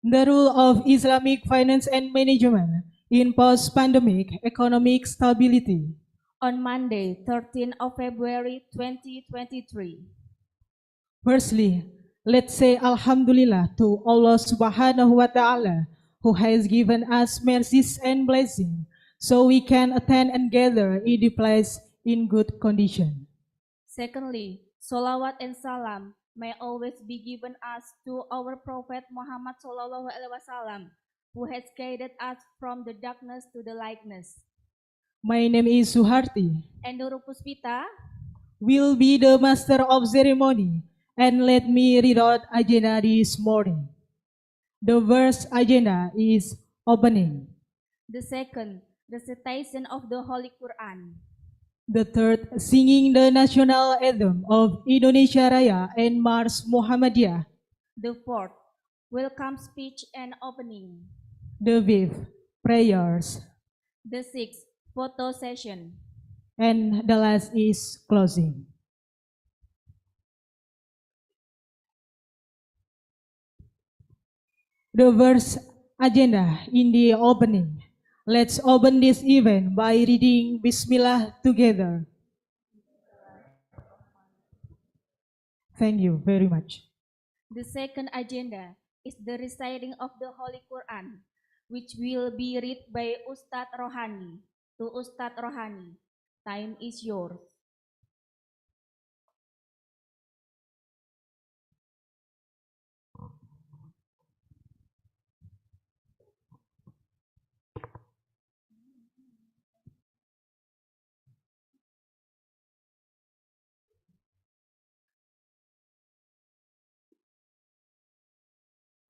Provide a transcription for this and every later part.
the role of Islamic finance and management in post-pandemic economic stability. On Monday, 13th of February 2023. Firstly, let's say Alhamdulillah to Allah Subhanahu wa Ta'ala, who has given us mercies and blessings, so we can attend and gather in the place in good condition. Secondly, salawat and salam may always be given us to our Prophet Muhammad Sallallahu Alaihi Wasallam, who has guided us from the darkness to the lightness. My name is Suharti. And Nurul Puspita Will be the master of ceremony, and let me read out agenda this morning. The first agenda is opening. The second, recitation of the Holy Quran. The third, singing the national anthem of Indonesia Raya and Mars Muhammadiyah. The fourth, welcome speech and opening. The fifth, prayers. The sixth, photo session. And the last is closing. The first agenda in the opening. Let's open this event by reading Bismillah together. Thank you very much. The second agenda is the reciting of the Holy Quran, which will be read by Ustadz Rohani. To Ustadz Rohani, time is yours.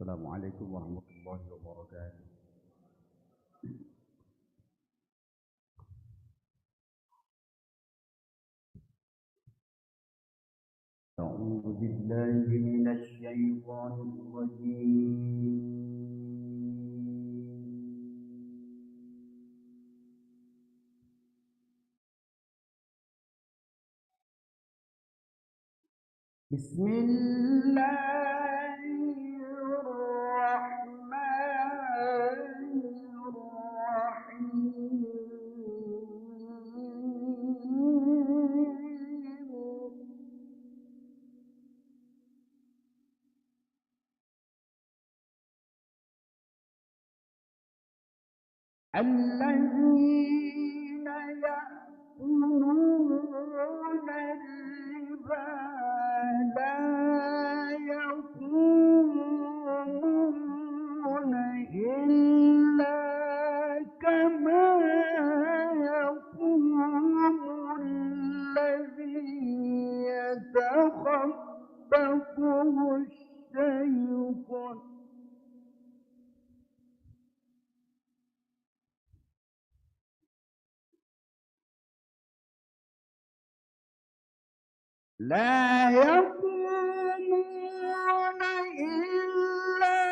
Assalamualaikum warahmatullahi wabarakatuh. أعوذ بالله من الشيطان الرجيم. بسم الله الرحمن الرحيم. الذين يأكلون الربا لا يقومون إلا كما يقوم الذي يتخبطه الشيطان لا يقومون إلا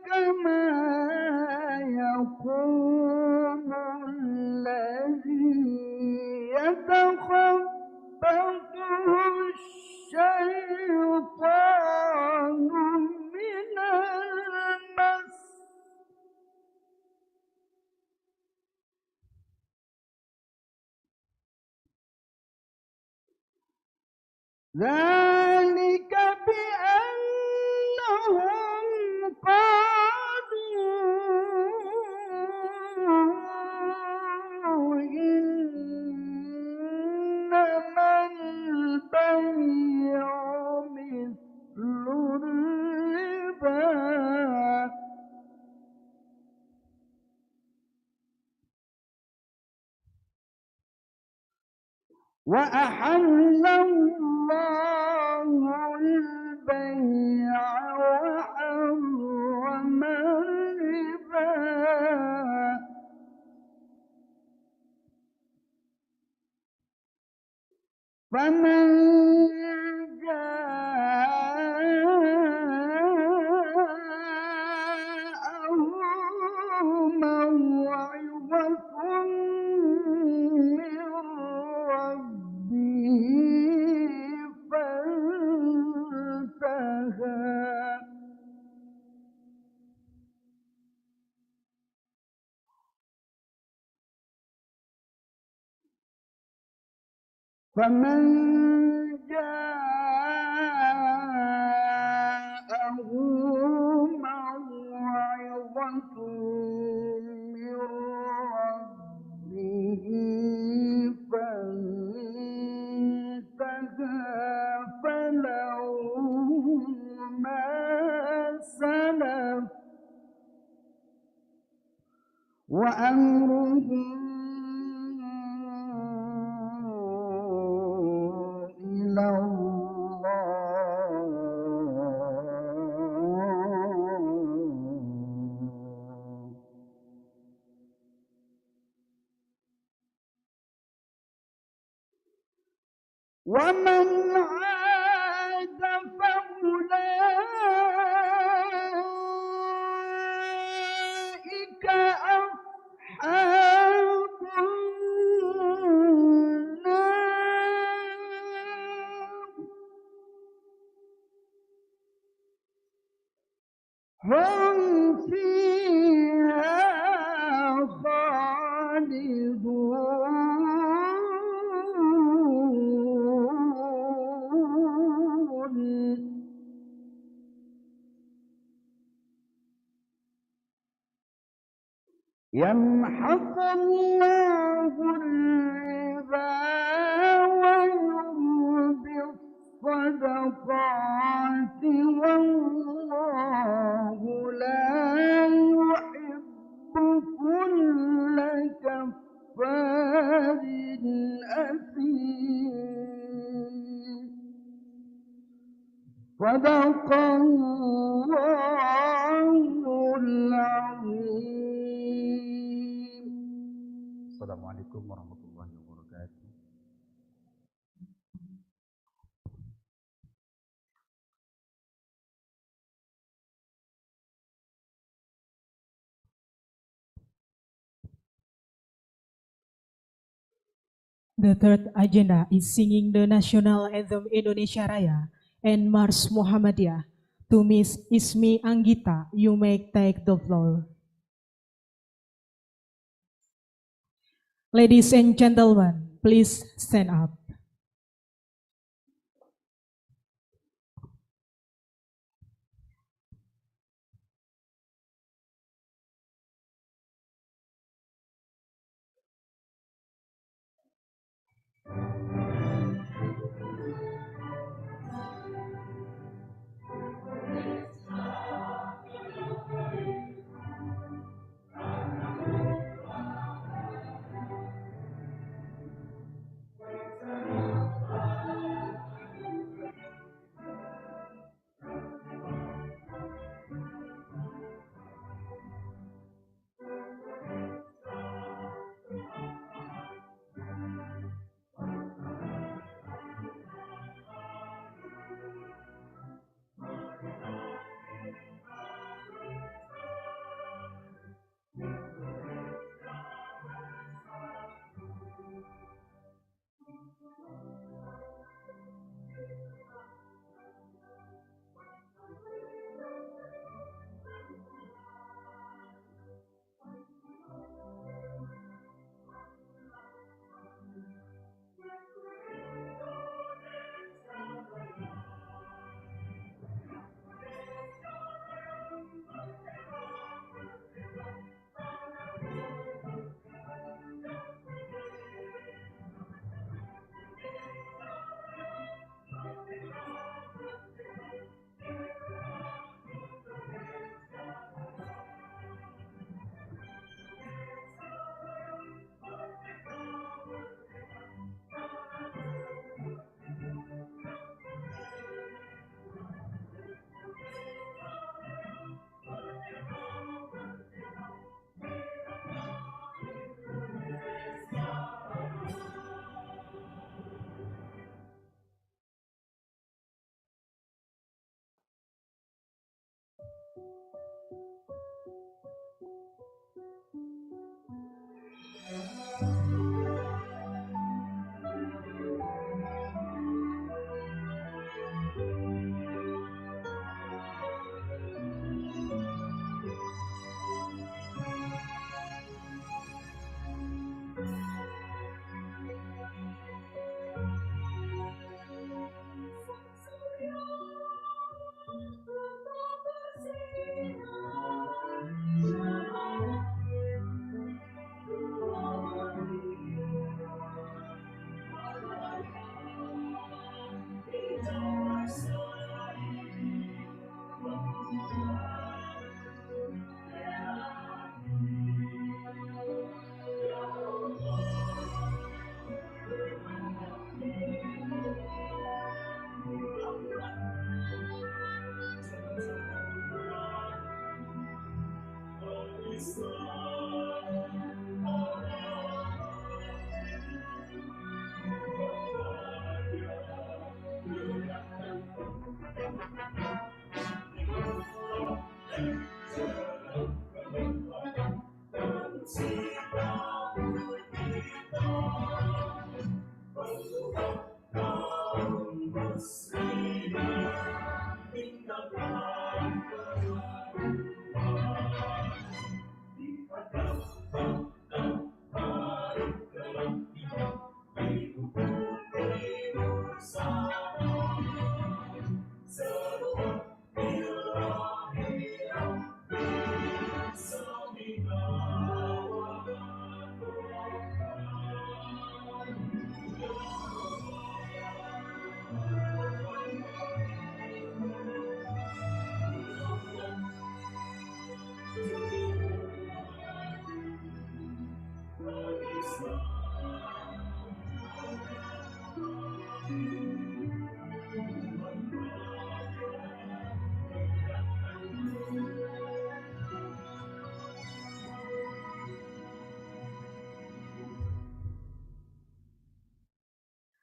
كما يقوم الذي يتخبطه الشيطان من المس. ذلك بأنهم قالوا إنما البيع مثل الربا وأحل الله البيع وحرم الربا فمن جاءه موعظة من ربه فانتهى فمن جاءه موعظة من ربه فانتهى فله ما سلف وأمره إلى الله. ومن عاد فأولئك أصحاب النار هم فيها خالدون يمحق الله الربا ويربي الصدقات والله لا يحب كل كفار أثيم. صدق الله العظيم. السلام عليكم ورحمة الله وبركاته. The third agenda is singing the national anthem Indonesia Raya and Mars Muhammadiyah. To Miss Ismi Anggita, you may take the floor. Ladies and gentlemen, please stand up.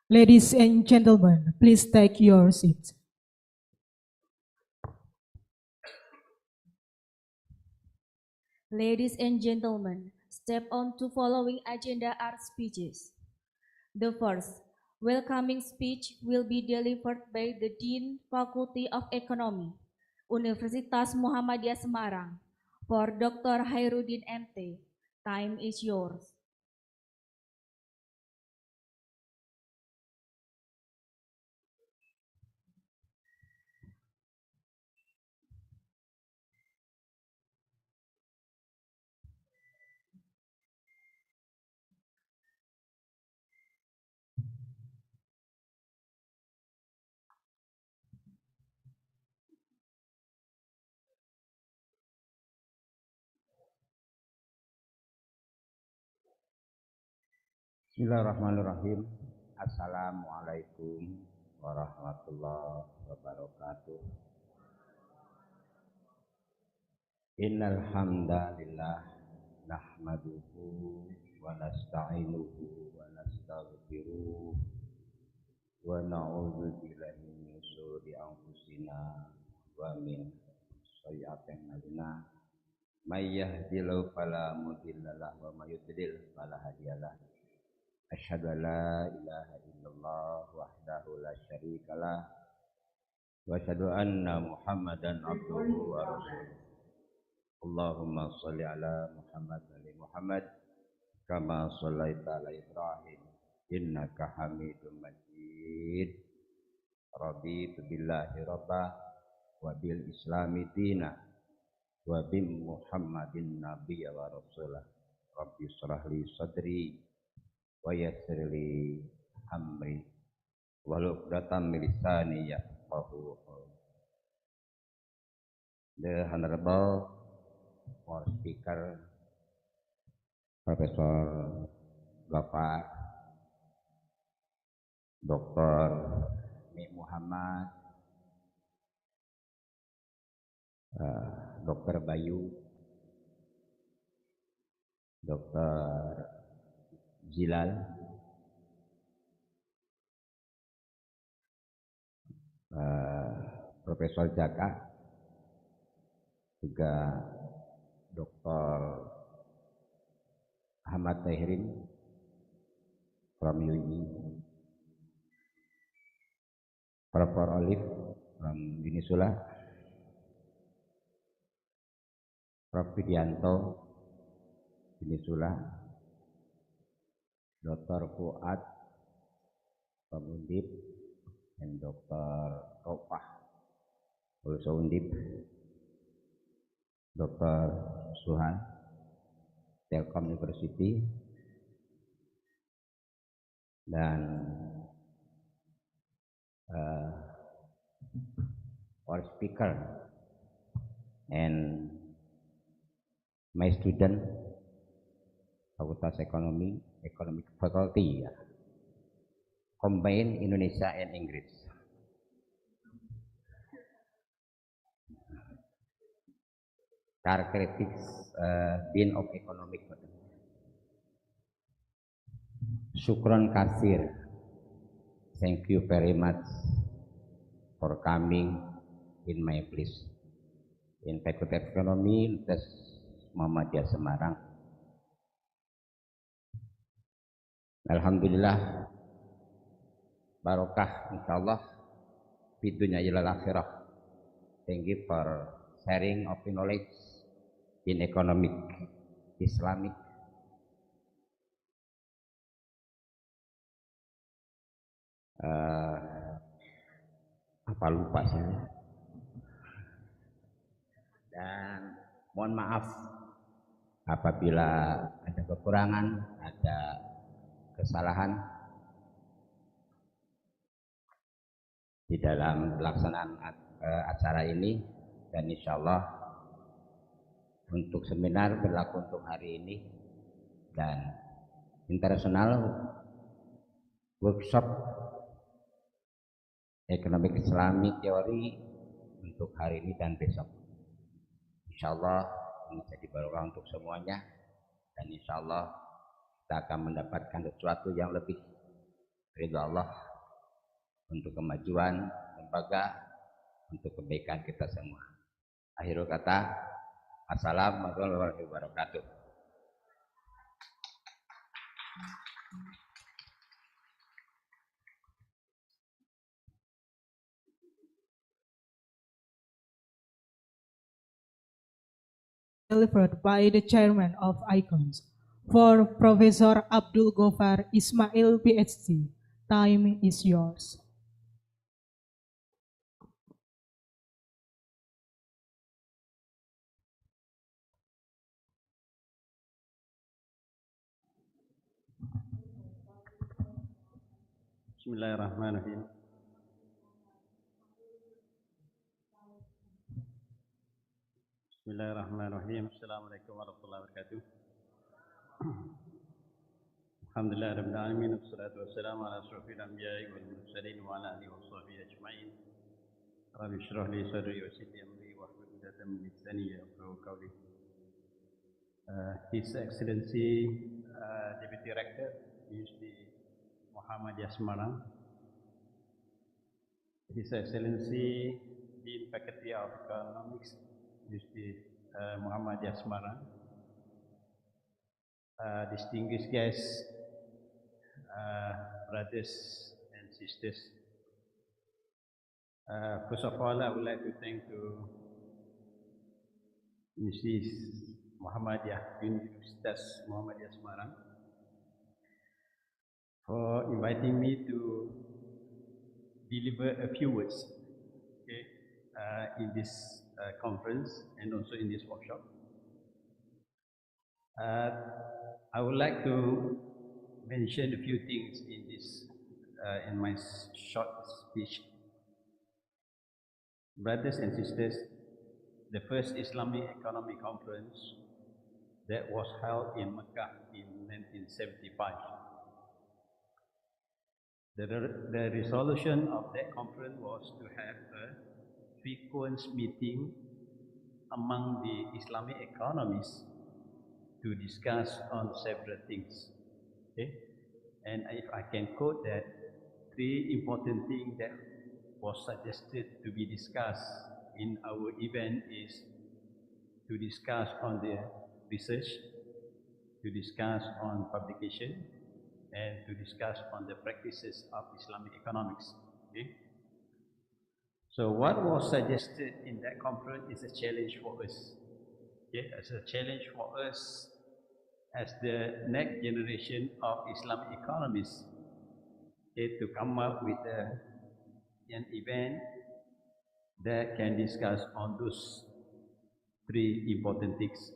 Ladies and gentlemen, please take your seats. Ladies and gentlemen, step on to following agenda are speeches. The first welcoming speech will be delivered by the Dean Faculty of Economy, Universitas Muhammadiyah Semarang, for Dr. Hairudin MT. Time is yours. Bismillahirrahmanirrahim. Assalamualaikum warahmatullahi wabarakatuh. Innal hamdalillah nahmaduhu wa nasta'inuhu wa nastaghfiruh wa na'udzu billahi min shururi anfusina wa min sayyi'ati a'malina. May yahdihillahu fala mudhillalah wa may yudlil fala hadiyalah. Asyhadu an la ilaha illallah wahdahu la syarikalah wa asyhadu anna Muhammadan abduhu wa rasuluh. Allahumma shalli ala Muhammad wa ali Muhammad kama shallaita ala Ibrahim innaka Hamidum Majid. Raditu billahi rabba wa bil islami dina wa bi Muhammadin nabiyya wa rasulah. Rabbi shrah li sadri wa yassir li amri wahlul 'uqdatam min lisani yafqahu qawli. The Honorable for Speaker Profesor Bapak Dr. Mi Muhammad, Dr. Bayu, Dr. Zilal, Profesor Jaka, juga Dr. Ahmad Tahrim from UI, Profesor Olive from Unisula, Prof. Widianto, Unisula, Dr. Fuad from Undip, and Dr. Ropah, also Undip, Dr. Suhan, Telkom University, dan our speaker and my student Fakultas Ekonomi, Economic Faculty, combine Indonesia and Inggris. characteristics Dean of Economic. Syukron kasir. Thank you very much for coming in my place. In Fakultas Ekonomi Universitas Muhammadiyah Semarang. Alhamdulillah, barokah insyaallah fi dunya ilal akhirah. Thank you for sharing of knowledge in economic Islamic. Apa lupa saya. Dan mohon maaf apabila ada kekurangan, ada kesalahan di dalam pelaksanaan acara ini, dan insya Allah untuk seminar berlaku untuk hari ini dan internasional workshop ekonomi Islami teori untuk hari ini dan besok. Insya Allah ini jadi barokah untuk semuanya, dan insya Allah kita akan mendapatkan sesuatu yang lebih ridha Allah untuk kemajuan lembaga, untuk kebaikan kita semua. Akhirul kata, assalamualaikum warahmatullahi wabarakatuh. Delivered by the chairman of I-CoBES. For Professor Abdul Gofar Ismail PhD, time is yours. Bismillahirrahmanirrahim. Bismillahirrahmanirrahim. Assalamualaikum warahmatullahi wabarakatuh. Alhamdulillah rabbil alamin, wassalatu wassalamu ala asyrafil anbiya'i wal mursalin wa ala alihi washabbihi ajma'in. Rabbi shrah li sadri wa yassir li amri wahlul 'uqdatam min lisani yafqahu qawli. His Excellency Deputy Rector University Muhammadiyah Semarang, His Excellency Dean Faculty of Economics University Muhammadiyah Semarang, distinguished guests, brothers and sisters. First of all, I would like to thank to Mrs. Muhammadiyah Universitas Muhammadiyah Semarang for inviting me to deliver a few words, in this conference and also in this workshop. I would like to mention a few things in this in my short speech. Brothers and sisters, the first Islamic Economic Conference that was held in Mecca in 1975. The resolution of that conference was to have a frequent meeting among the Islamic economists to discuss on several things. And if I can quote that, three important things that was suggested to be discussed in our event is to discuss on the research, to discuss on publication, and to discuss on the practices of Islamic economics. So what was suggested in that conference is a challenge for us. As a challenge for us as the next generation of Islamic economists, to come up with an event that can discuss on those three important things.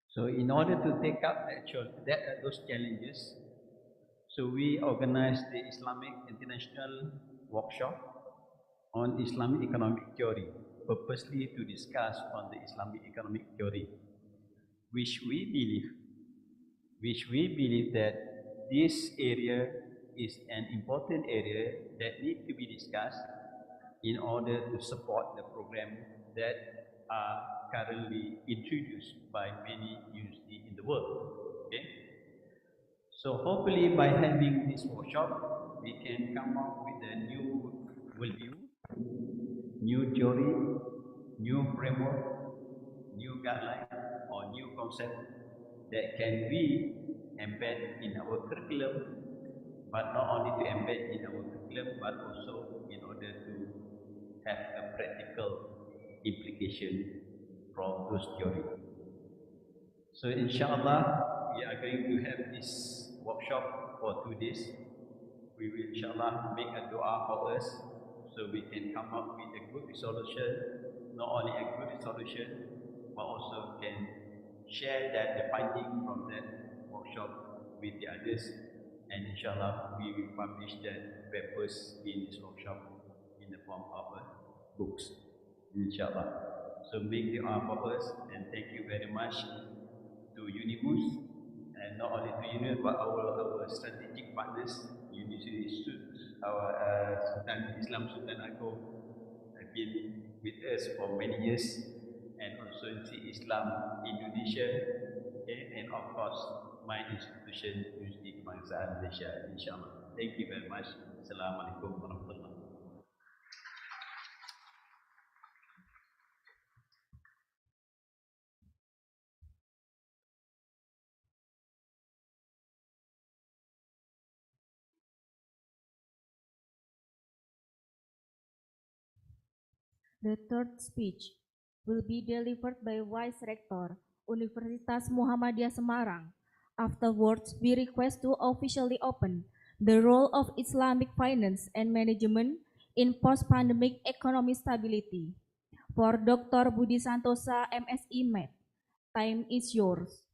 So in order to take up those challenges, so we organized the Islamic International Workshop on Islamic Economic Theory, purposely to discuss on the Islamic Economic Theory, which we believe that this area is an important area that needs to be discussed in order to support the program that are currently introduced by many universities in the world. Okay? So hopefully by having this workshop, we can come up with a new worldview, new theory, new framework, new guideline, or new concept that can be embedded in our curriculum, but not only to embed in our curriculum, but also in order to have a practical implication from those theories. So inshallah, we are going to have this workshop for 2 days. We will inshallah make a dua for us so we can come up with a good resolution, not only a good resolution, but also can share that the finding from that workshop with the others, and inshallah we will publish that papers in this workshop in the form of books, inshallah. So make dua for us, and thank you very much to UNIMUS, and not only to UNIMUS but our strategic partners. UNIMUS, our Sultan Agong have been with us for many years, and also Islam Indonesia, okay, and of course my institution, Universiti Kebangsaan Malaysia, insyaAllah. Thank you very much. Assalamualaikum warahmatullahi wabarakatuh. The third speech will be delivered by Vice Rector, Universitas Muhammadiyah Semarang. Afterwards, we request to officially open the role of Islamic finance and management in post-pandemic economic stability. For Dr. Budi Santosa, MSI Med, time is yours.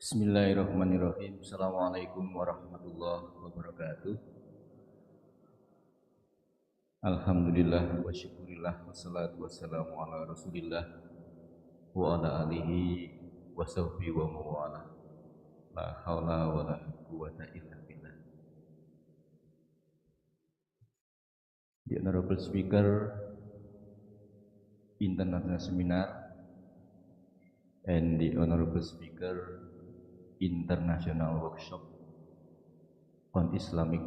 Bismillahirrahmanirrahim. Assalamualaikum warahmatullahi wabarakatuh. Alhamdulillah wa syukurillah wassalatu wassalamu ala rasulillah wa ala alihi wa sahbihi wa mawala. La hawla wa la quwwata illa billah. The Honorable Speaker, International Seminar, and the Honorable Speaker, International Workshop on Islamic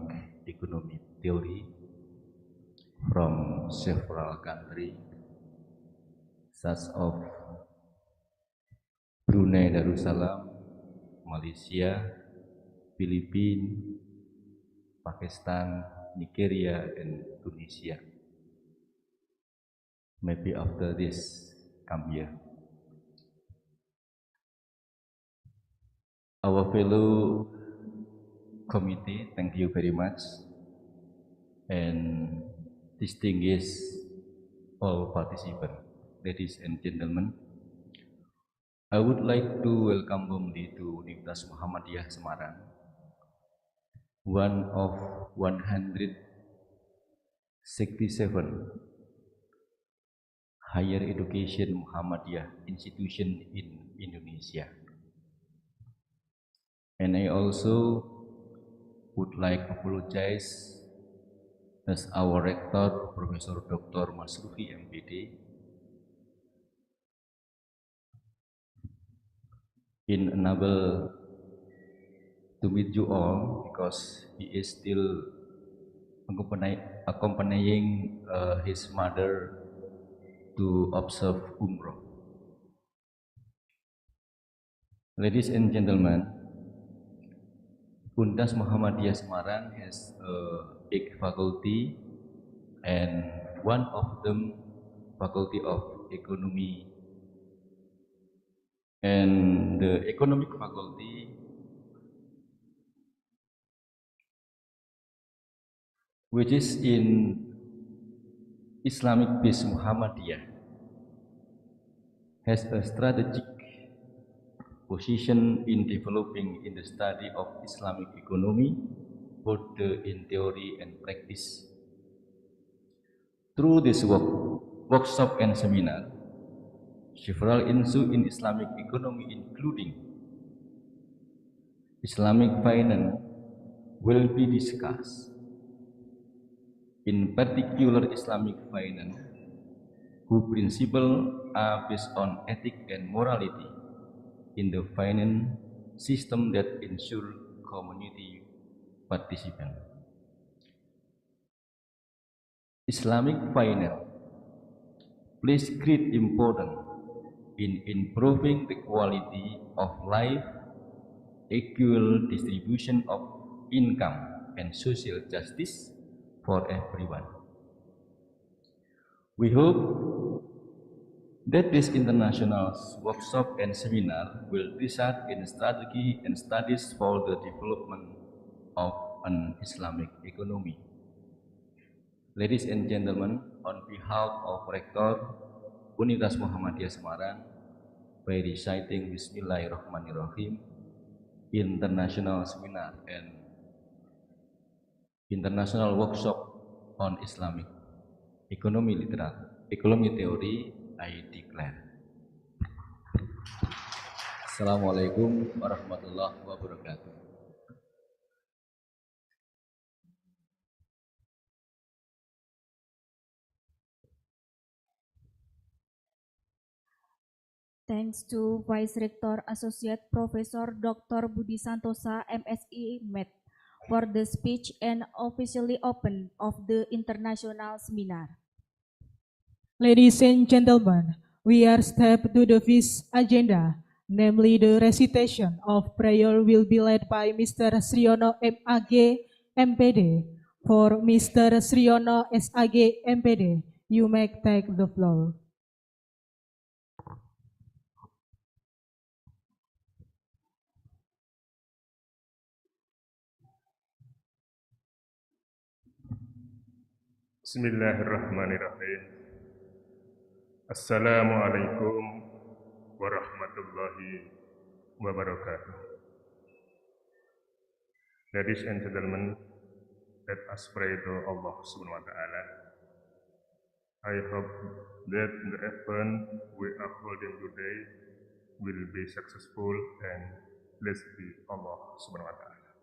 Economic Theory from several countries such as Brunei Darussalam, Malaysia, Filipina, Pakistan, Nigeria, and Tunisia. Maybe after this come here. Our fellow committee, thank you very much, and distinguished all participants, ladies and gentlemen. I would like to welcome warmly to Universitas Muhammadiyah Semarang, one of 167 higher education Muhammadiyah institution in Indonesia. And I also would like to apologize as our rector, Professor Dr. Masrufi MPD, in unable to meet you all because he is still accompanying his mother to observe Umrah. Ladies and gentlemen, Universitas Muhammadiyah Semarang has a big faculty, and one of them Faculty of Economy, and the Economic Faculty which is in Islamic-based Muhammadiyah has a strategic position in developing in the study of Islamic economy, both in theory and practice. Through this workshop and seminar, several issues in Islamic economy, including Islamic finance, will be discussed. In particular, Islamic finance, whose principles are based on ethics and morality in the finance system that ensure community participation. Islamic finance plays great importance in improving the quality of life, equal distribution of income, and social justice for everyone. We hope that this international workshop and seminar will result in strategy and studies for the development of an Islamic economy. Ladies and gentlemen, on behalf of Rektor Universitas Muhammadiyah Semarang, by reciting Bismillahirrahmanirrahim, international seminar and international workshop on Islamic economy theory, I declare. Assalamualaikum warahmatullahi wabarakatuh. Thanks to Vice Rector Associate Professor Dr. Budi Santosa, MSI Med, for the speech and officially open of the international seminar. Ladies and gentlemen, we are step to the fifth agenda, namely the recitation of prayer will be led by Mr. Sriono MAG MPD. For Mr. Sriono SAG MPD, you may take the floor. Bismillahirrahmanirrahim. Assalamualaikum warahmatullahi wabarakatuh. Ladies and gentlemen, let us pray to Allah Subhanahu wa Ta'ala. I hope that the event we are holding today will be successful and blessed be Allah Subhanahu wa Ta'ala.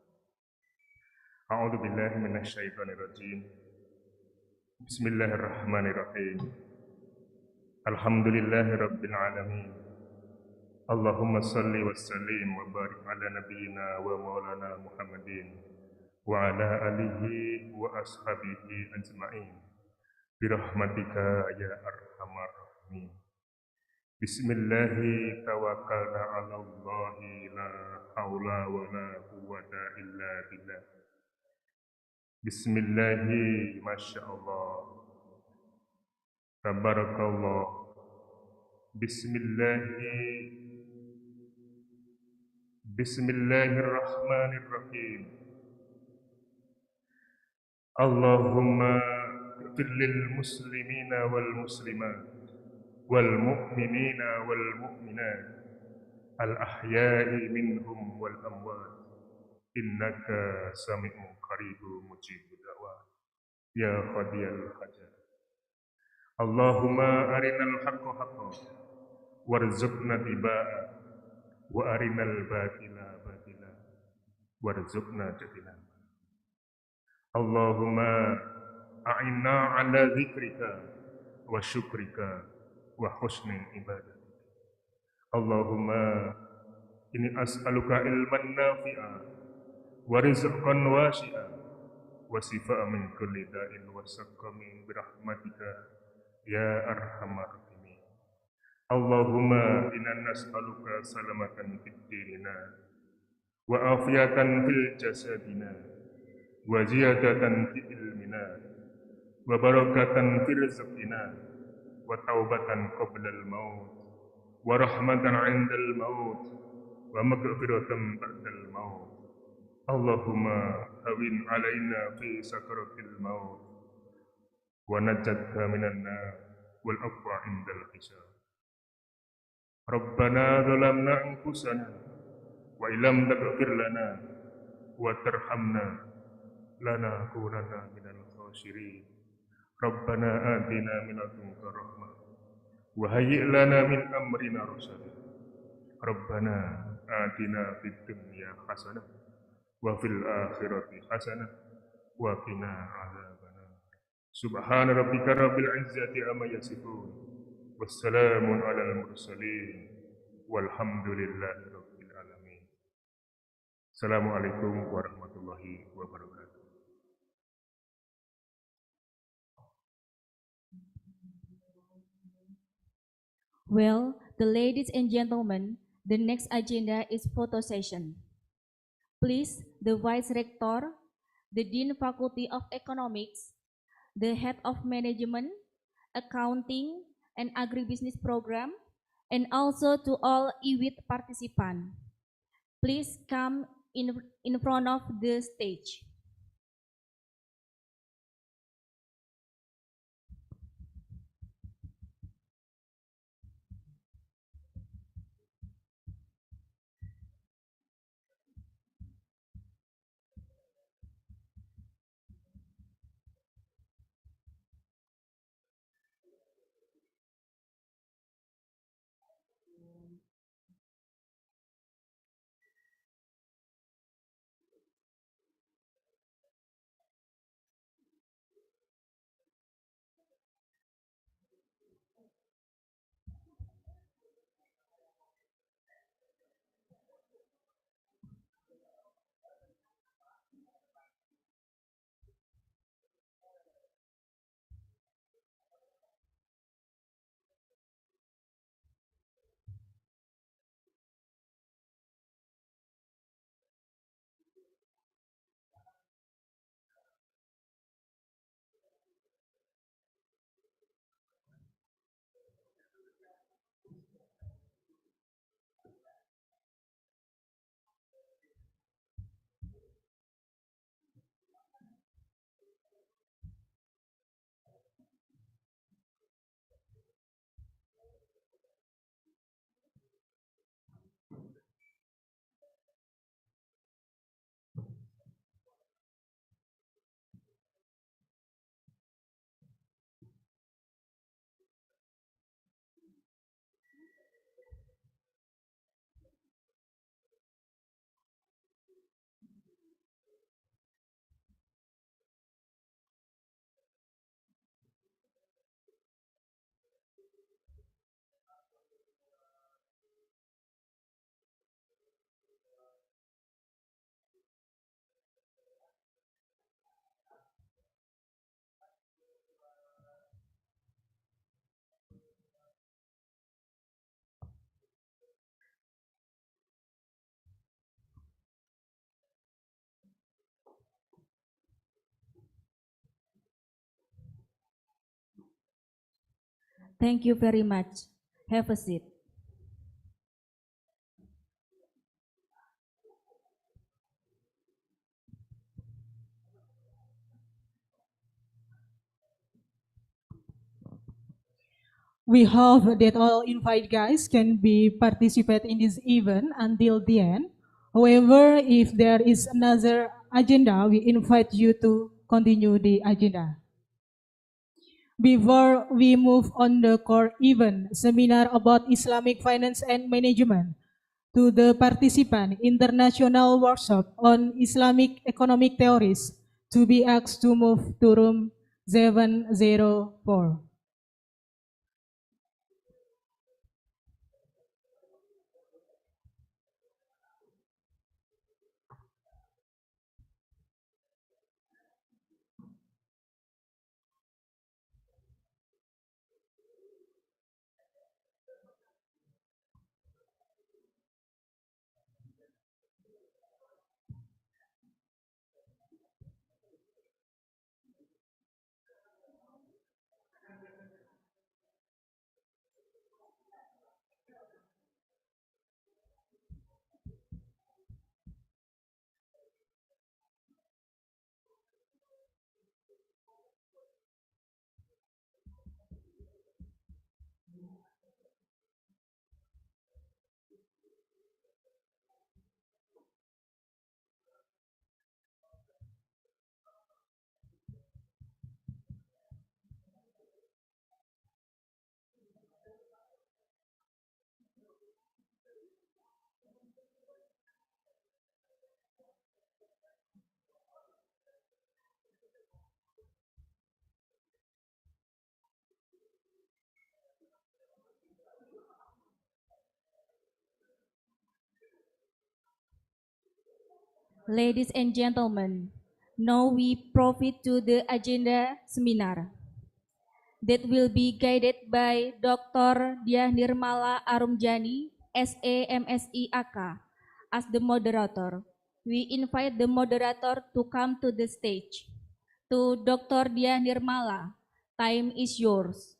A'udzu billahi minasy syaithanir rajim. Bismillahirrahmanirrahim. Alhamdulillahi rabbil alamin. Allahumma salli wa sallim wa barik ala nabiyyina wa maulana Muhammadin wa ala alihi wa ashabihi ajma'in birahmatika ya arhamar rahimin. Bismillahi tawakkalna ala Allahi la haula wa la quwwata illa billah. Bismillahi masyaallah. Tabarakallah. Bismillahirrahmanirrahim. Allahumma ighfir lil muslimina wal muslimat wal mu'minina wal mu'minat al ahya'i minhum wal amwat innaka sami'un qaribun mujibud da'wat ya qadiyal hajat. Allahumma arinal haqqa haqqan warzuqna tibaa wa arinal batila batila warzuqna jatinaba. Allahumma a'inna ala dzikrika wa syukrika wa husni ibadatik. Allahumma inni as'aluka ilman nafi'a wa rizqan wasi'a wa shifaa min kulli da'in wa saqamin bi rahmatika ya arhamar rahimin. Allahumma inna nas'aluka salamatan fid dinina wa afiyatan fil jasadina wa ziyadatan fi ilmina wa barakatan fi rizqina wa taubatan qabla al-maut wa rahmatan 'inda al-maut wa maghfiratan ba'da al-maut. Allahumma hawin 'alaina fi sakaratil maut wa najjatna minan nar wal afwa 'inda al-hisab. Rabbana zalamna anfusana wa illam taghfir lana wa tarhamna lanakunanna minal khasirin. ربنا آتنا من لدنك رحمة وهيئ لنا من أمرنا رشدا ربنا آتنا في الدنيا حسنة وفي الآخرة حسنة وقنا عذاب النار سبحان ربك رب العزة عما يصفون والسلام على المرسلين والحمد لله رب العالمين السلام عليكم ورحمة الله وبركاته. Well, the ladies and gentlemen, the next agenda is photo session. Please, the Vice Rector, the Dean Faculty of Economics, the Head of Management, Accounting, and Agribusiness Program, and also to all IWIT participants. Please come in front of the stage. Thank you very much. Have a seat. We hope that all invited guys can be participate in this event until the end. However, if there is another agenda, we invite you to continue the agenda. Before we move on the core event, seminar about Islamic finance and management, to the participant international workshop on Islamic economic theories to be asked to move to room 704. Ladies and gentlemen, now we proceed to the agenda seminar that will be guided by Dr. Diah Nirmala Arumjani, SA MSI AK, as the moderator. We invite the moderator to come to the stage. To Dr. Diah Nirmala, time is yours.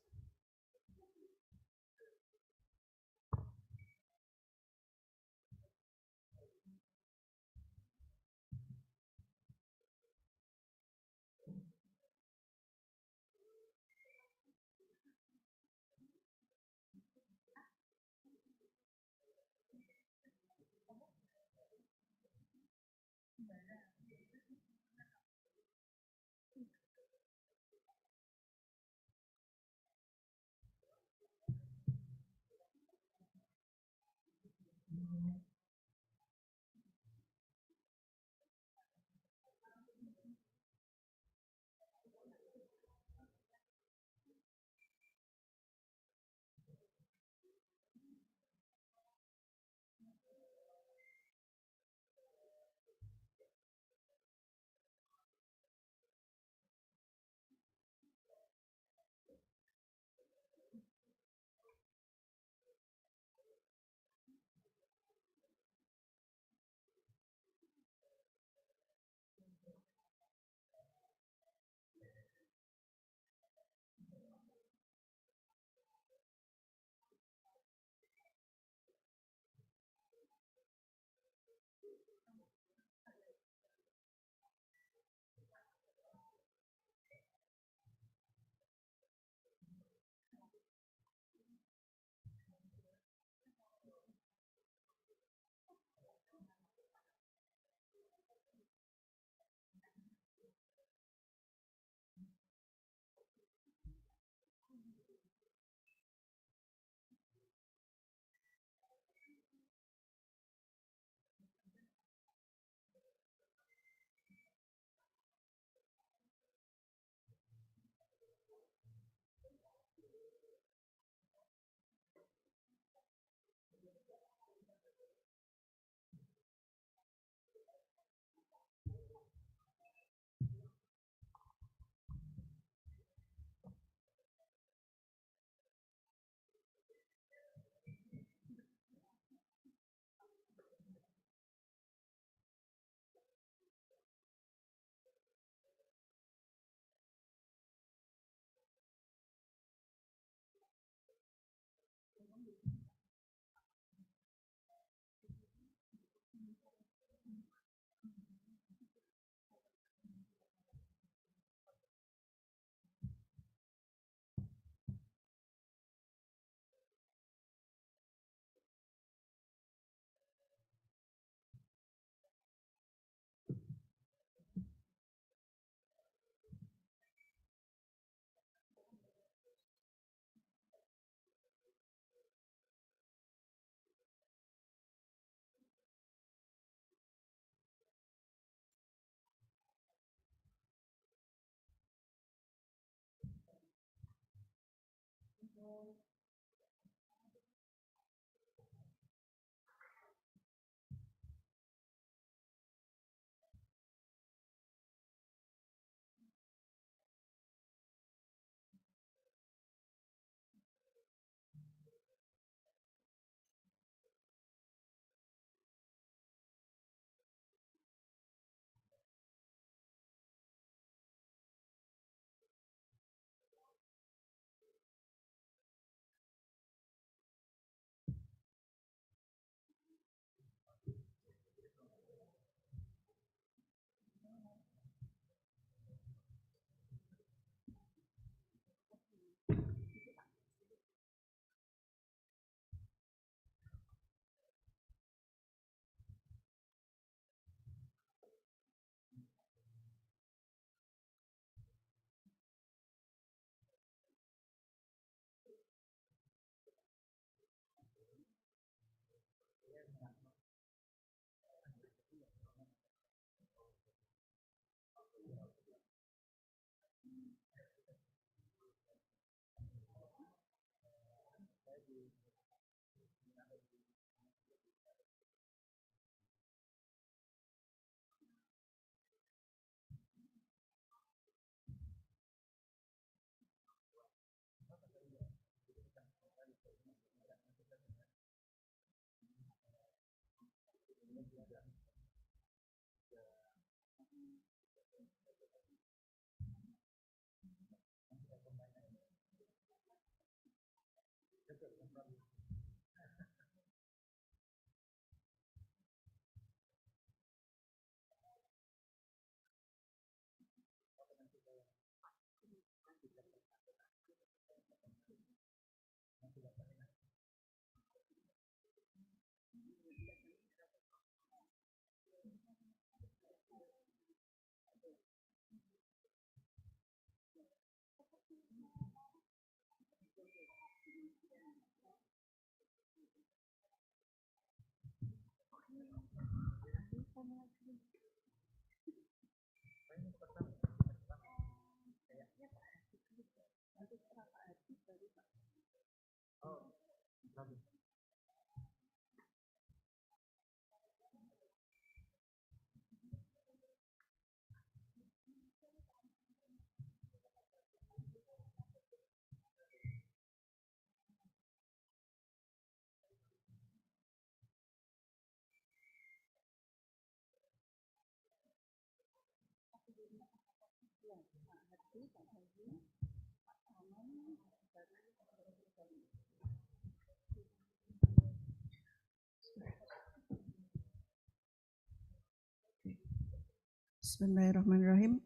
Bismillahirrahmanirrahim.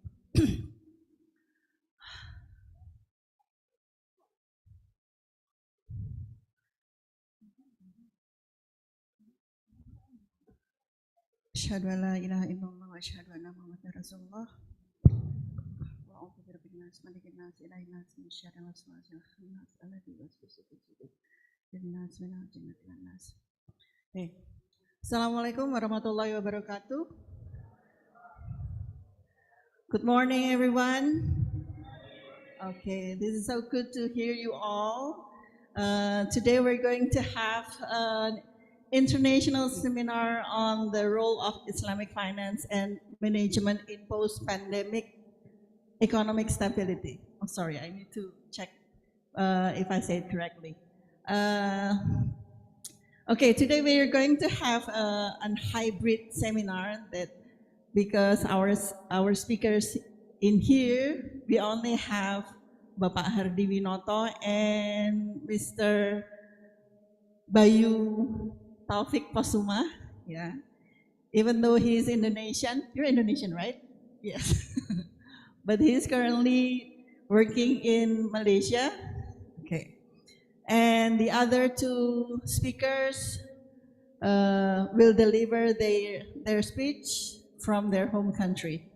Asyhadu an la ilaha illallah wa asyhadu anna Muhammadar Rasulullah. Wa a'udzu birabbin nas, malikin nas, ilahin nas, min syarril waswasil khannas, alladzi yuwaswisu fi sudurin nas, minal jinnati wan nas. Assalamualaikum warahmatullahi wabarakatuh. Good morning, everyone. Okay, this is so good to hear you all. Today we're going to have an international seminar on the role of Islamic finance and management in post-pandemic economic stability. Oh, sorry, I need to check if I say it correctly. Okay, today we are going to have a hybrid seminar that because our speakers in here, we only have Bapak Hardi Winoto and Mr. Bayu Taufik Pasuma. Yeah, even though he's Indonesian, you're Indonesian, right? Yes, but he's currently working in Malaysia. Okay, and the other two speakers will deliver their speech from their home country.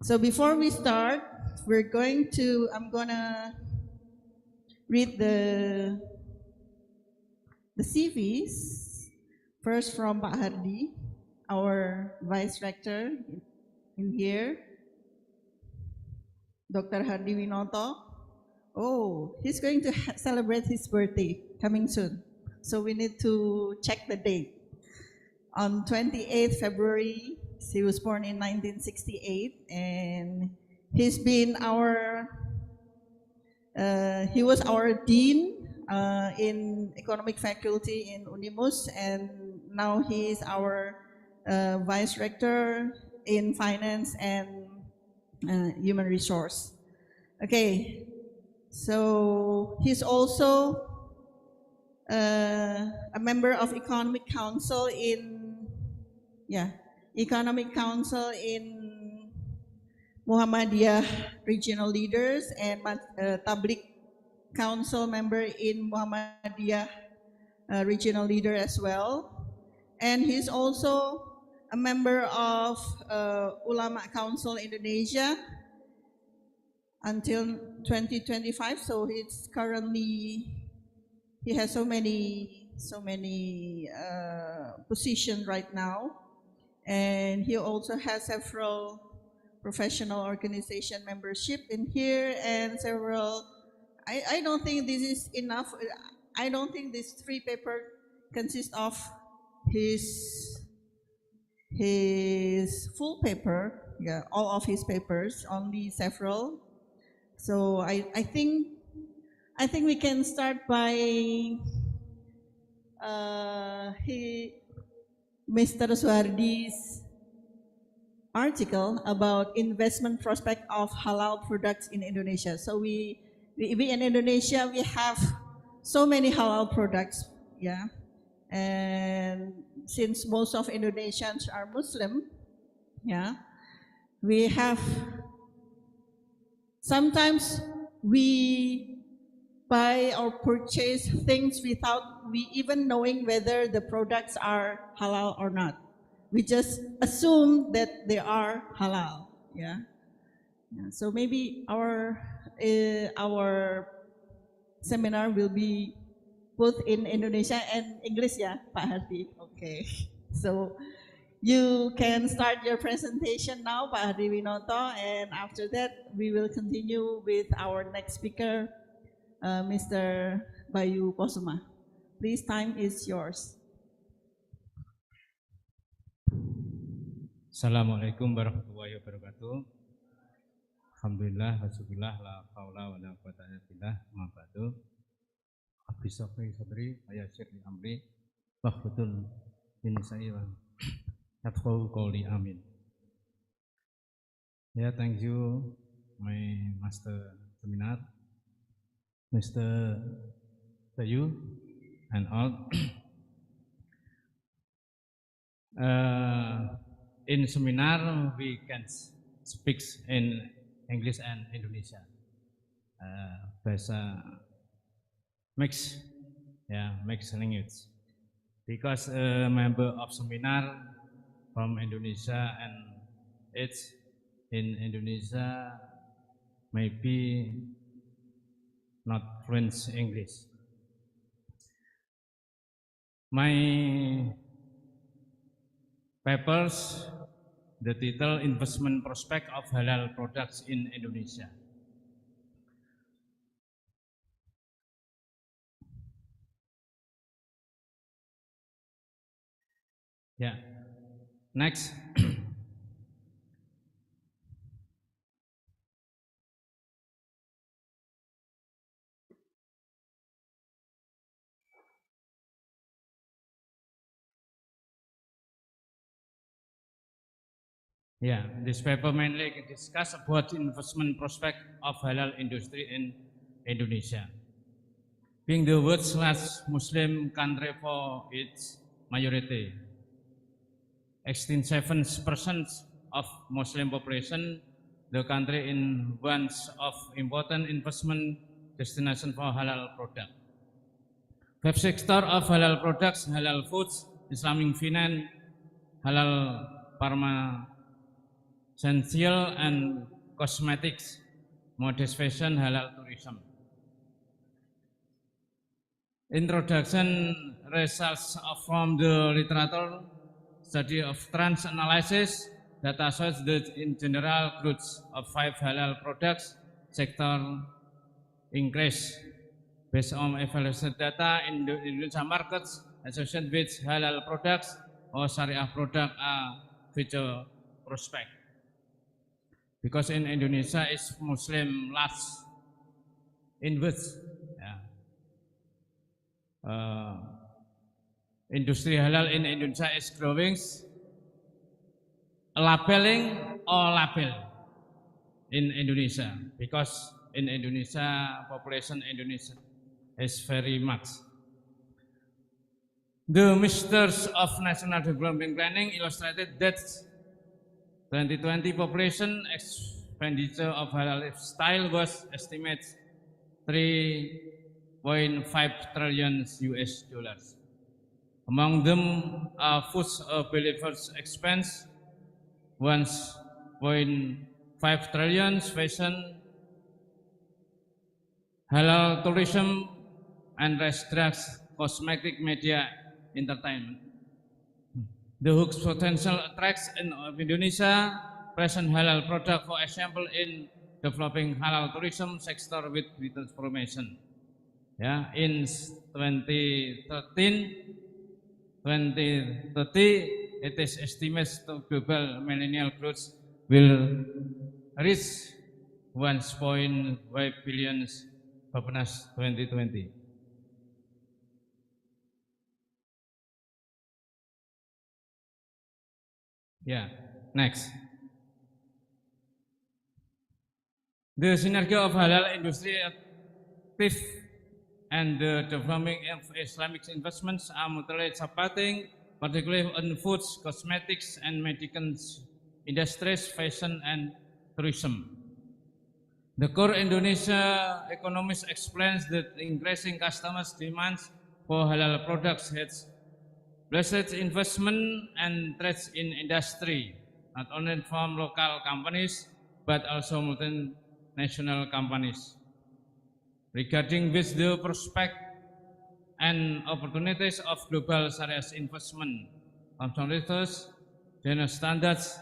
So before we start, I'm gonna read the CVs, first from Pak Hardi, our Vice Rector in here, Dr. Hardi Winoto. Oh, he's going to celebrate his birthday coming soon. So we need to check the date. On 28th February, he was born in 1968, and he's been he was our dean in economic faculty in UNIMUS, and now he is our vice rector in finance and human resource. Okay, so he's also a member of Economic Council in Muhammadiyah Regional Leaders and Tabligh Council member in Muhammadiyah Regional Leader as well. And he's also a member of Ulama Council Indonesia until 2025. So he has so many positions right now, and he also has several professional organization membership in here and several. I don't think this is enough. I don't think this 3 paper consists of his full paper. Yeah, all of his papers, only several. So I think we can start by Mr. Suhardi's article about investment prospect of halal products in Indonesia. So we in Indonesia, we have so many halal products, yeah. And since most of Indonesians are Muslim, yeah, we have sometimes we buy or purchase things without we even knowing whether the products are halal or not. We just assume that they are halal, yeah. Yeah, so maybe our seminar will be both in Indonesia and English, ya, Pak Hardi. Okay. So you can start your presentation now, Pak Hardi Winoto, and after that we will continue with our next speaker, Mr. Bayu Posuma. Please, time is yours. Assalamualaikum warahmatullahi wabarakatuh. Alhamdulillah, wasyukurillah, la haula wa la quwata illa billah, ma ba'du. Rabbi shrah sadri wa yassir li amri wahlul min lisani yafqahu qawli, amin. Yeah, thank you, my master seminar, Mr. Bayu, and all. In seminar, we can speak in English and Indonesia. Bahasa mixed language. Because a member of seminar from Indonesia and it's in Indonesia maybe not fluent English. My papers, the title Investment Prospect of Halal Products in Indonesia. Yeah. Next. Yeah, this paper mainly discuss about investment prospect of halal industry in Indonesia. Being the world's last Muslim country for its majority, 67% of Muslim population, the country in one of important investment destination for halal product. Five sector of halal products: halal foods, Islamic finance, halal pharmaceutical and cosmetics, modest fashion, halal tourism. Introduction results from the literature study of trends analysis. Data shows that in general growth of 5 halal products sector increase based on evaluation data in the Indonesia markets associated with halal products or Syariah product are future prospect. Because in Indonesia is Muslim last invest. Industri halal in Indonesia is growing, labeling or label in Indonesia because in Indonesia population Indonesia is very much. The Ministers of National Development Planning illustrated that 2020 population expenditure of halal lifestyle was estimated 3.5 trillion US dollars. Among them, foods believers expense 1.5 trillion, fashion, halal tourism, and restaurants, cosmetic, media, entertainment. The Hooks potential attracts in Indonesia present halal product, for example, in developing halal tourism sector with transformation. Yeah, in 2030, it is estimated global millennial growth will reach 1.5 billion Bappenas 2020. Yeah, next. The synergy of halal industry active and the development of Islamic investments are mutually supporting, particularly on foods, cosmetics, and medical industries, fashion, and tourism. The core Indonesia economist explains that increasing customers' demands for halal products has blessed investment and trades in industry, not only from local companies, but also multinational companies. Regarding with the prospect and opportunities of global Sharia investment, Consultants General Standards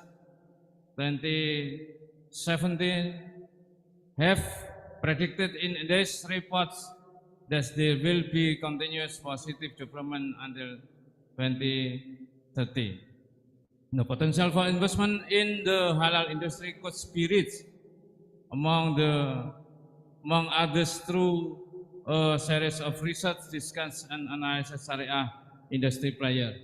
2017 have predicted in these reports that there will be continuous positive development until 2030. The potential for investment in the halal industry could be reached among others through a series of research, discussions, and analysis Syariah industry player.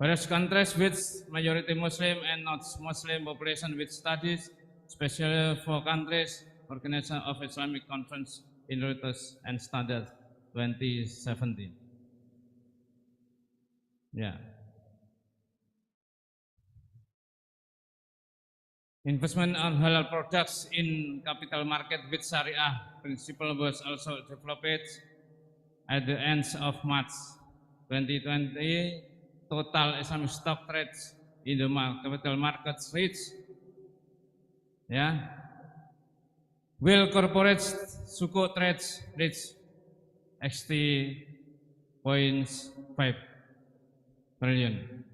Various countries with majority Muslim and not Muslim population with studies, especially for countries, Organization of Islamic Conference in Reuters and Standards 2017. Investment on halal products in capital market with Syariah principle was also developed at the end of March 2020. Total Islamic stock trades in the capital markets reached Will corporate suku trades reach 60.5 trillion.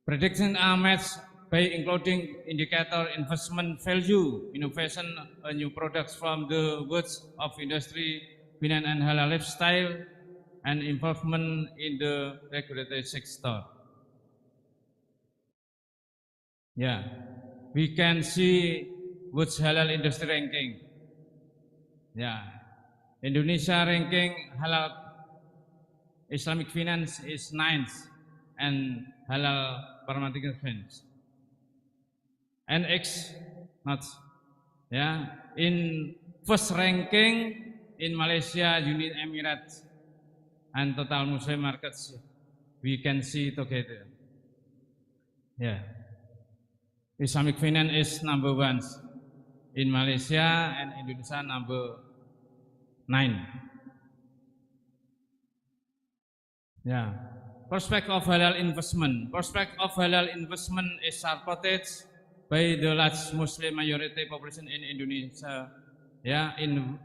Predictions are matched by including indicator investment value, innovation, new products from the goods of industry, finance and halal lifestyle, and improvement in the regulatory sector. We can see what's halal industry ranking. Indonesia ranking halal Islamic finance is 9th and halal pharmaceutical finance. NX not in first ranking in Malaysia, United Emirates, and total Muslim markets we can see together. Islamic finance is number 1 in Malaysia and Indonesia number 9. Prospect of halal investment. Prospect of halal investment is supported by the large Muslim majority population in Indonesia. In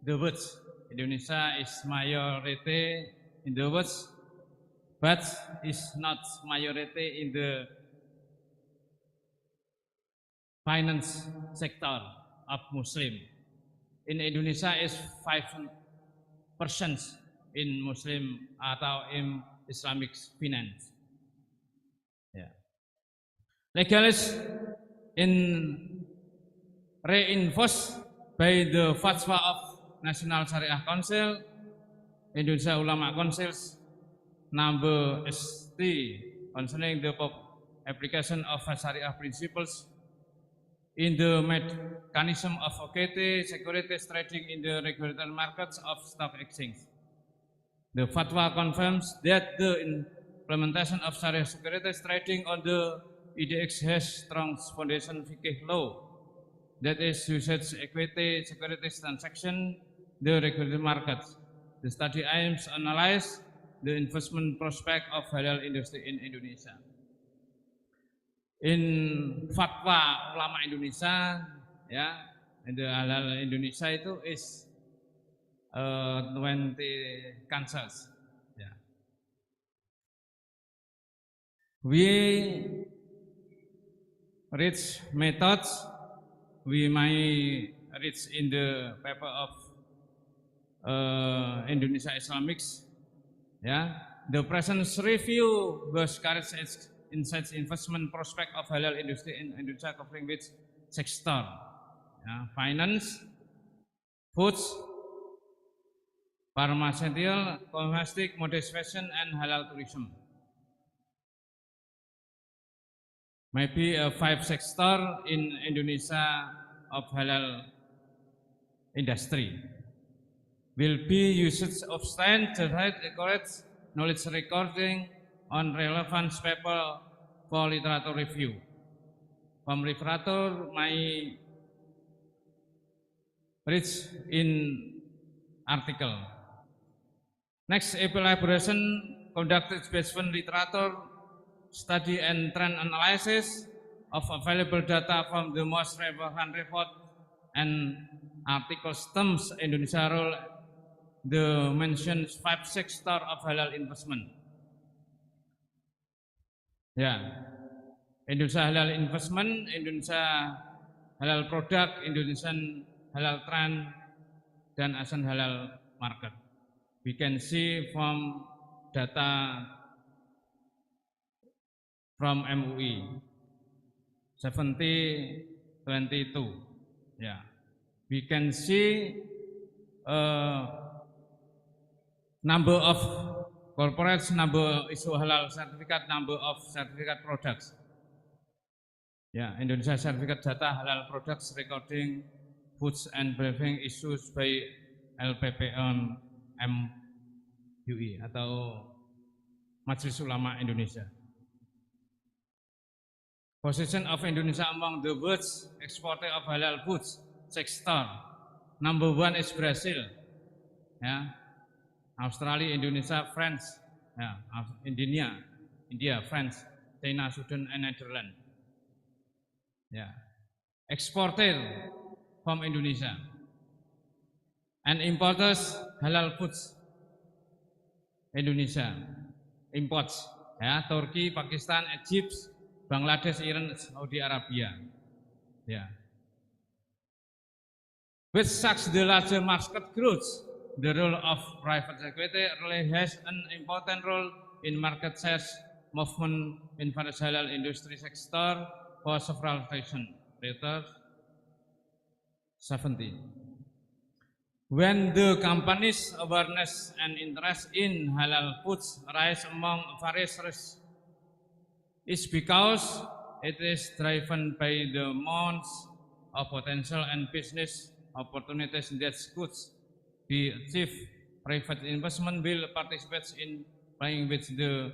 the words, Indonesia is majority in the words, but is not majority in the finance sector of Muslim. In Indonesia is 5% in Muslim atau in Islamic finance. Legalists in reinforced by the fatwa of National Syariah Council, Indonesia Ulama Councils number ST concerning the application of Syariah principles in the mechanism of OKT securities trading in the regulated markets of stock exchange. The fatwa confirms that the implementation of Syariah securities trading on the IDX has strong foundation fikih law, that is usage equity securities transaction, the regulated markets. The study aims to analyze the investment prospect of halal industry in Indonesia. In fatwa ulama Indonesia, in the halal Indonesia itu is 20 councils. We reach methods we may reach in the paper of Indonesia Islamics. The present review was carried in such investment prospect of halal industry in Indonesia covering which sector? Finance, foods, pharmaceutical, cosmetic, modest fashion, and halal tourism. Maybe a 5 sector in Indonesia of halal industry. Will be usage of standardized accurate knowledge recording on relevant paper for literature review. From literature may reach in article. Next, elaboration conducted based on literature study and trend analysis of available data from the most relevant report and articles terms Indonesia role the mentioned 5 sector of halal investment. Ya, Indonesia halal investment, Indonesia halal product, Indonesian halal trend, dan ASEAN halal market. We can see from data from MUI 7022. Yeah, we can see number of corporates, number issue halal certificate, number of certificate products. Ya, Indonesia Certificate Data Halal Products Recording Foods and Beverage issues by LPPM MUI atau Majelis Ulama Indonesia. Position of Indonesia among the world's exporter of halal foods sector. Number 1 is Brazil. Ya. Australia, Indonesia, France, ya, India, France, China, Sudan, and Netherlands. Ya, exporter from Indonesia, and importers halal foods Indonesia, imports, ya, Turki, Pakistan, Egypt, Bangladesh, Iran, Saudi Arabia. Ya. Which such the larger market growth. The role of private equity really has an important role in market shares movement in various halal industry sector for several reasons. Later 70. When the company's awareness and interest in halal foods rise among various reasons, it's because it is driven by the amounts of potential and business opportunities that could be achieved. Private investment will participate in playing with the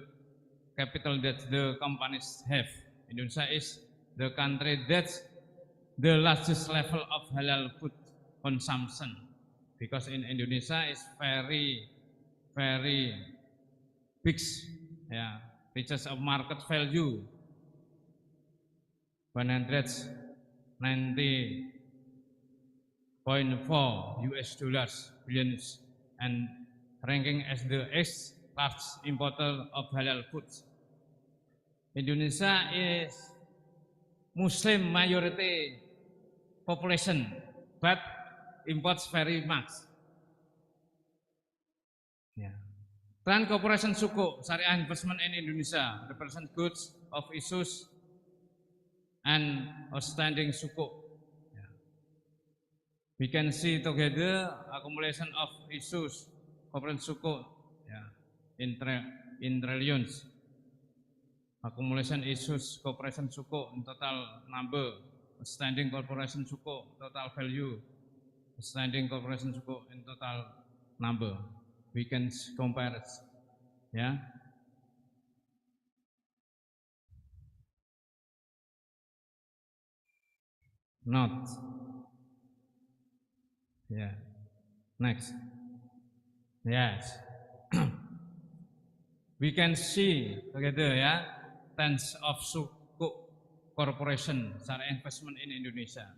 capital that the companies have. Indonesia is the country that's the largest level of halal food consumption because in Indonesia is very big, yeah, reaches of market value 190.4 US dollars billions and ranking as the 8th largest importer of halal foods. Indonesia is Muslim majority population, but imports very much. Yeah. Trend Corporation Suku Syariah Investment in Indonesia represent goods of issues and outstanding suku. Yeah. We can see together accumulation of issues corporate suku, yeah, in trillions. Accumulation issues corporation suku in total number, outstanding corporation suku total value, outstanding corporation suku in total number. We can compare it, yeah. Not, yeah. Next, yes. We can see together, yeah, tens of suku corporation syariah investment in Indonesia.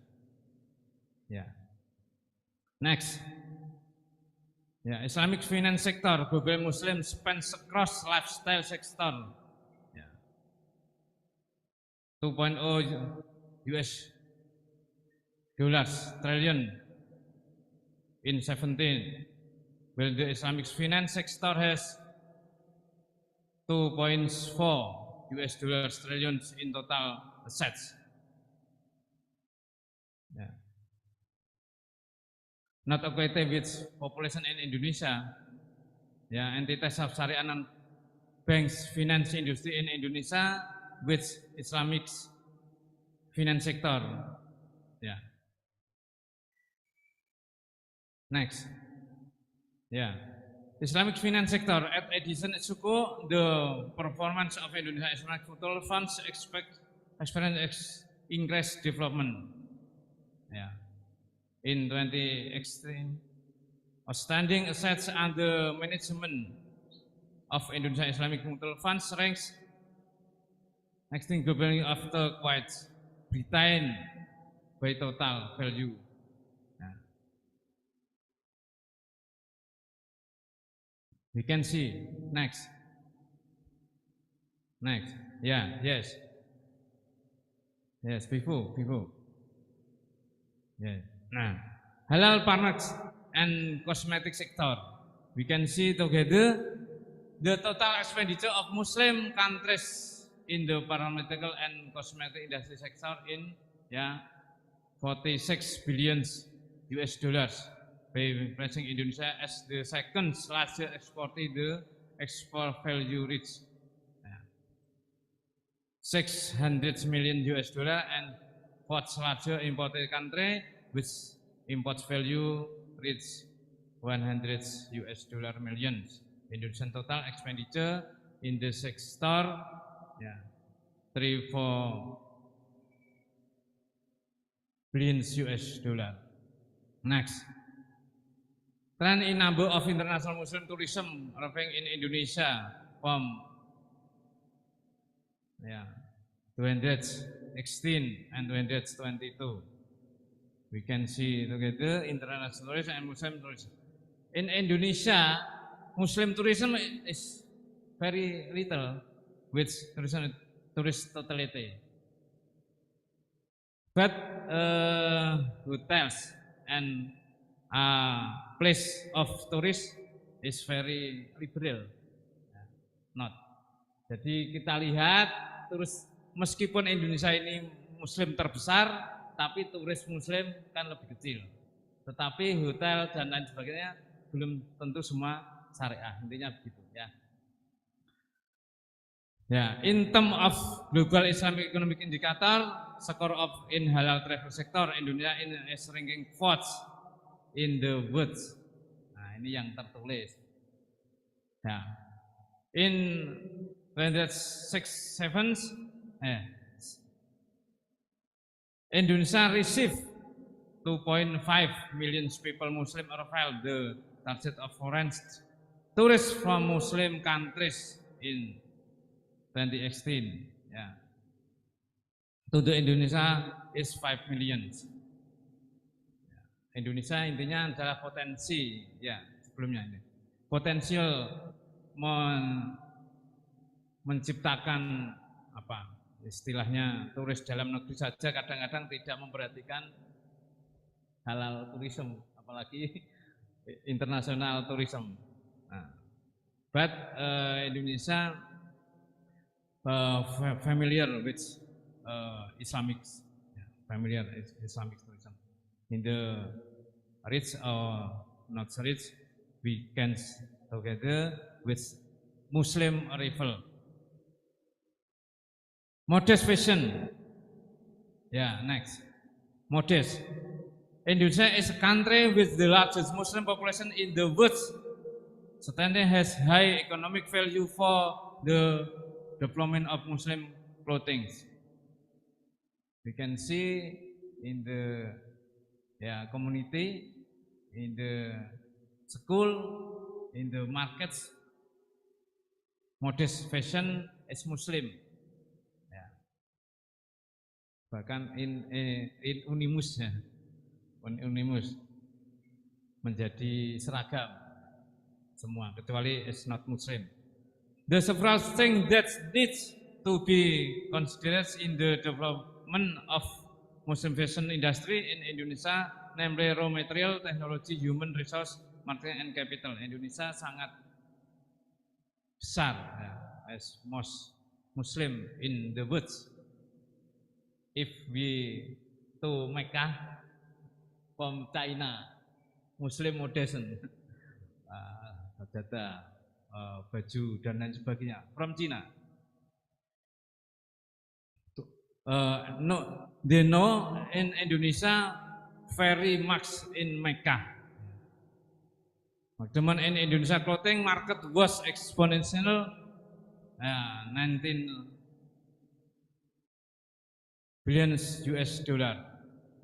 Yeah. Next. Yeah, Islamic finance sector, global Muslim spends across lifestyle sector. Yeah. 2.0 US dollars trillion in 17. While the Islamic finance sector has 2.4 US dollars trillions in total assets. Yeah. Not equated with population in Indonesia. Yeah, entities of Syariah and banks finance industry in Indonesia with Islamic finance sector. Yeah. Next. Yeah. Islamic finance sector at Edison Suko, the performance of Indonesia Islamic Mutual Funds experience increased development. Yeah. In 2016, outstanding assets under management of Indonesia Islamic Mutual Funds ranks next thing globally after quite Britain by total value. Yeah. We can see next. Yeah, yes. Yes, before. Yeah. Nah, halal products and cosmetic sector. We can see together the total expenditure of Muslim countries in the pharmaceutical and cosmetic industry sector in 46 billion US dollars, by placing Indonesia as the second largest exporter. The export value reached 600 million US dollar, and fourth largest imported country with import value reached 100 US dollar millions. Indonesian total expenditure in the sector 3-4 billion US dollar. Next, trend in number of international Muslim tourism arriving in Indonesia from 2016 and 2022. We can see together international tourism and Muslim tourism. In Indonesia, Muslim tourism is very little with tourist totality. But hotels and place of tourist is very liberal. Not. Jadi kita lihat terus meskipun Indonesia ini Muslim terbesar, tapi turis Muslim kan lebih kecil. Tetapi hotel dan lain sebagainya belum tentu semua syariah. Intinya begitu ya. In terms of global Islamic economic indicator, score of in halal travel sector, Indonesia is ranking 4th in the world. Nah, ini yang tertulis. In 2006-7, Indonesia received 2.5 million people Muslim arrived the target of foreign tourists from Muslim countries in 2018. To the Indonesia is 5 million. Indonesia intinya adalah potensi, sebelumnya ini potensial menciptakan istilahnya turis dalam negeri saja kadang-kadang tidak memperhatikan halal tourism, apalagi international tourism. But Indonesia familiar with Islamic tourism. In the rich or not rich, we can together with Muslim arrival. Modest fashion. Next. Modest. Indonesia is a country with the largest Muslim population in the world. Certainly has high economic value for the development of Muslim clothing. We can see in the community, in the school, in the markets, modest fashion is Muslim. Bahkan in UNIMUS UNIMUS menjadi seragam semua kecuali is not Muslim. The several things that needs to be considered in the development of Muslim fashion industry in Indonesia, namely raw material, technology, human resource, marketing and capital. Indonesia sangat besar as most Muslim in the world. If we to Mecca from China, Muslim modern, dada, baju dan lain sebagainya from China. No, they know in Indonesia very much in Mecca. Demand in Indonesia clothing market was exponential, 19 billion US dollar.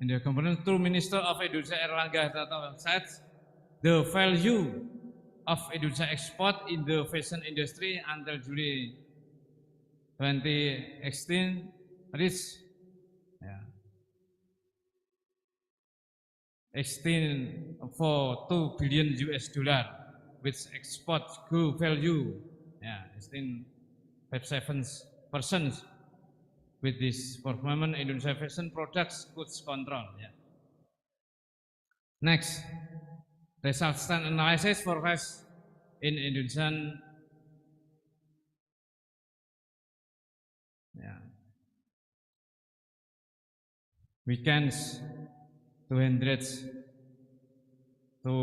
In the conference, two Minister of Indonesia Erlangga Hartarto said the value of Indonesia export in the fashion industry until July 2018 reached 16 for 2 billion US dollar, which export grew value 16.57%. With this performance, Indonesia fashion products goods control. Next, result stand analysis forecast in Indonesian weekends 200 to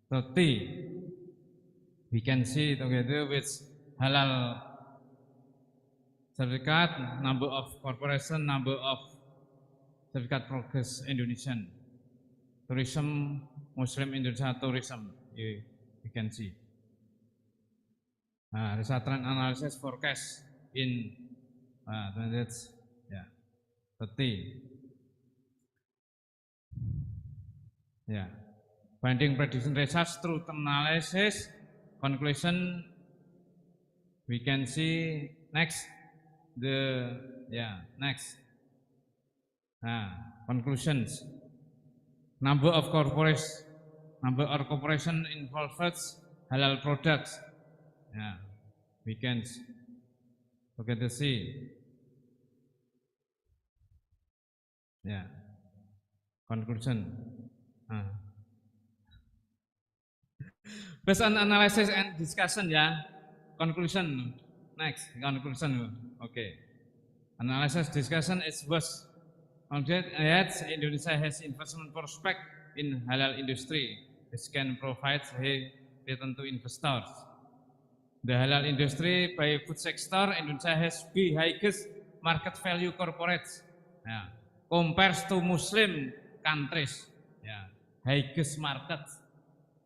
30. We can see together with halal certificate, number of corporation, number of certificate progress Indonesian tourism, Muslim Indonesia tourism. You can see. Result trend analysis forecast in 30. Finding prediction results through analysis, conclusion. We can see next. Conclusions. Number of corporation involved halal products. We can look at the see. Conclusion. Based on analysis and discussion, conclusion. Next, conclusion. Okay. Analysis discussion is was that Indonesia has investment prospect in halal industry, which can provide a return to investors. The halal industry by food sector, Indonesia has the highest market value corporates compared to Muslim countries. Highest market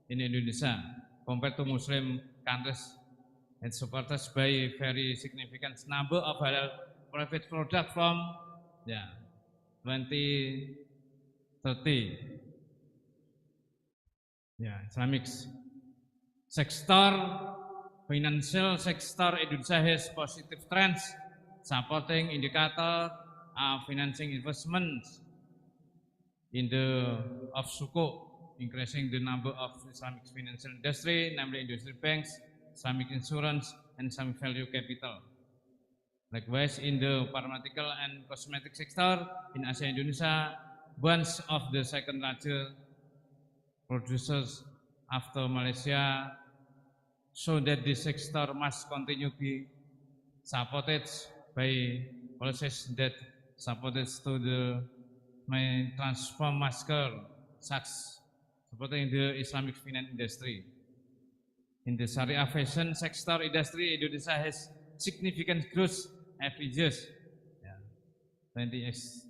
in Indonesia compared to Muslim countries, and supported by very significant number of halal private product from 2030. Islamic sector, financial sector Indonesia has positive trends supporting indicator of financing investments in the of sukuk, increasing the number of Islamic financial industry, namely industry banks, Islamic insurance, and Islamic value capital. Likewise, in the pharmaceutical and cosmetic sector in Asia Indonesia, one of the second largest producers after Malaysia, so that this sector must continue to be supported by policies that supported to the may transform masker, such supporting the Islamic finance industry. In the Syariah fashion sector industry, Indonesia has significant growth every year. 20x,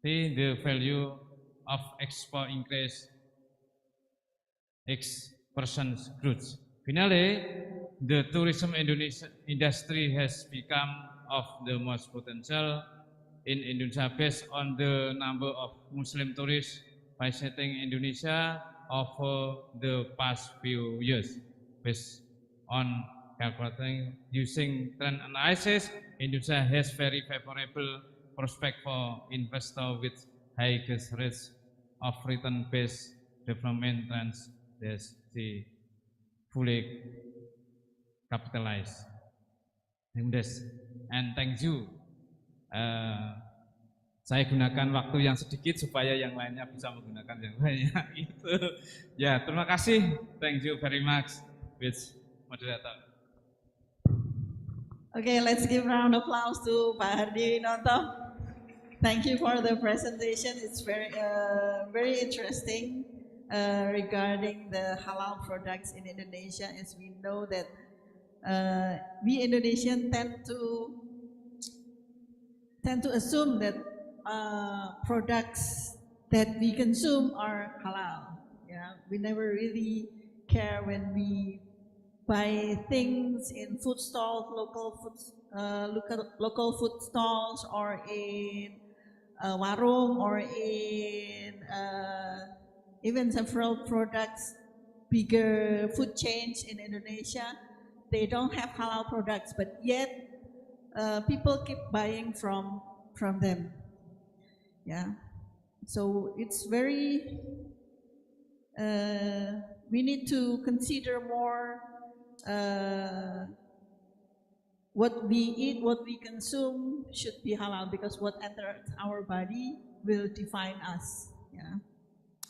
the value of export increase X% growth. Finally, the tourism Indonesia industry has become of the most potential in Indonesia based on the number of Muslim tourists visiting Indonesia over the past few years. Based on calculating using trend analysis, Indonesia has very favorable prospect for investor with high rates of return-based development trends that the fully capitalized. And thank you. Saya gunakan waktu yang sedikit supaya yang lainnya bisa menggunakan yang lainnya. Itu. Ya, terima kasih. Thank you very much, with moderator. Okay, let's give a round of applause to Pak Hardi Nonto. Thank you for the presentation. It's very interesting regarding the halal products in Indonesia, as we know that we Indonesians tend to assume that products that we consume are halal. Yeah, we never really care when we buy things in food stalls, local food stalls, or in warung, or in even several products, bigger food chains in Indonesia. They don't have halal products, but yet people keep buying from them. Yeah, so it's very. We need to consider more what we eat, what we consume should be halal, because what enters our body will define us. Yeah.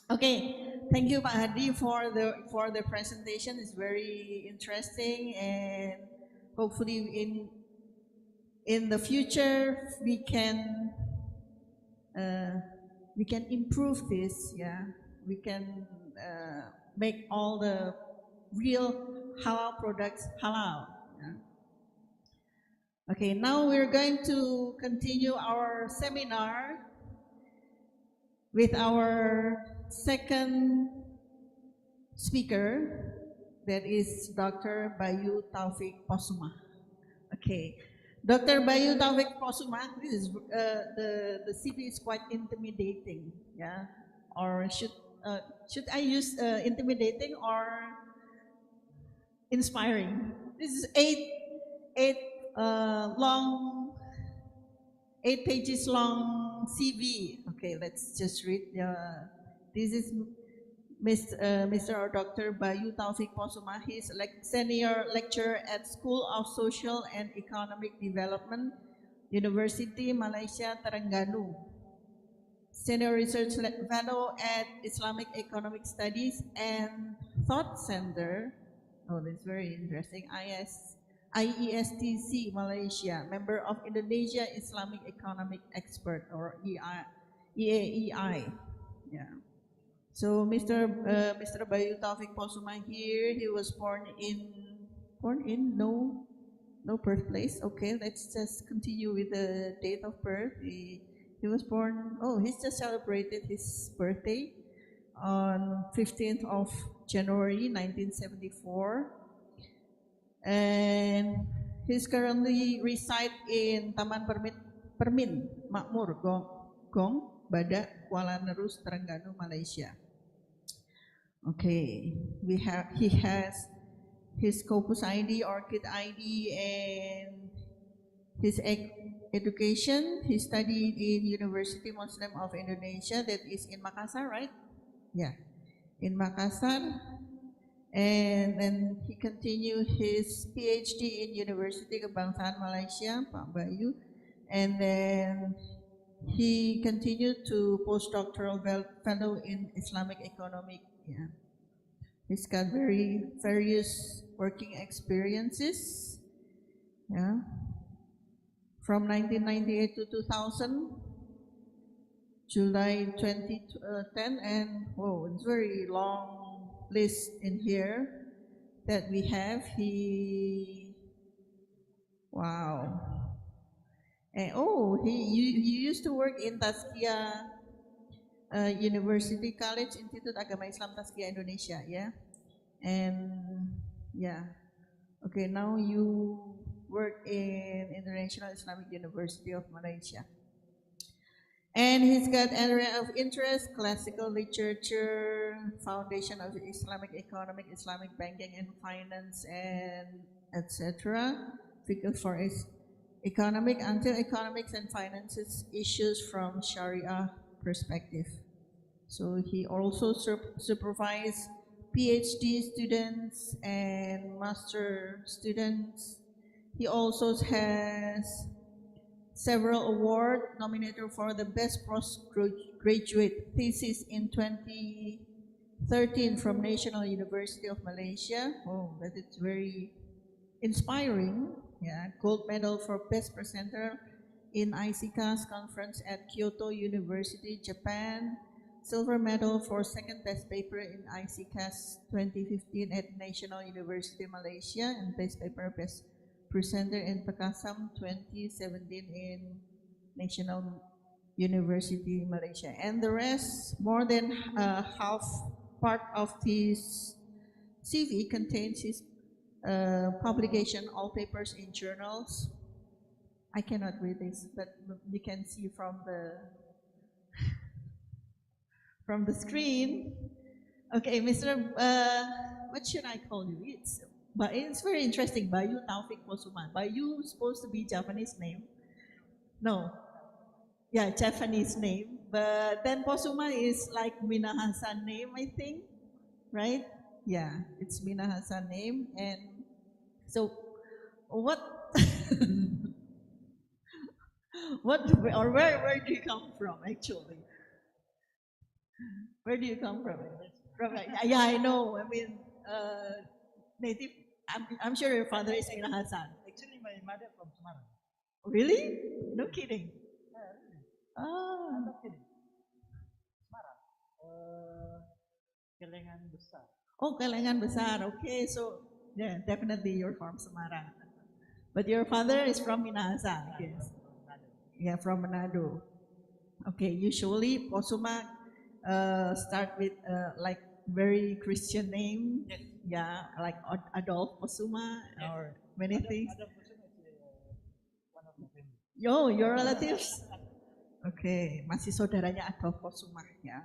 Okay. Thank you, Pak Hadi, for the presentation. It's very interesting, and hopefully in the future we can improve this. Yeah, we can make all the real halal products halal. Yeah. Okay, now we're going to continue our seminar with our second speaker, that is Dr. Bayu Taufik Posuma. Okay, Dr. Bayu Taufik Posuma, this is the CV is quite intimidating, yeah. Or should I use intimidating or inspiring? This is eight pages long CV. Okay, let's just read. This is Mr. or Dr. Bayu Taufik Posuma. He is senior lecturer at School of Social and Economic Development, University Malaysia Terengganu. Senior Research Fellow at Islamic Economic Studies and Thought Center. Oh, that's very interesting. IESTC Malaysia, member of Indonesia Islamic Economic Expert, or EAEI. Yeah. So Mr. Bayu Taufik Posuma here, he was born in no birthplace. Okay, let's just continue with the date of birth. He was born, he's just celebrated his birthday on 15th of January 1974. And he's currently reside in Taman Permin Makmur Gong, Badak, Kuala Nerus, Terengganu, Malaysia. Okay, he has his Scopus ID, Orchid ID, and his education. He studied in University Muslim of Indonesia, that is in Makassar, right? Yeah, in Makassar. And then he continued his PhD in University Kebangsaan Malaysia, Pak Bayu. And then he continued to postdoctoral fellow in Islamic economic. Yeah. He's got various working experiences. Yeah. From 1998 to 2000, July 2010, and it's very long list in here that we have. And you used to work in Tazkiyah University College Institute Agama Islam Tazkiyah Indonesia, yeah. And yeah, okay, now you work in International Islamic University of Malaysia. And he's got area of interest: classical literature, foundation of Islamic economic, Islamic banking and finance, and etc. Fiqh for economic until economics and finances issues from Sharia perspective. So he also supervised PhD students and master students. He also has several awards, nominated for the best postgraduate thesis in 2013 from National University of Malaysia. That is very inspiring. Yeah, gold medal for best presenter in I-CoBES conference at Kyoto University, Japan. Silver medal for second best paper in I-CoBES 2015 at National University Malaysia, and best paper best presenter in Pakasam 2017 in National University Malaysia. And the rest, more than half part of his CV contains his publication, all papers in journals. I cannot read this, but you can see from the screen. Okay, Mr. What should I call you? But it's very interesting. Bayu Taufik Posuman. Bayu supposed to be Japanese name. No. Yeah, Japanese name. But then Posuma is like Minahasan name, I think. Right? Yeah, it's Minahasan name. And so what where do you come from actually? Where do you come from? Yeah, I know. I mean, native. I'm sure your father is Minahasan. Actually, my mother from Semarang. Really? No kidding. Really? Ah. I'm not kidding. Semarang. Kelengan besar. Oh, Kelengan Besar. Okay, so yeah, definitely you're from Semarang. But your father is from Minahasa, yes. Yeah, from Manado. Okay, usually Posuma start with like very Christian name. Yes. Yeah, like Adolf Posuma or many things. Adolf Posuma is one of my family. Yo, your relatives? Okay, masih saudaranya Adolf Posuma, ya.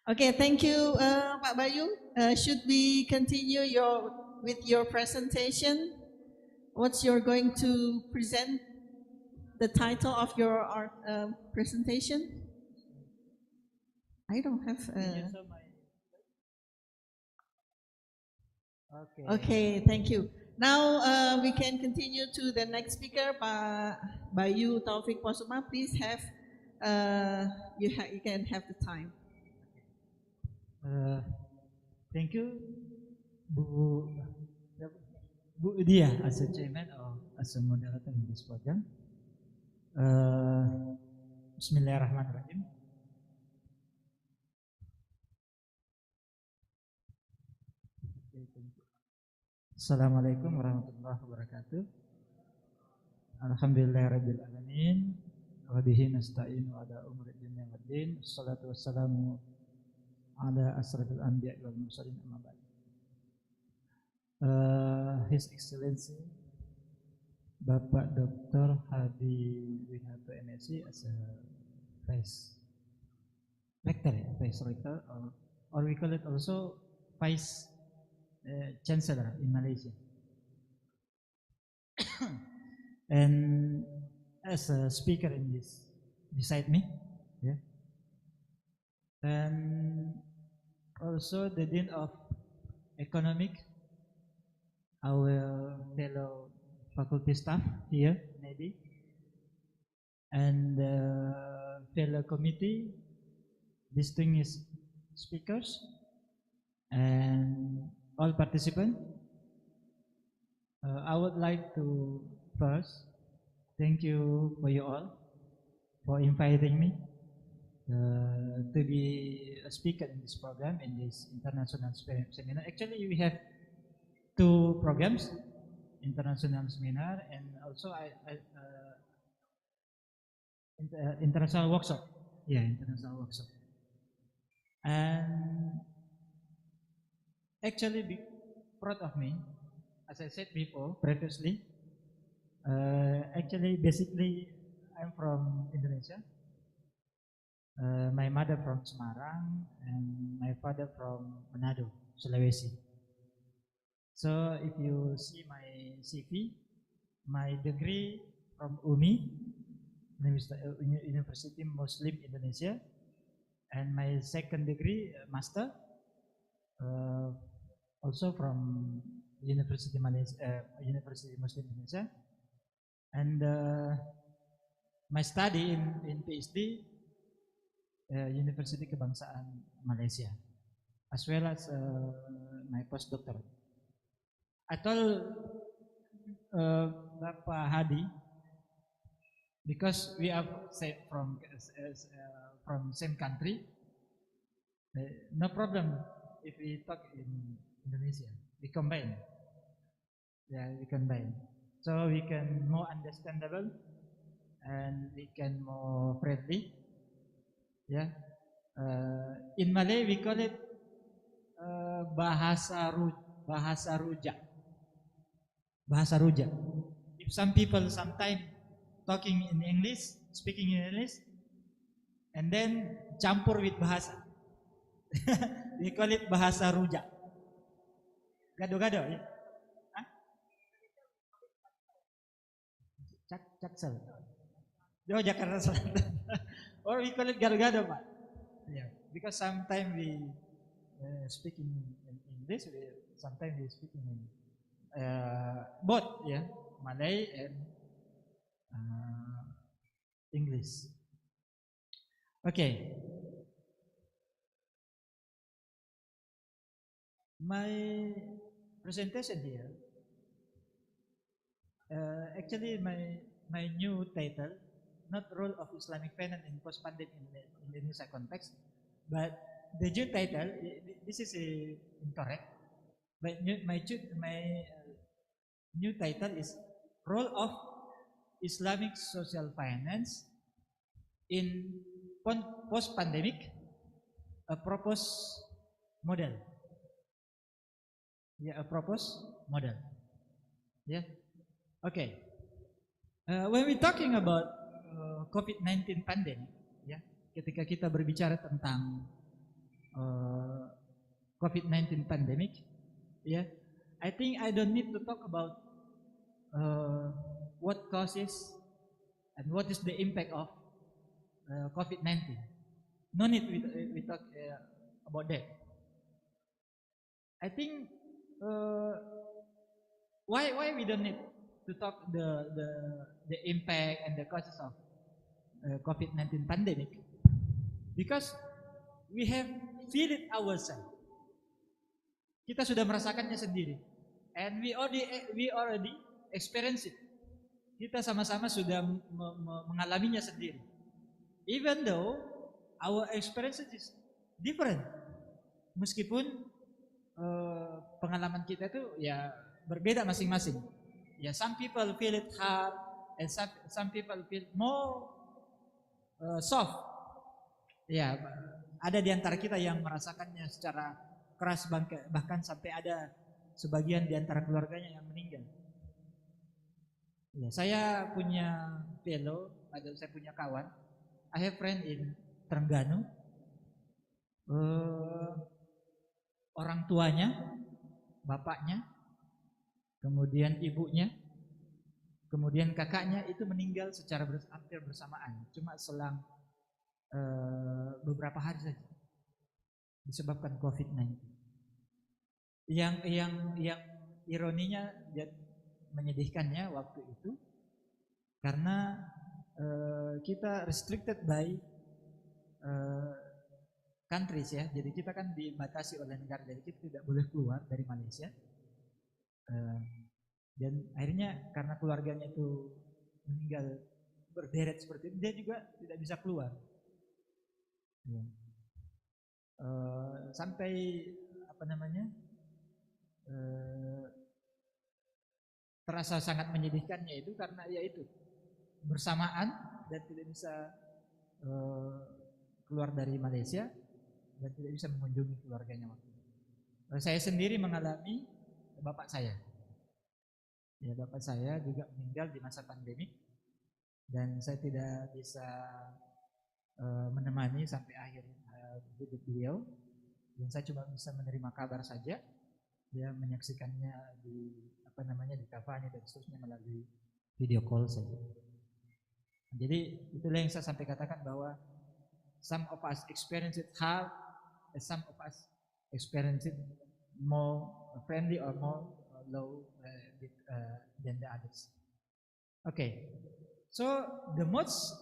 Okay, thank you, Pak Bayu. Should we continue with your presentation? What's you're going to present? The title of your art presentation? I don't have. Okay, thank you. Now we can continue to the next speaker, Pak Bayu Taufik Posuma. Please have you can have the time. Thank you, Bu Udia, as a chairman or as a moderator in this program. Bismillahirrahmanirrahim. Assalamualaikum warahmatullahi wabarakatuh. Alhamdulillahirabbil alamin. Wa bihi nasta'inu ala umuri dunya waddin. Wassalatu wassalamu ala asrafil anbiya wal mursalin, amma ba'd. His Excellency Bapak Dr. Hadi Wihato MSc as a Vice Rector, or we call it also Vice Chancellor in Malaysia. And as a speaker in this beside me, yeah. And also the Dean of Economic, our fellow faculty staff here, maybe, and fellow committee, distinguished speakers, and all participants. I would like to first thank you for you all for inviting me to be a speaker in this program, in this international seminar. Actually, we have two programs, international seminar and also international workshop. Yeah, international workshop. And actually, be proud of me, as I said before, previously. Actually, basically, I'm from Indonesia. My mother from Semarang and my father from Manado, Sulawesi. So if you see my CV, my degree from UMI, University Muslim Indonesia, and my second degree, master, also from University Muslim Indonesia, and my study in PhD, University Kebangsaan Malaysia, as well as my postdoctoral. I told Bapak Hadi, because we are from same country, no problem if we talk in Indonesia. We combine. Yeah, we combine. So we can more understandable and we can more friendly. Yeah. In Malay we call it bahasa rujak. Bahasa rujak. If some people sometimes talking in English, speaking in English, and then campur with bahasa. We call it bahasa rujak. Gado-gado ya. Hah? Jaksel. Oh, Jakarta Selatan. Or we call it gado-gado, Pak. Yeah, because sometimes we speak in English, sometimes we speak in both, yeah, Malay and English. Okay. My presentation here, actually my new title, not role of Islamic finance in post-pandemic in the Indonesia context, but the new title, this is incorrect, but my new title is Role of Islamic Social Finance in Post-Pandemic, a Proposed Model. Yeah, a proposed model. Yeah. Okay. When we talking about COVID-19 pandemic, ya, ketika kita berbicara tentang COVID-19 pandemic, ya, I think I don't need to talk about what causes and what is the impact of COVID-19. No need we talk about that. I think why we don't need to talk the impact and the causes of COVID-19 pandemic, because we have feel it ourselves. Kita sudah merasakannya sendiri, and we already experience it. Kita sama-sama sudah mengalaminya sendiri. Even though our experience is different, meskipun pengalaman kita itu ya berbeda masing-masing. Ya, some people feel it hard, and some people feel more soft. Ya, ada di antara kita yang merasakannya secara keras, bahkan sampai ada sebagian di antara keluarganya yang meninggal. Ya, saya punya fellow, saya punya kawan. I have friend in Terengganu. Orang tuanya, bapaknya, kemudian ibunya, kemudian kakaknya itu meninggal secara hampir bersamaan, cuma selang beberapa hari saja, disebabkan COVID-19. Yang ironinya dan menyedihkannya waktu itu, karena kita restricted by countries, ya, jadi kita kan dibatasi oleh negara, jadi kita tidak boleh keluar dari Malaysia, dan akhirnya karena keluarganya itu meninggal berderet seperti itu, dia juga tidak bisa keluar, ya. Sampai terasa sangat menyedihkannya itu karena ya itu bersamaan dan tidak bisa keluar dari Malaysia dan tidak bisa mengunjungi keluarganya waktu itu. Saya sendiri mengalami bapak saya. Ya, bapak saya juga meninggal di masa pandemik dan saya tidak bisa menemani sampai akhir hidup beliau. Dan saya cuma bisa menerima kabar saja. Dia menyaksikannya di di kafanya dan seterusnya melalui video call saja. Jadi itulah yang saya sampai katakan bahwa some of us experience it hard, and some of us experience it more friendly or more low than the others. Okay, so the most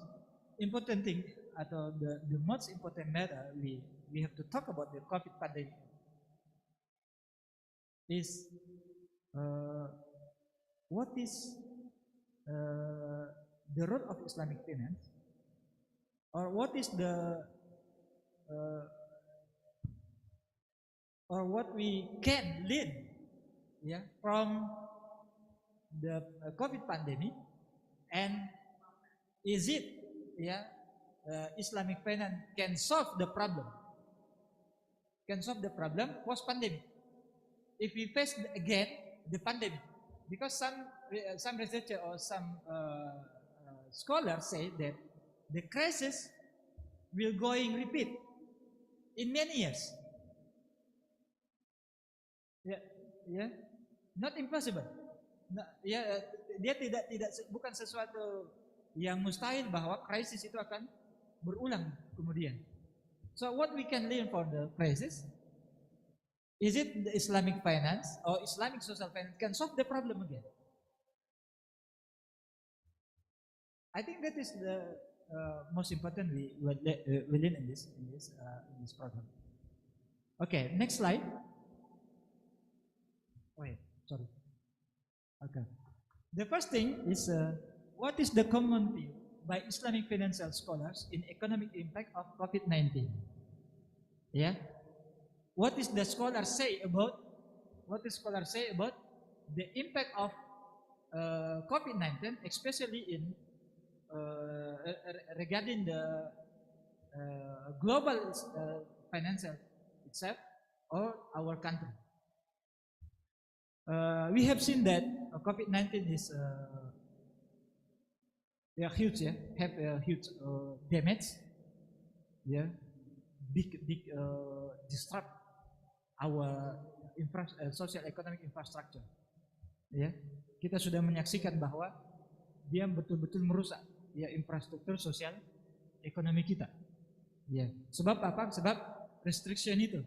important thing atau the most important matter we have to talk about the COVID pandemic is what is the role of Islamic finance, or what is the or what we can learn, yeah, from the COVID pandemic, and is it, yeah, Islamic finance can solve the problem can solve the problem post-pandemic. If we face again the pandemic, because some researcher or some scholars say that the crisis will going repeat in many years. Ya, not impossible. Dia tidak bukan sesuatu yang mustahil bahwa krisis itu akan berulang kemudian. So what we can learn from the crisis? Is it the Islamic finance or Islamic social finance can solve the problem again? I think that is the most important we learn in this program. Okay, next slide. Wait, sorry. Okay. The first thing is what is the common view by Islamic financial scholars in economic impact of COVID-19? Yeah. What is the scholars say about the impact of COVID-19, especially in regarding the global financial itself or our country? We have seen that COVID-19 is huge, have a huge damage, big disrupt our social economic infrastructure. Kita sudah menyaksikan bahwa dia betul-betul merusak infrastruktur sosial ekonomi kita. Sebab apa? Sebab restriction itu.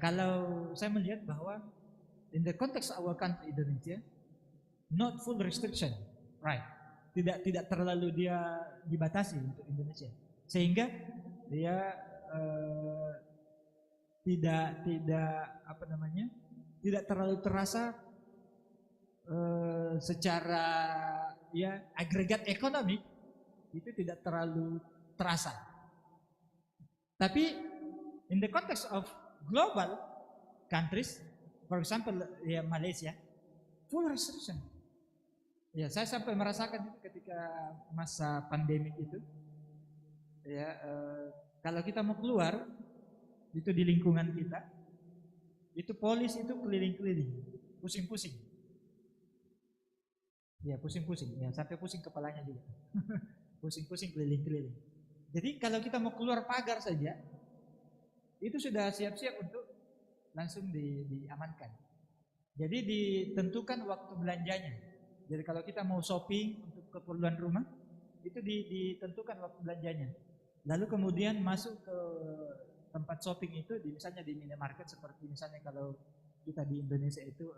Kalau saya melihat bahwa in the context of our country Indonesia, not full restriction, right? Tidak terlalu dia dibatasi untuk Indonesia, sehingga dia tidak terlalu terasa secara agregat ekonomi itu tidak terlalu terasa. Tapi in the context of global countries, for example Malaysia, full restriction. Saya sampai merasakan itu ketika masa pandemik itu. Kalau kita mau keluar itu di lingkungan kita, itu polis itu keliling-keliling, pusing-pusing. Pusing-pusing, sampai pusing kepalanya juga. Pusing-pusing keliling-keliling. Jadi kalau kita mau keluar pagar saja, itu sudah siap-siap untuk langsung diamankan. Jadi ditentukan waktu belanjanya. Jadi kalau kita mau shopping untuk keperluan rumah, itu ditentukan waktu belanjanya. Lalu kemudian masuk ke tempat shopping itu, misalnya di minimarket, seperti misalnya kalau kita di Indonesia itu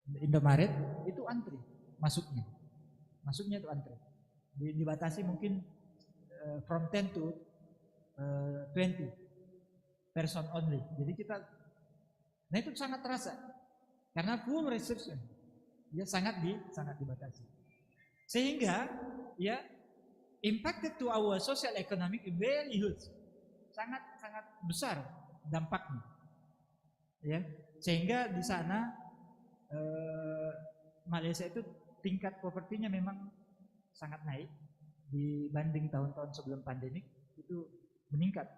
Indomaret itu antri masuknya itu antri. Dibatasi mungkin from 10 to 20 person only. Jadi itu sangat terasa karena full restriction, dia sangat dibatasi, sehingga impacted to our social economic very huge, sangat besar dampaknya, sehingga di sana Malaysia itu tingkat poverty-nya memang sangat naik dibanding tahun-tahun sebelum pandemik, itu meningkat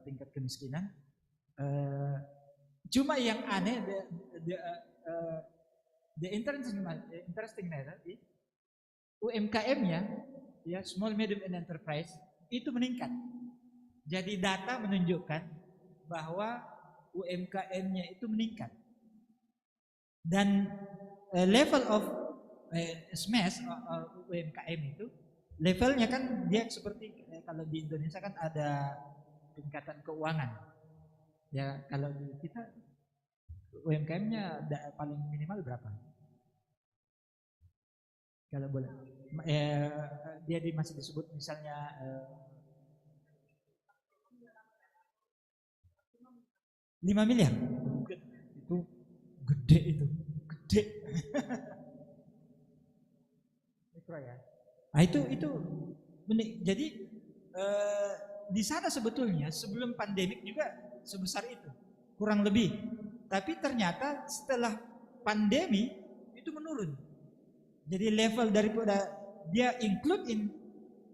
tingkat kemiskinan. Cuma yang aneh, the interesting matter, UMKM-nya, small medium enterprise itu meningkat. Jadi data menunjukkan bahwa UMKM-nya itu meningkat. Dan level of SMEs or UMKM itu levelnya kan dia seperti kalau di Indonesia kan ada tingkatan keuangan. Kalau di kita UMKM-nya paling minimal berapa? Kalau boleh, dia masih disebut misalnya 5 miliar. Itu gede itu. Mikro ya. Nah itu jadi di sana sebetulnya sebelum pandemik juga sebesar itu, kurang lebih. Tapi ternyata setelah pandemi itu menurun. Jadi level daripada dia include in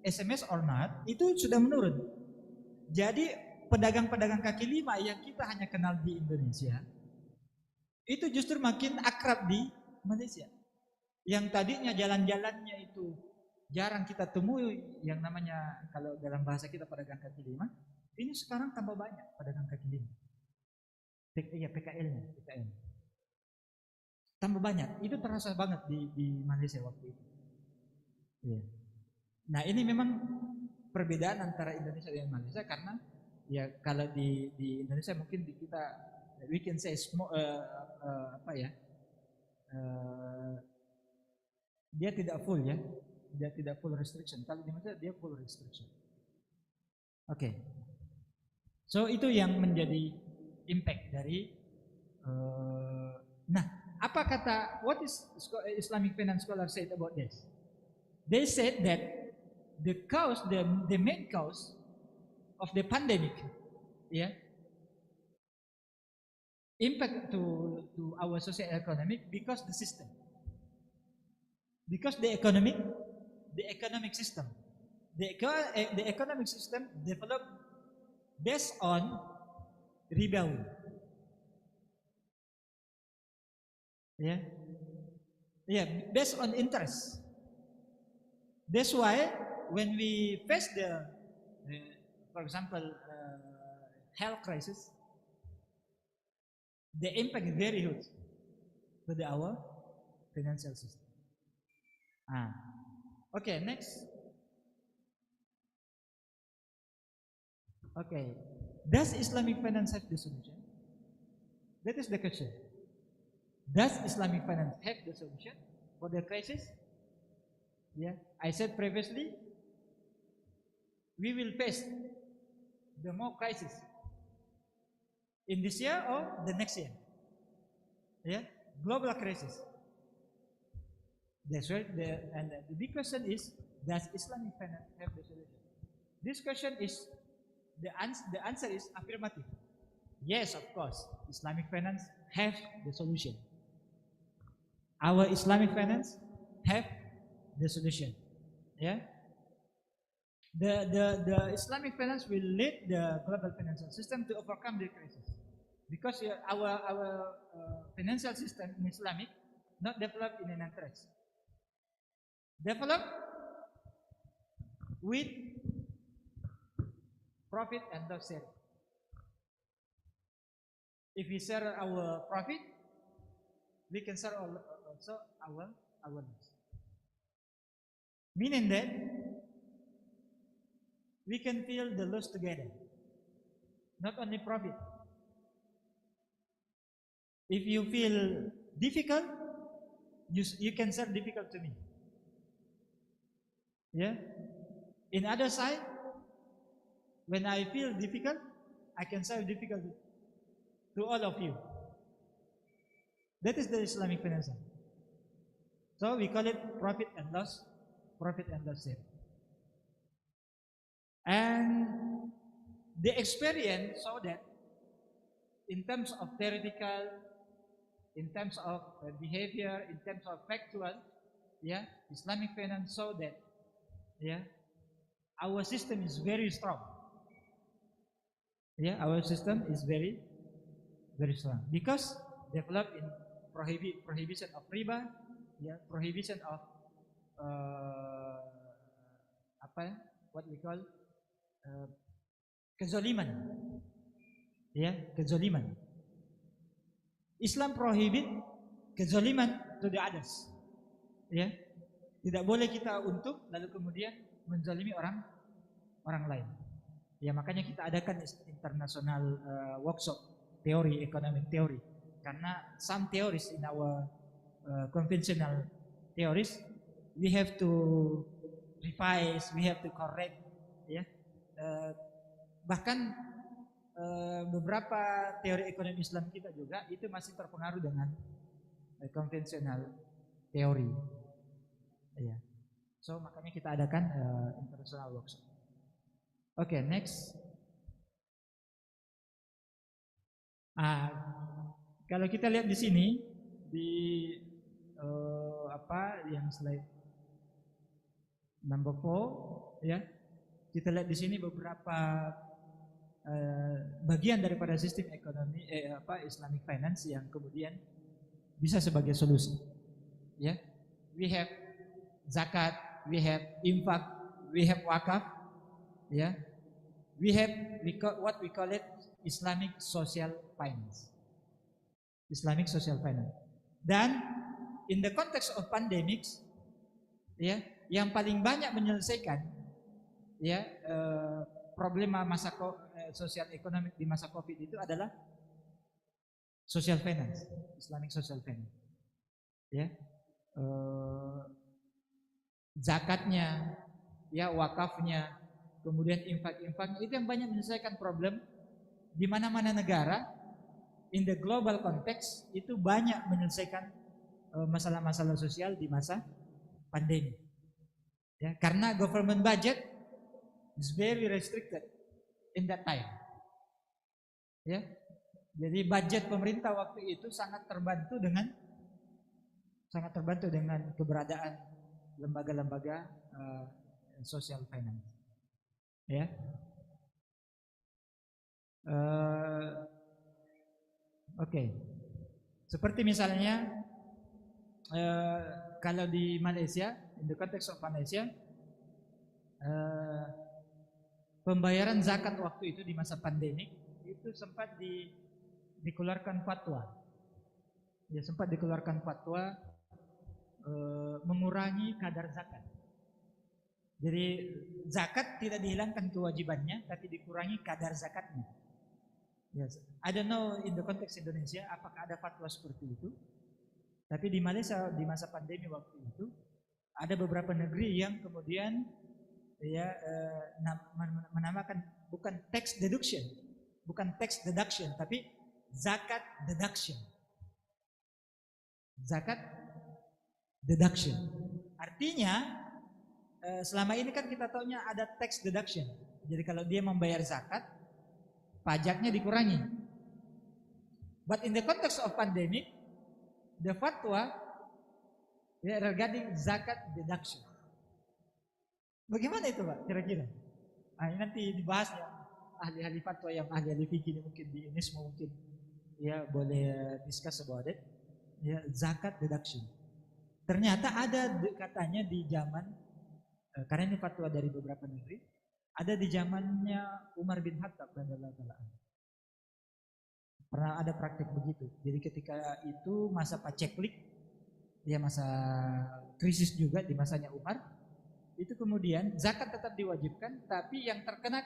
SMS or not itu sudah menurun. Jadi pedagang-pedagang kaki lima yang kita hanya kenal di Indonesia, itu justru makin akrab di Malaysia. Yang tadinya jalan-jalannya itu jarang kita temui, yang namanya kalau dalam bahasa kita pedagang kaki lima, ini sekarang tambah banyak pedagang kaki lima. Iya, PKL-nya, PKL. Tambah banyak, itu terasa banget di Malaysia waktu itu. Iya. Nah ini memang perbedaan antara Indonesia dan Malaysia, karena ya kalau di Indonesia mungkin di kita we can say dia tidak full ya, dia tidak full restriction. Kalau di Malaysia dia full restriction. Oke. So itu yang menjadi impact dari nah, apa kata what is Islamic finance scholar said about this? They said that the main cause of the pandemic, yeah, impact to our social economic because the system, because the economic system, the economic system developed based on rebellion, yeah, based on interest. That's why when we face for example, health crisis, the impact is very huge to our financial system. Okay, next. Okay, does Islamic finance have the solution? That is the question. Does Islamic finance have the solution for the crisis? Yeah, I said previously, we will face the more crisis in this year or the next year. Yeah, global crisis. That's right. The big question is, does Islamic finance have the solution? This question is the answer is affirmative. Yes, of course, Islamic finance have the solution. Our Islamic finance have the solution. Yeah. The Islamic finance will lead the global financial system to overcome the crisis, because our financial system in Islamic not developed in an interest, developed with profit and loss sharing. If we share our profit, we can share also our loss. Meaning that we can feel the loss together, not only profit. If you feel difficult, you can share difficult to me. Yeah. In other side, when I feel difficult, I can share difficult to all of you. That is the Islamic finance. So we call it profit and loss share. And the experience saw that in terms of theoretical, in terms of behavior, in terms of factual, yeah, Islamic finance saw that, yeah, our system is very strong. Yeah, our system is very, very strong because developed in prohibition of riba, yeah, prohibition of what we call kezaliman, ya, kezaliman. Islam prohibit kezaliman to the others, ya. Tidak boleh kita untuk lalu kemudian menzalimi orang lain. Ya, makanya kita adakan international workshop teori, economic theory, karena some theories in our conventional theories we have to revise, we have to correct, ya. Bahkan beberapa teori ekonomi Islam kita juga itu masih terpengaruh dengan konvensional teori, ya. So makanya kita adakan international workshop. Oke, next. Kalau kita lihat di sini di yang slide number 4, ya, kita lihat di sini beberapa bagian daripada sistem ekonomi Islamic finance yang kemudian bisa sebagai solusi. Ya, we have zakat, we have infak, we have wakaf, ya, we have what we call it Islamic social finance. Islamic social finance. Dan in the context of pandemics, ya, yang paling banyak menyelesaikan ya problema sosial ekonomi di masa Covid itu adalah social finance, Islamic social finance. Ya, zakatnya, ya, wakafnya, kemudian infak-infaknya itu yang banyak menyelesaikan problem di mana-mana negara in the global context itu banyak menyelesaikan masalah-masalah sosial di masa pandemi. Ya, karena government budget is very restricted in that time. Ya, jadi budget pemerintah waktu itu sangat terbantu dengan keberadaan lembaga-lembaga social finance. Ya, oke. Seperti misalnya kalau di Malaysia, in the context of Malaysia, pembayaran zakat waktu itu di masa pandemik itu sempat dikeluarkan fatwa. Ya, sempat dikeluarkan fatwa mengurangi kadar zakat. Jadi zakat tidak dihilangkan kewajibannya, tapi dikurangi kadar zakatnya. Yes. I don't know in the context Indonesia apakah ada fatwa seperti itu. Tapi di Malaysia di masa pandemi waktu itu ada beberapa negeri yang kemudian ya menamakan bukan tax deduction, tapi zakat deduction. Zakat deduction. Artinya selama ini kan kita taunya ada tax deduction. Jadi kalau dia membayar zakat, pajaknya dikurangi. But in the context of pandemic, the fatwa regarding zakat deduction. Bagaimana itu, Pak? Kira-kira? Nah, ini nanti dibahas ya ahli-ahli fatwa yang ahli-ahli fikih mungkin di UNIMUS mungkin ya boleh discuss about it. Ya, zakat deduction. Ternyata ada katanya di zaman karena ini fatwa dari beberapa negeri, ada di zamannya Umar bin Khattab radhiyallahu anhu. Pernah ada praktik begitu. Jadi ketika itu masa paceklik, ya masa krisis juga di masanya Umar, itu kemudian zakat tetap diwajibkan, tapi yang terkena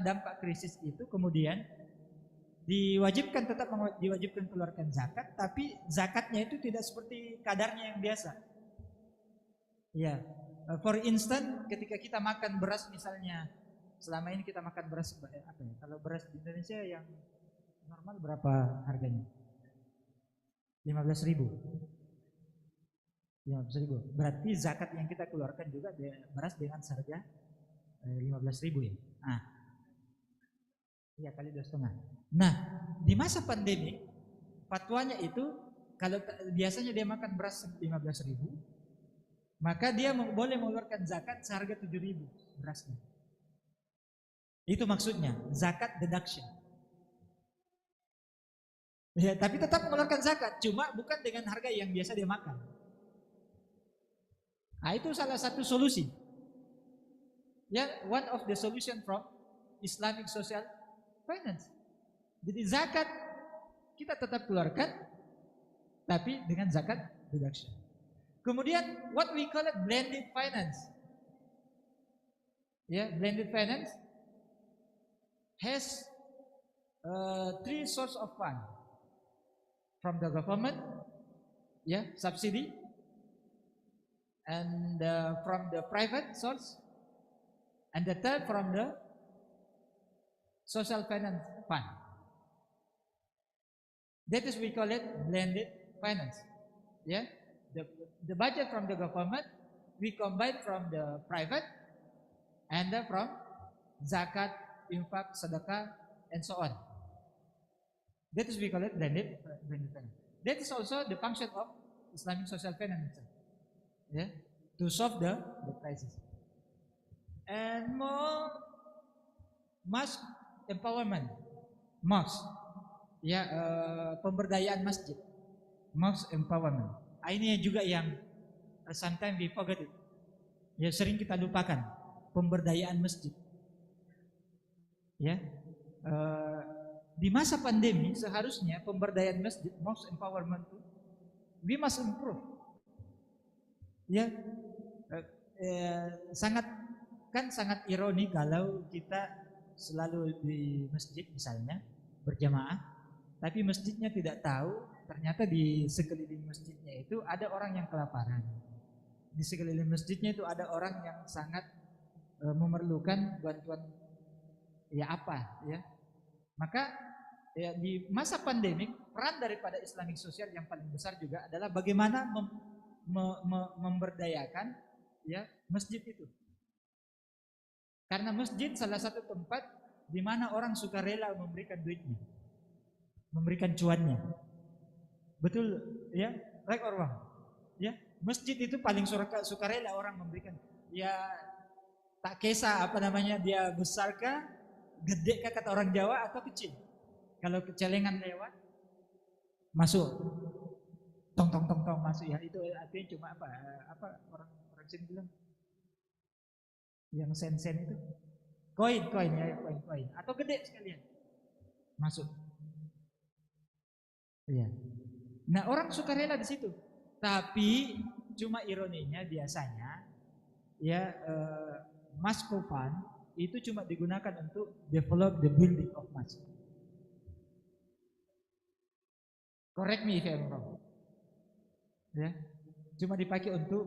dampak krisis itu kemudian tetap diwajibkan keluarkan zakat, tapi zakatnya itu tidak seperti kadarnya yang biasa. Ya, for instance, ketika kita makan beras misalnya, selama ini kita makan beras apa ya? Kalau beras di Indonesia yang normal berapa harganya? 15.000. 15.000. Berarti zakat yang kita keluarkan juga beras dengan harga 15.000 ya. Nah, ya kali 2,5. Nah, di masa pandemi fatwanya itu kalau biasanya dia makan beras 15.000, maka dia boleh mengeluarkan zakat seharga 7.000 berasnya. Itu maksudnya zakat deduction. Ya, tapi tetap mengeluarkan zakat, cuma bukan dengan harga yang biasa dia makan. Nah, itu salah satu solusi. Ya, one of the solution from Islamic social finance. Jadi zakat kita tetap keluarkan, tapi dengan zakat deduction. Kemudian what we call it blended finance. Ya, blended finance has three source of fund. From the government, ya, subsidy, and from the private source, and the third from the social finance fund. That is we call it blended finance. Yeah, the budget from the government we combine from the private and from zakat, infak, sedekah, and so on. That is we call it blended finance. That is also the function of Islamic social finance. Yeah, to solve the crisis. And much empowerment, mosque, ya, pemberdayaan masjid, mosque empowerment. Ini juga yang sometimes we forget it. Ya, sering kita lupakan pemberdayaan masjid. Ya, di masa pandemi seharusnya pemberdayaan masjid, mosque empowerment itu we must improve. Ya, sangat ironi kalau kita selalu di masjid misalnya berjamaah, tapi masjidnya tidak tahu ternyata di sekeliling masjidnya itu ada orang yang kelaparan. Di sekeliling masjidnya itu ada orang yang sangat memerlukan bantuan ya apa ya. Maka ya, di masa pandemik peran daripada Islamic Social yang paling besar juga adalah bagaimana memberdayakan ya masjid itu. Karena masjid salah satu tempat di mana orang suka rela memberikan duitnya, memberikan cuannya. Betul ya, right or wrong? Ya, masjid itu paling suka rela orang memberikan. Ya tak kisah apa namanya dia besar kah, gede kah kata orang Jawa atau kecil. Kalau kecelengan lewat masuk, tong masuk ya, itu artinya cuma apa orang sini bilang yang sen itu koin ya, koin atau gede sekalian masuk. Iya. Nah, orang suka rela di situ. Tapi cuma ironinya biasanya ya mosque fund itu cuma digunakan untuk develop the building of mosque. Correct me if I'm wrong. Ya, cuma dipakai untuk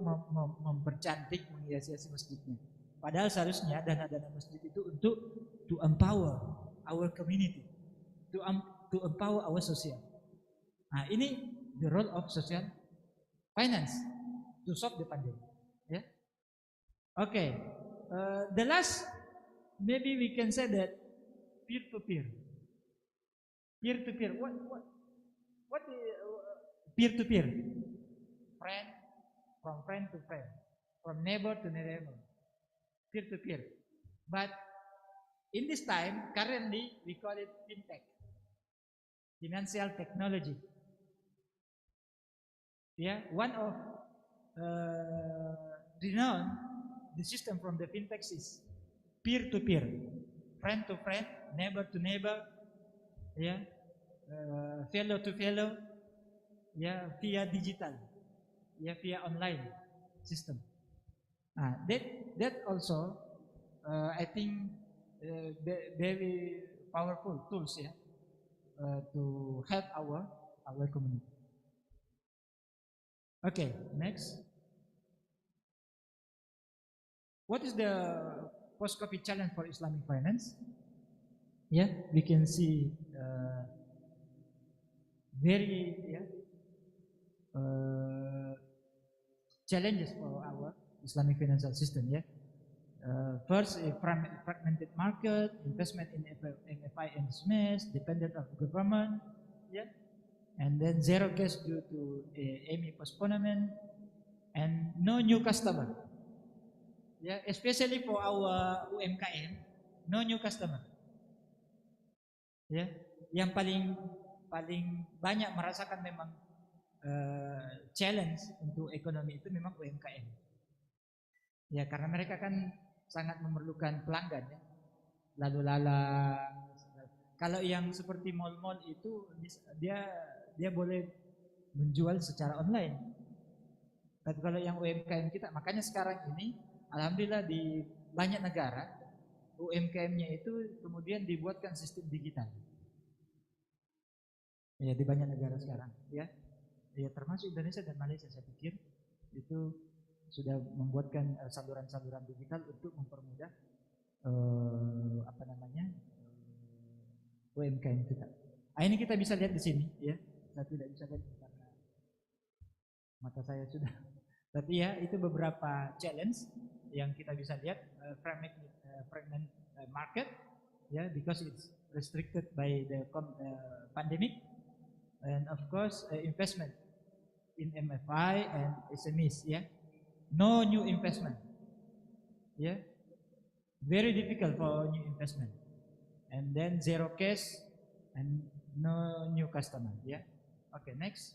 mempercantik, menghias-hiasi masjidnya. Padahal seharusnya dana-dana masjid itu untuk to empower our community, to empower our social. Nah, ini the role of social finance to solve the pandemic. Ya, okay. The last, maybe we can say that peer-to-peer. Peer-to-peer. What peer-to-peer? Friend, from friend to friend, from neighbor to neighbor. Peer-to-peer. But in this time, currently we call it fintech, financial technology. Yeah, one of renowned the system from the fintech is peer-to-peer, friend to friend, neighbor to neighbor, yeah, fellow to fellow, yeah, via digital, yeah, via online system. That also, I think, very powerful tools, yeah, to help our community. Okay, next. What is the post-COVID challenge for Islamic finance? Yeah, we can see very challenges for our Islamic financial system. Yeah, first, a fragmented market, investment in MFI and SMEs, dependent of government. Yeah, and then zero cash due to ME postponement, and no new customer. Yeah, especially for our UMKM, no new customer. Ya, yang paling banyak merasakan memang challenge untuk ekonomi itu memang UMKM. Ya, karena mereka kan sangat memerlukan pelanggan ya. Lalu lalang. Kalau yang seperti mall-mall itu dia boleh menjual secara online. Tapi kalau yang UMKM kita, makanya sekarang ini alhamdulillah di banyak negara UMKM-nya itu kemudian dibuatkan sistem digital. Ya, di banyak negara sekarang, ya. Ya, termasuk Indonesia dan Malaysia saya pikir itu sudah membuatkan saluran-saluran digital untuk mempermudah UMKM kita. Ini kita bisa lihat di sini, ya. Saya tidak bisa lihat karena mata saya sudah. Tapi ya, itu beberapa challenge yang kita bisa lihat, fragment market, ya, because it's restricted by the pandemic, and of course investment in MFI and SMEs, ya, no new investment, ya, very difficult for new investment, and then zero cash and no new customer. Yeah. Okay, next.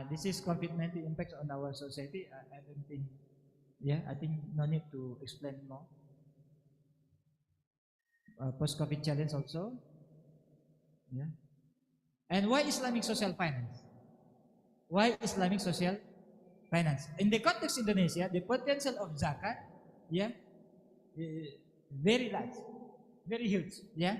This is COVID-19 impact on our society. I don't think, yeah, I think no need to explain more. Post-COVID challenge also. Yeah. And why Islamic social finance? Why Islamic social finance? In the context Indonesia, the potential of zakat, yeah, very large, very huge, yeah.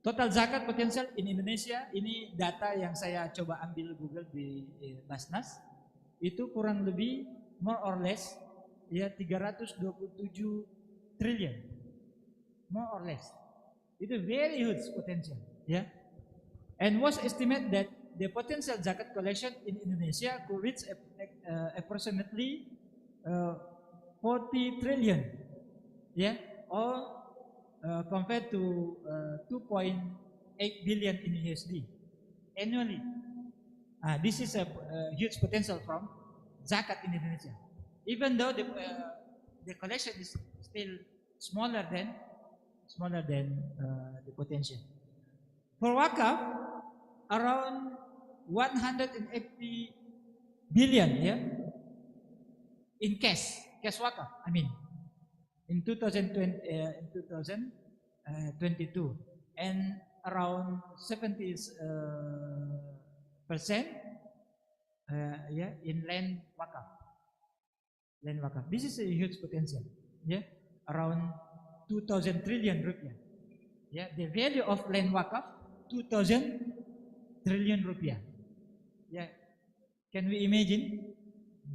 Total zakat potential in Indonesia, ini data yang saya coba ambil Google di Basnas, itu kurang lebih more or less ya 327 triliun, more or less. Itu very huge potential, ya. And was estimate that the potential zakat collection in Indonesia could reach approximately 40 trillion, yeah, or compared to 2.8 billion in USD annually. This is a huge potential from zakat in Indonesia, even though the collection is still smaller than the potential. For wakaf, around 180 billion, yeah, in cash wakaf. I mean, in 2022, and around 70% yeah, in land wakaf. Land wakaf. This is a huge potential. Yeah, around 2,000 trillion rupiah. Yeah, the value of land wakaf 2,000 trillion rupiah. Yeah, can we imagine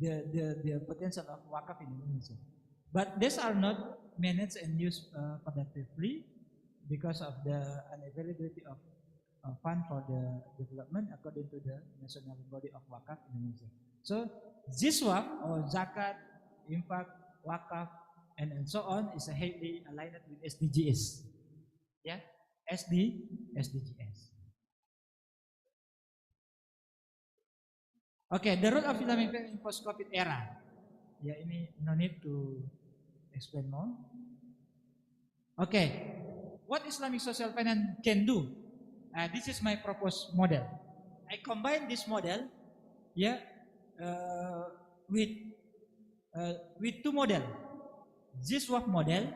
the potential of wakaf in Indonesia? But these are not managed and used productively because of the unavailability of fund for the development according to the national body of wakaf in Indonesia. So ZISWAP or zakat, infak, wakaf, and so on is highly aligned with SDGs. Yeah, SDGs. Okay, the role of Islamic finance in post-COVID era. Ya, ini no need to explain more. Okay, what Islamic social finance can do? This is my proposed model. I combine this model, yeah, with two model, ZISWAP model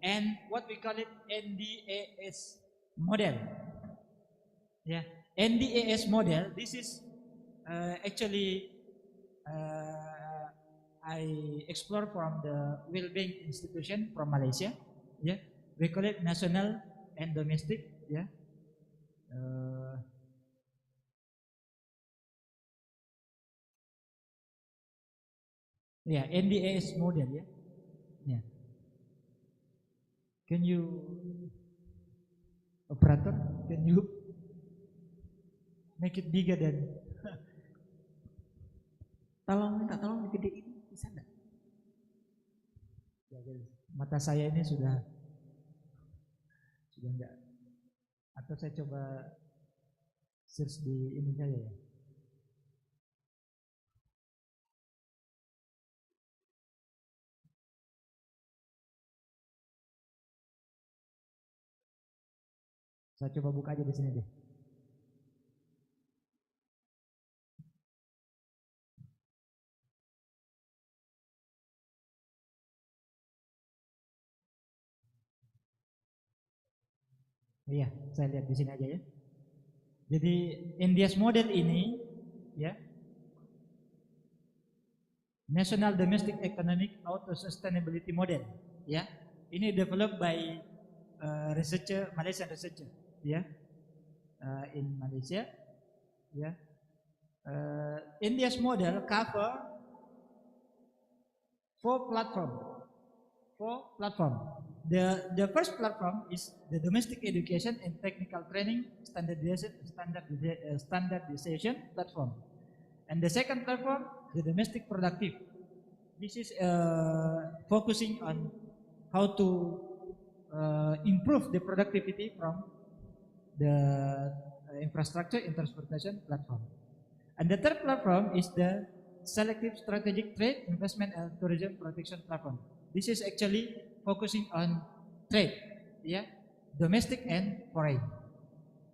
and what we call it NDAS model. Yeah, NDAS model. This is actually I explore from the well-being institution from Malaysia. Yeah, we call it national and domestic. Yeah. Yeah, NDAS model. Yeah. Yeah. Can you, operator? Can you make it bigger than? Tolong digedein, bisa enggak? Mata saya ini sudah enggak. Atau saya coba search di ini saya ya. Saya coba buka aja di sini deh. Iya, saya lihat di sini aja ya. Jadi NDAS model ini, ya, National Domestic Economic Auto Sustainability Model, ya, ini developed by researcher, Malaysian researcher, ya, in Malaysia, ya. NDAS model cover four platform. The first platform is the domestic education and technical training standardization platform, and the second platform, the domestic productive. This is focusing on how to improve the productivity from the infrastructure and transportation platform. And the third platform is the selective strategic trade, investment and tourism protection platform. This is actually focusing on trade, yeah, domestic and foreign.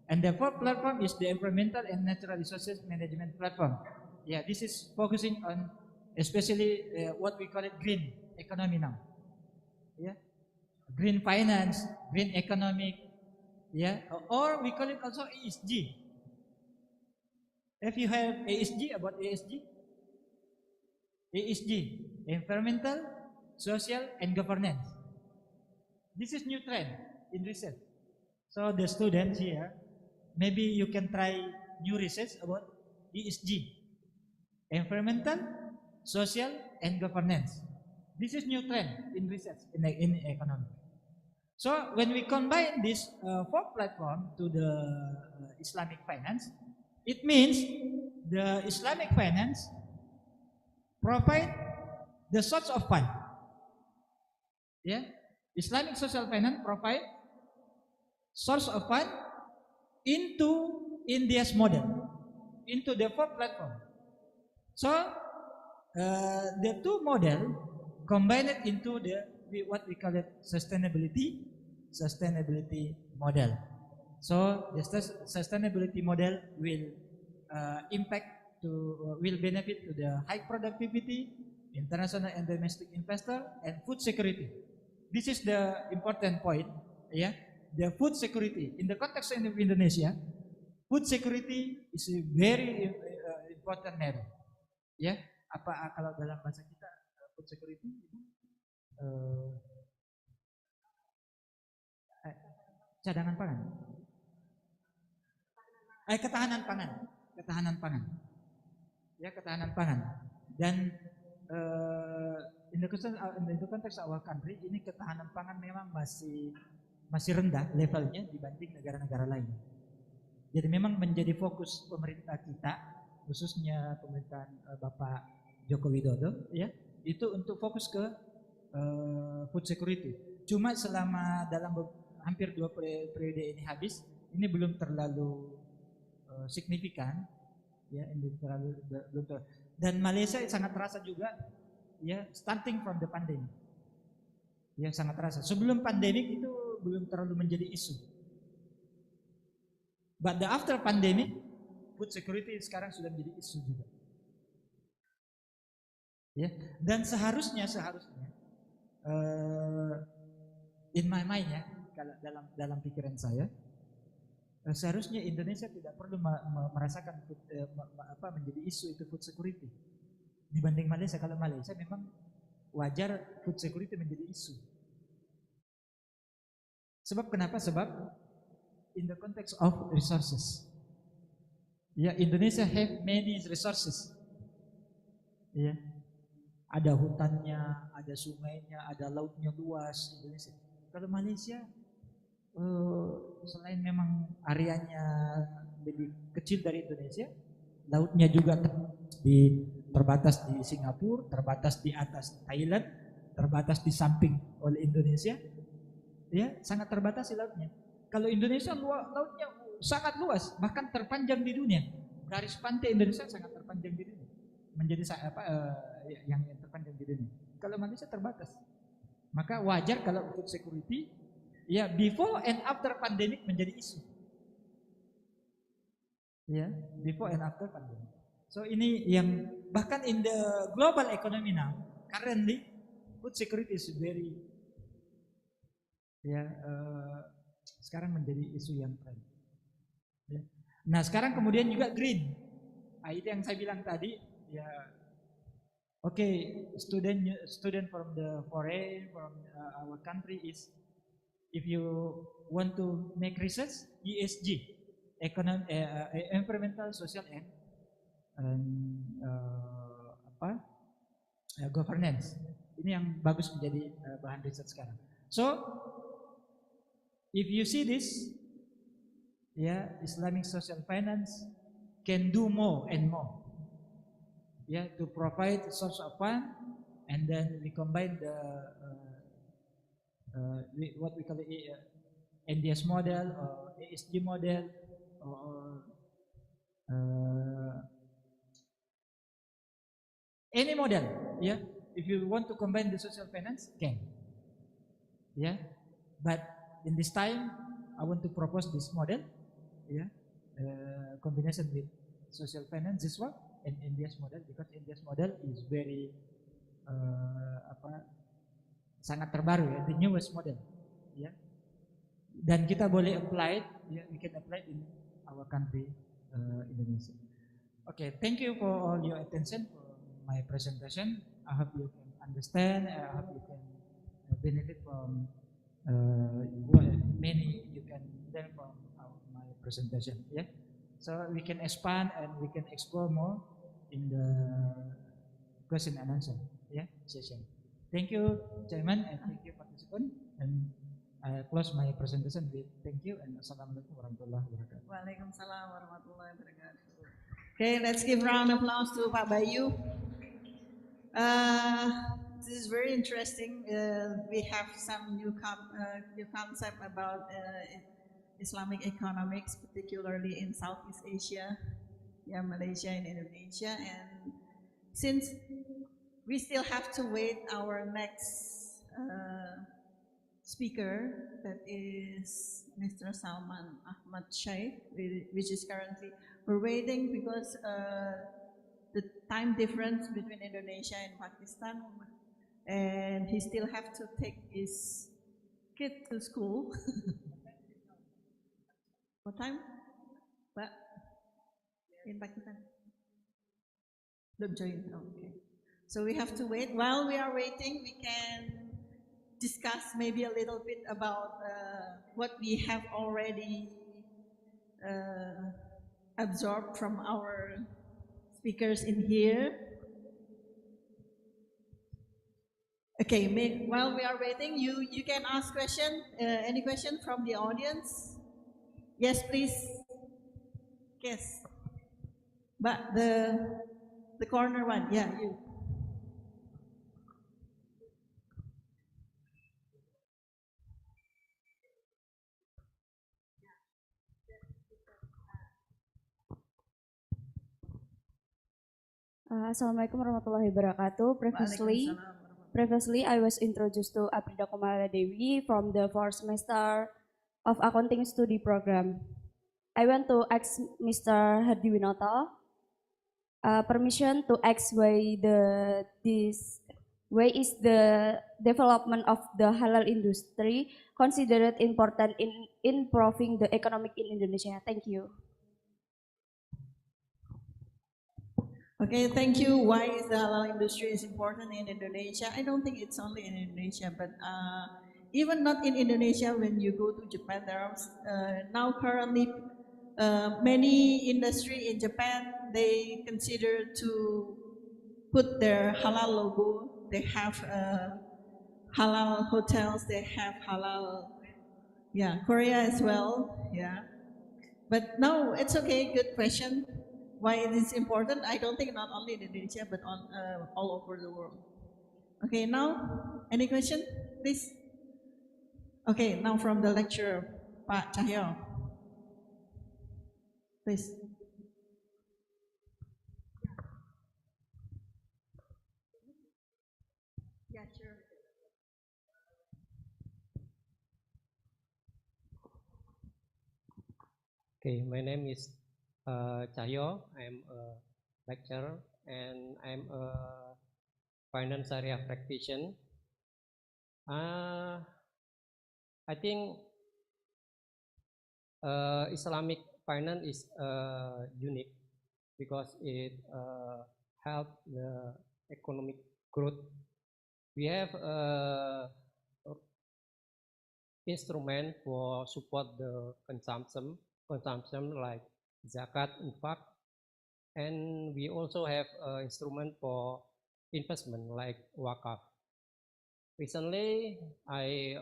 And the fourth platform is the environmental and natural resources management platform. Yeah, this is focusing on especially what we call it green economy now. Yeah, green finance, green economic, yeah, or we call it also ESG. If you have ESG, about ESG, environmental, social, and governance. This is new trend in research. So the students here, maybe you can try new research about ESG, environmental, social, and governance. This is new trend in research in economy. So when we combine this four platform to the Islamic finance, it means the Islamic finance provide the source of fund. Yeah, Islamic social finance provide source of fund into India's model, into the four platform. So the two model combined into the what we call it sustainability model. So the sustainability model will will benefit to the high productivity, international and domestic investor, and food security. This is the important point, yeah. The food security in the context of Indonesia, food security is a very important matter, ya. Apa kalau dalam bahasa kita food security itu cadangan pangan, ketahanan pangan, ya, ketahanan pangan. Dan in the context of our country, ini ketahanan pangan memang masih rendah levelnya dibanding negara-negara lain. Jadi memang menjadi fokus pemerintah kita, khususnya pemerintahan Bapak Joko Widodo, ya, itu untuk fokus ke food security. Cuma selama dalam hampir 2 periode ini habis, ini belum terlalu signifikan, ya, ini dan Malaysia sangat terasa juga, ya, starting from the pandemic, ya, sangat terasa. Sebelum pandemic itu belum terlalu menjadi isu, but the after pandemic, food security sekarang sudah menjadi isu juga, ya. Dan seharusnya in my mind, ya, kalau dalam pikiran saya, seharusnya Indonesia tidak perlu merasakan menjadi isu itu food security dibanding Malaysia. Kalau Malaysia memang wajar food security menjadi isu. Sebab kenapa? Sebab in the context of resources, ya, Indonesia have many resources, ya, ada hutannya, ada sungainya, ada lautnya luas Indonesia. Kalau Malaysia selain memang areanya lebih kecil dari Indonesia, lautnya juga terbatas di Singapura, terbatas di atas Thailand, terbatas di samping oleh Indonesia, ya, sangat terbatas di lautnya. Kalau Indonesia lautnya sangat luas, bahkan terpanjang di dunia. Garis pantai Indonesia sangat terpanjang di dunia, menjadi yang terpanjang di dunia. Kalau Malaysia terbatas, maka wajar kalau food security, ya, before and after pandemic menjadi isu, ya, before and after pandemic. So ini yang bahkan in the global economy now, currently food security is very, ya, sekarang menjadi isu yang tren. Ya. Nah sekarang kemudian juga green, itu yang saya bilang tadi, ya. Okay, student from the foreign, from our country is, if you want to make research, ESG, environmental, social, and governance. Ini yang bagus menjadi bahan riset sekarang. So, if you see this, yeah, Islamic social finance can do more and more, yeah, to provide a source of fund, and then we combine the what we call it NDS model or ESG model or any model, yeah. If you want to combine the social finance, can. Yeah, but in this time, I want to propose this model. Yeah, combination with social finance this one and India's model, because India's model is very sangat terbaru ya, the newest model. Ya, dan kita boleh apply, ya, we can apply in our country, Indonesia. Okay, thank you for all your attention for my presentation. I hope you can understand. I hope you can benefit from many you can learn from my presentation. Yeah, so we can expand and we can explore more in the question and answer, yeah, session. Thank you, Chairman, and thank you, participant. And I close my presentation with thank you and Assalamualaikum warahmatullahi wabarakatuh. Waalaikumsalam warahmatullahi wabarakatuh. Okay, let's give round of applause to Pak Bayu. This is very interesting. We have some new concept about Islamic economics, particularly in Southeast Asia, yeah, Malaysia and Indonesia. And since we still have to wait our next speaker, that is Mr. Salman Ahmad Sheikh, which is currently, we're waiting because the time difference between Indonesia and Pakistan, and he still have to take his kid to school. What time? But in Pakistan? Don't join. Oh, okay. So we have to wait. While we are waiting, we can discuss maybe a little bit about what we have already absorbed from our speakers in here. Okay, while we are waiting, you can ask question. Any question from the audience? Yes, please. Yes. But the corner one, yeah, you. Assalamualaikum warahmatullahi wabarakatuh. Previously, I was introduced to Aprida Kumala Dewi from the 4th semester of Accounting Study Program. I want to ask Mr. Hadiwinoto permission to ask why is the development of the halal industry considered important in improving the economic in Indonesia. Thank you. Okay, thank you. Why is the halal industry is important in Indonesia? I don't think it's only in Indonesia, but even not in Indonesia, when you go to Japan, there are now currently many industry in Japan, they consider to put their halal logo. They have halal hotels, they have halal, yeah, Korea as well, yeah. But no, it's okay, good question. Why it is important? I don't think not only in Indonesia, but on all over the world. Okay, now, any question, please? Okay, now from the lecturer, Pak Cahyo. Please. Yeah, sure. Okay, my name is Cahyo. I'm a lecturer and I'm a finance area practitioner. I think Islamic finance is unique because it helps the economic growth. We have instrument for support the consumption like zakat, infak, and we also have instrument for investment like wakaf. Recently, I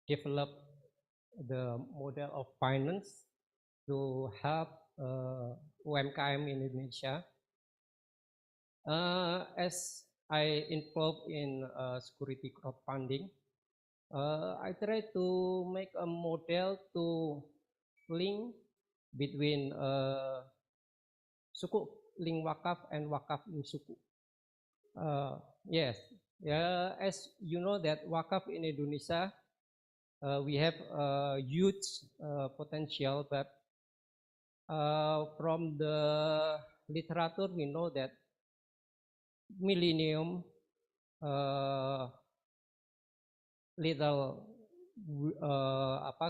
developed the model of finance to help UMKM in Indonesia. As I involved in security crowdfunding, I try to make a model to link between suku link wakaf and wakaf link suku. Yes, Yeah, as you know that wakaf in Indonesia, we have a huge potential, but from the literature we know that millennium little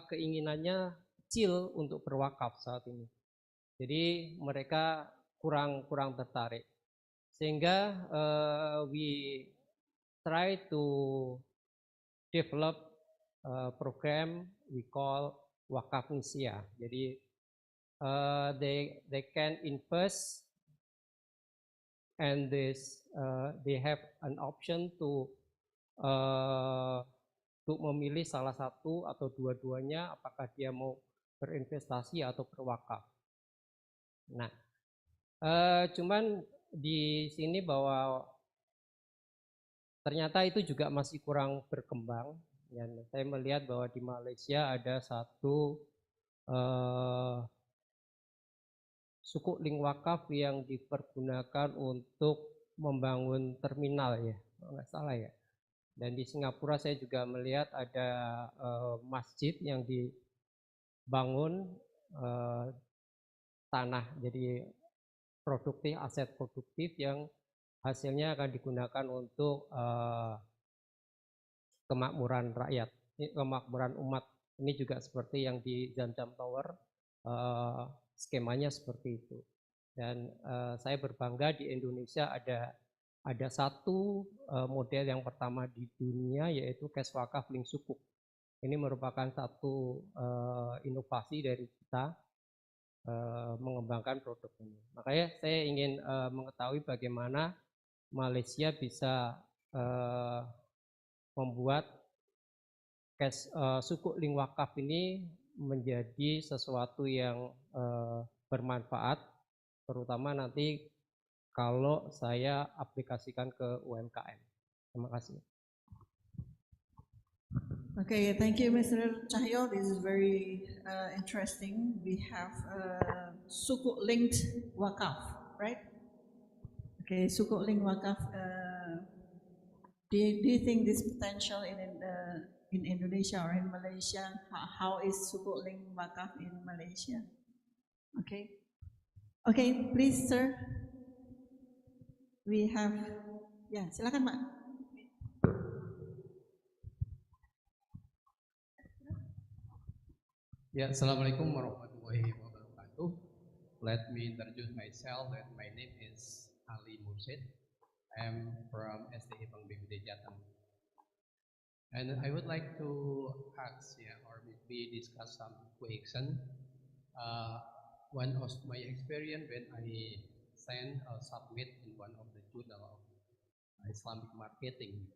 keinginannya kecil untuk berwakaf saat ini. Jadi mereka kurang tertarik. Sehingga we try to develop program we call wakaf Nisia. Jadi they can invest and they have an option to untuk memilih salah satu atau dua-duanya apakah dia mau berinvestasi atau berwakaf. Nah, cuman di sini bahwa ternyata itu juga masih kurang berkembang. Dan saya melihat bahwa di Malaysia ada satu sukuk link wakaf yang dipergunakan untuk membangun terminal ya, kalau nggak salah ya. Dan di Singapura saya juga melihat ada masjid yang dibangun tanah jadi produktif, aset produktif yang hasilnya akan digunakan untuk kemakmuran rakyat, kemakmuran umat. Ini juga seperti yang di Zamzam Tower, skemanya seperti itu. Dan saya berbangga di Indonesia ada satu model yang pertama di dunia yaitu cash wakaf link sukuk. Ini merupakan satu inovasi dari kita mengembangkan produk ini. Makanya saya ingin mengetahui bagaimana Malaysia bisa membuat cash sukuk link wakaf ini menjadi sesuatu yang bermanfaat, terutama nanti kalau saya aplikasikan ke UMKM. Terima kasih. Okay, thank you, Mr. Cahyo. This is very interesting. We have sukuk linked wakaf, right? Okay, sukuk linked wakaf. Do you think this potential in Indonesia or in Malaysia? How is sukuk linked wakaf in Malaysia? Okay. Okay, please, sir. We have, ya, silakan, Pak. Ya, Assalamualaikum warahmatullahi wabarakatuh. Let me introduce myself. That my name is Ali Mursid. I am from SDE Bank BPD Jateng. And I would like to ask, or maybe discuss some question. One of my experience when I send or submit in one of the journal of Islamic marketing.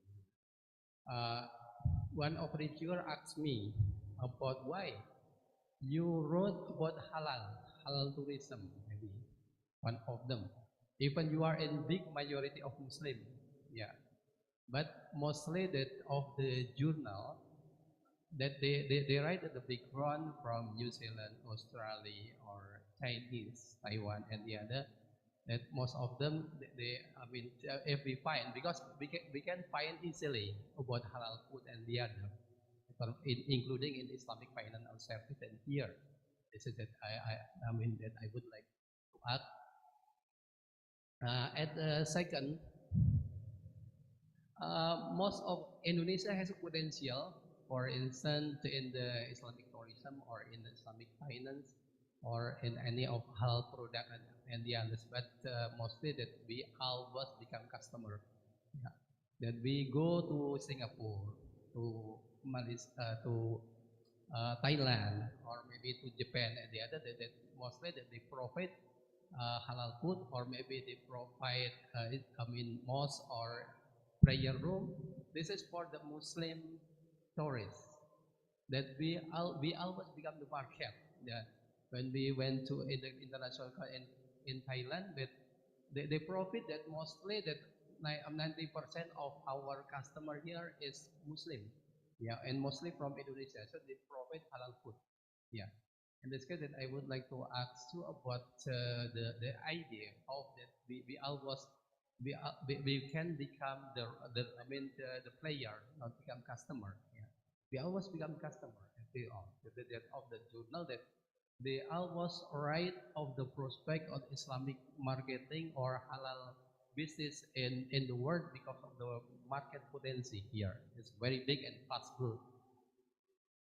One of the reviewer asked me about why you wrote about halal tourism, maybe one of them. Even you are in big majority of Muslim, yeah, but mostly that of the journal that they write at the background from New Zealand, Australia, or Chinese, Taiwan, and the other. That most of them if we find, because we can find easily about halal food and the other, including in Islamic financial service. And here, this is that I would like to add. At the second, most of Indonesia has a potential, for instance, in the Islamic tourism or in the Islamic finance or in any of halal product and the others, but mostly that we always become customer. Yeah. That we go to Singapore, to Malaysia, to Thailand, or maybe to Japan and the other, that mostly that they provide halal food, or maybe they provide mosque or prayer room. This is for the Muslim tourists. That we always become the market. Yeah. When we went to international in Thailand, that they profit that mostly that 90% of our customer here is Muslim, yeah, and mostly from Indonesia, so they provide halal food, yeah. In this case, that I would like to ask you about the idea of that we always we can become the player, not become customer. Yeah. We always become customer. They of the journal that they always write of the prospect of Islamic marketing or halal business in the world because of the market potential here. It's very big and fast growth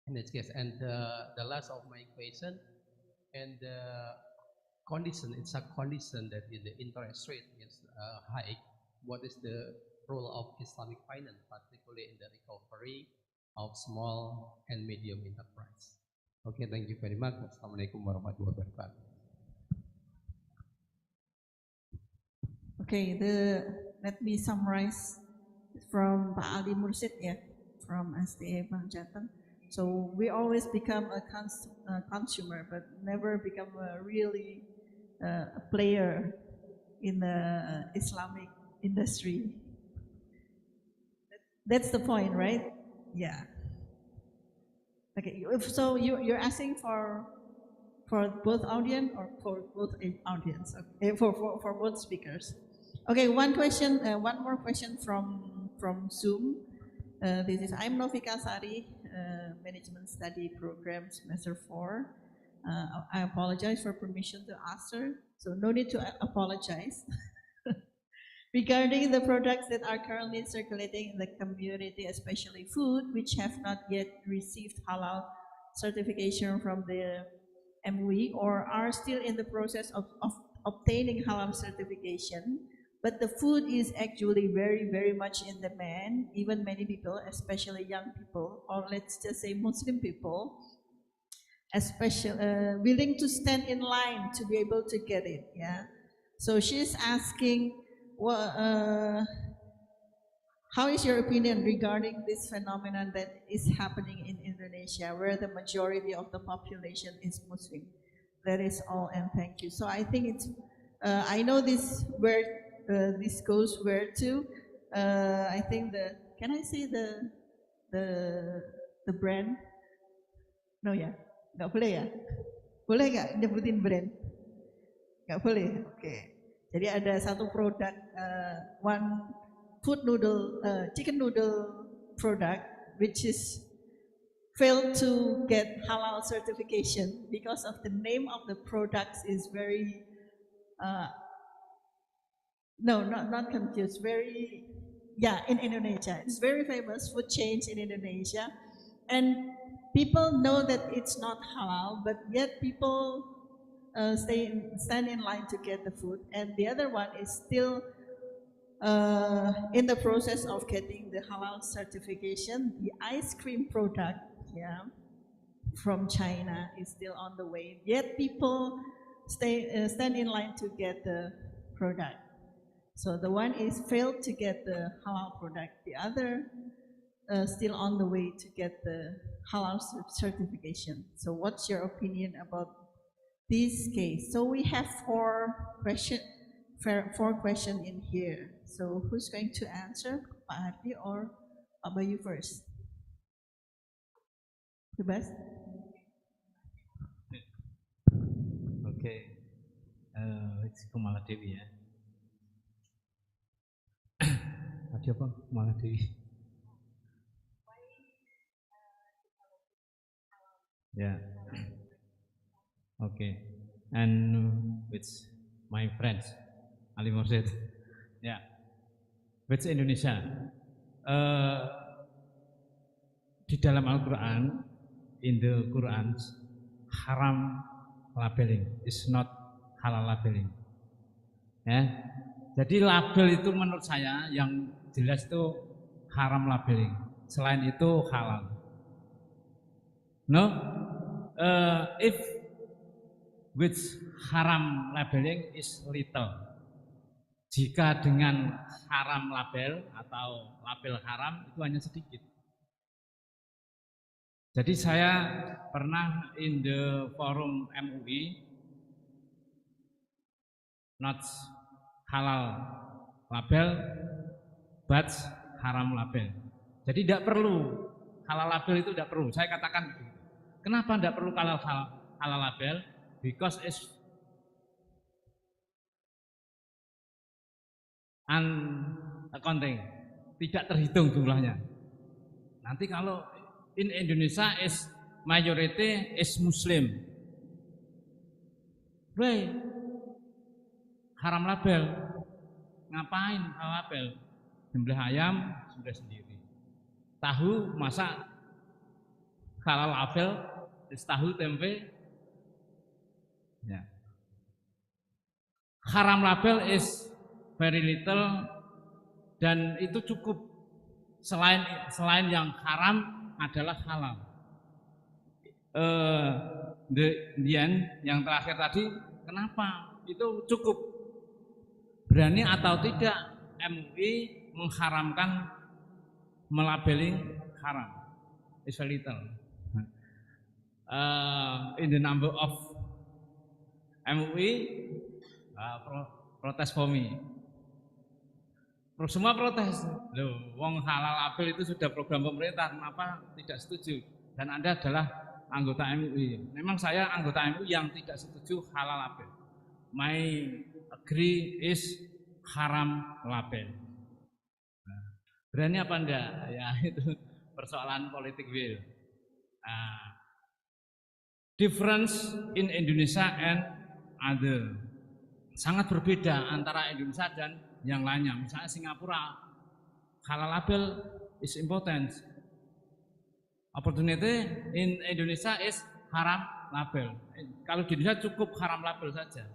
in this case. And the last of my question, and condition, it's a condition that the interest rate is high. What is the role of Islamic finance, particularly in the recovery of small and medium enterprise? Okay, thank you very much. Assalamualaikum warahmatullahi wabarakatuh. Okay, let me summarize from Pak Ali Mursid, yeah, from STA Bank Jateng. So we always become a consumer, but never become a really a player in the Islamic industry. That's the point, right? Yeah. Okay, so you're asking for both audience or for both audience? Okay, for both speakers. Okay, one more question from Zoom. This is I'm Novika Sari, Management Study Program Semester 4. I apologize for permission to answer, so no need to apologize. Regarding the products that are currently circulating in the community, especially food, which have not yet received halal certification from the MUI or are still in the process of obtaining halal certification, but the food is actually very, very much in demand. Even many people, especially young people, or let's just say Muslim people, especially willing to stand in line to be able to get it. Yeah. So she's asking, how is your opinion regarding this phenomenon that is happening in Indonesia, where the majority of the population is Muslim? That is all, and thank you. So I think it's, I know this where this goes where to. I think can I say the brand? No ya, nggak boleh ya? Boleh nggak nyebutin brand? Nggak boleh, oke. Okay. Jadi ada satu produk, one chicken noodle product, which is failed to get halal certification because of the name of the products is very, no, not confused, very, yeah, in Indonesia. It's very famous food chains in Indonesia. And people know that it's not halal, but yet people stand in line to get the food. And the other one is still in the process of getting the halal certification. The ice cream product, yeah, from China is still on the way. Yet people stand in line to get the product. So the one is failed to get the halal product. The other still on the way to get the halal certification. So what's your opinion about this case? So we have four questions in here. So who's going to answer? Pak Hardi or Pak Bayu first? Bebas? Okay. It's Kumala Dewi ya. Ada apa? Kumala Dewi. Yeah. Okay. And with my friends, Ali Mursid. Yeah. With Indonesia. Di dalam Al-Quran, in the Quran, haram labeling is not halal labeling. Ya. Jadi label itu menurut saya yang jelas itu haram labeling. Selain itu halal. No, if with haram labeling is little. Jika dengan haram label atau label haram itu hanya sedikit. Jadi saya pernah in the forum MUI not halal label but haram label. Jadi tidak perlu halal label itu tidak perlu. Saya katakan begitu. Kenapa tidak perlu halal label? Because it's accounting, tidak terhitung jumlahnya. Nanti kalau in Indonesia is majority is Muslim, haram label. Ngapain haram label? Sembelih ayam sudah sendiri. Tahu masak halal label, tahu tempe. Ya. Haram label is very little dan itu cukup. Selain yang haram adalah halal. Yang terakhir tadi, kenapa? Itu cukup. Berani atau tidak MUI mengharamkan melabeling haram. It's very little. In the number of MUI protes for me. Semua protes. Loh, wong halal label itu sudah program pemerintah, kenapa tidak setuju? Dan Anda adalah anggota MUI. Memang saya anggota MUI yang tidak setuju halal label. My agree is haram label. Nah, berani apa enggak? Ya itu persoalan politik will. Difference in Indonesia and other. Sangat berbeda antara Indonesia dan yang lainnya. Misalnya Singapura, halal label is important. Opportunity in Indonesia is haram label. Kalau di Indonesia cukup haram label saja.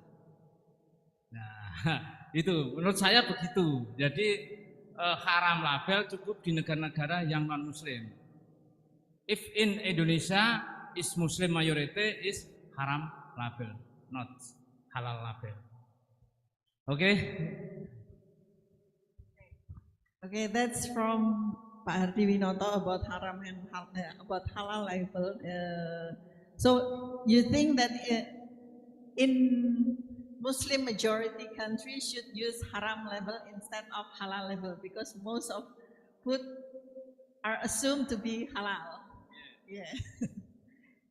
Nah, itu menurut saya begitu. Jadi haram label cukup di negara-negara yang non-Muslim. If in Indonesia is Muslim majority is haram label, not halal label. Okay. Okay, that's from Pak Hardi Winoto about haram and about halal label. So you think that in Muslim majority countries should use haram label instead of halal label because most of food are assumed to be halal. Yeah.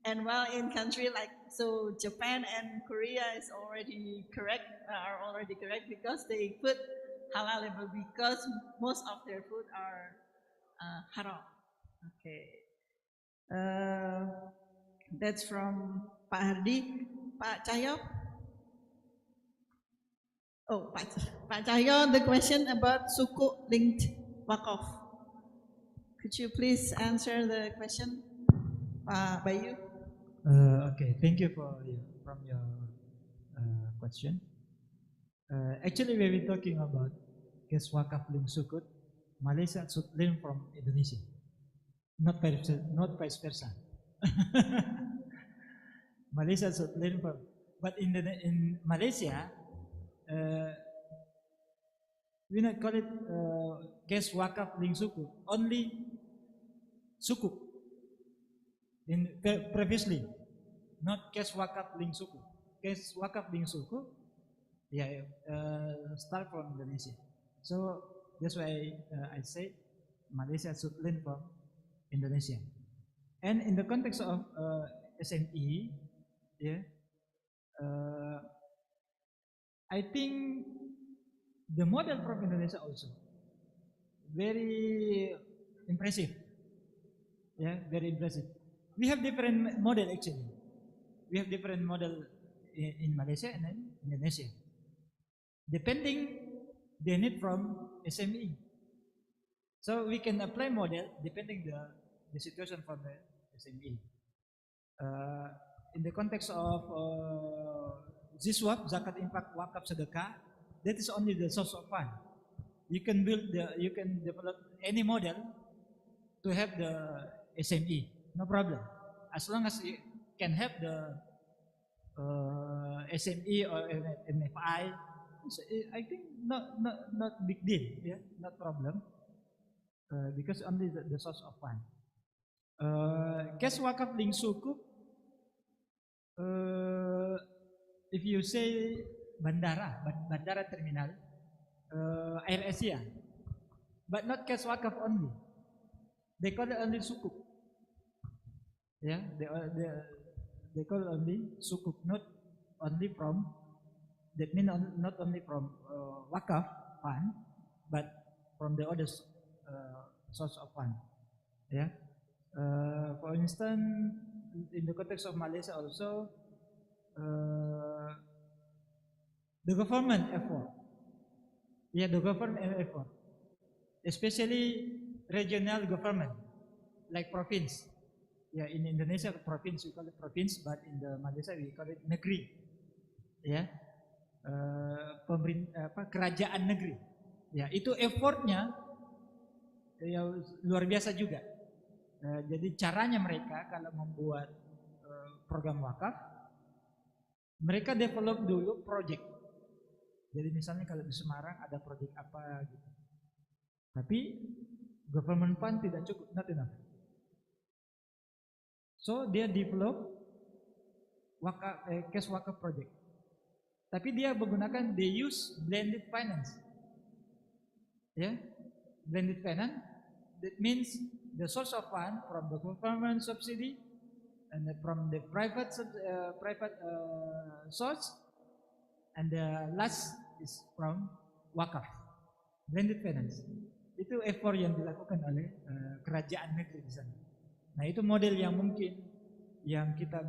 And while in country like Japan and Korea is already correct because they put halal label because most of their food are haram. Okay, that's from Pak Hardi. Pak Cahyo. Oh, Pak Cahyo, the question about suku linked wakaf. Could you please answer the question, Pak Bayu? Okay, thank you from your question. Actually, when we're talking about case wakaf link sukuk, Malaysia should learn from Indonesia, not vice versa. Malaysia should learn from, but in Malaysia, we not call it case wakaf link sukuk, only sukuk. Previously, not case wakaf link suku. Case wakaf link suku, start from Indonesia. So that's why I say Malaysia should learn from Indonesia. And in the context of SME, I think the model from Indonesia also very impressive. Yeah, very impressive. We have different model actually. We have different model in Malaysia and in Indonesia, depending the need from SME. So we can apply model depending the situation from the SME. In the context of ZISWAP, zakat infak wakaf sedekah, that is only the source of fund. You can develop any model to have the SME. No problem, as long as you can have the SME or MFI. So I think not big deal, yeah, not problem, because only the source of fund. Cash wakaf link sukuk, if you say bandara terminal, Air Asia, but not cash wakaf only. They call it only sukuk. Yeah, they call it only sukuk, not only from. That means not only from wakaf fund, but from the other source of fund. Yeah. For instance, in the context of Malaysia also, the government effort. Yeah, the government effort, especially regional government, like province. Yeah, in Indonesia province we call it province, but in the Malaysia we call it negeri. Ya, kerajaan negeri. Ya, itu effortnya ya, luar biasa juga. Jadi caranya mereka kalau membuat program wakaf, mereka develop dulu project. Jadi misalnya kalau di Semarang ada project apa gitu, tapi government fund tidak cukup, not enough. So dia develop cash wakaf project. Tapi dia menggunakan, they use blended finance. Ya, blended finance. That means the source of fund from the government subsidy and from the private source, and the last is from wakaf, blended finance. Itu effort yang dilakukan oleh kerajaan negeri di sana. Nah, itu model yang mungkin yang kita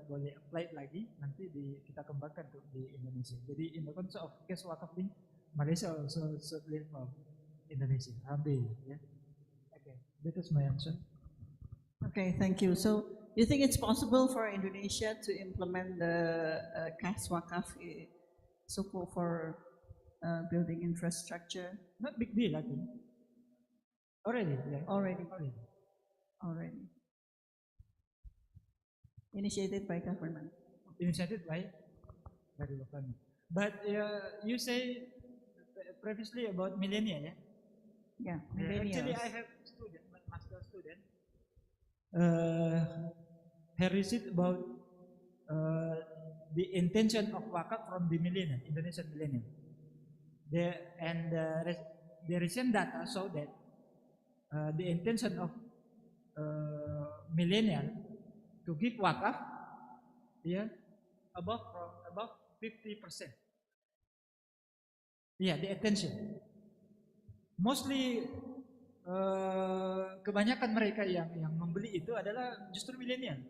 boleh apply lagi nanti kita kembangkan tuh di Indonesia. Jadi in the concept of cash wakaf ini, Malaysia also learn from Indonesia. Alhamdulillah. Yeah. Okay, that is my answer. Okay, thank you. So you think it's possible for Indonesia to implement the cash wakaf support for building infrastructure? Not big deal, I think. Already. Initiated by government. Initiated by the government. But you say previously about millennial, yeah? Yeah, millennials. Actually, I have student, master student. He received about the intention of wakaf from the millennial, Indonesian millennial. The recent data show that the intention of millennial to give wakaf, yeah, above 50%. Yeah, the attention. Mostly kebanyakan mereka yang membeli itu adalah justru milenial,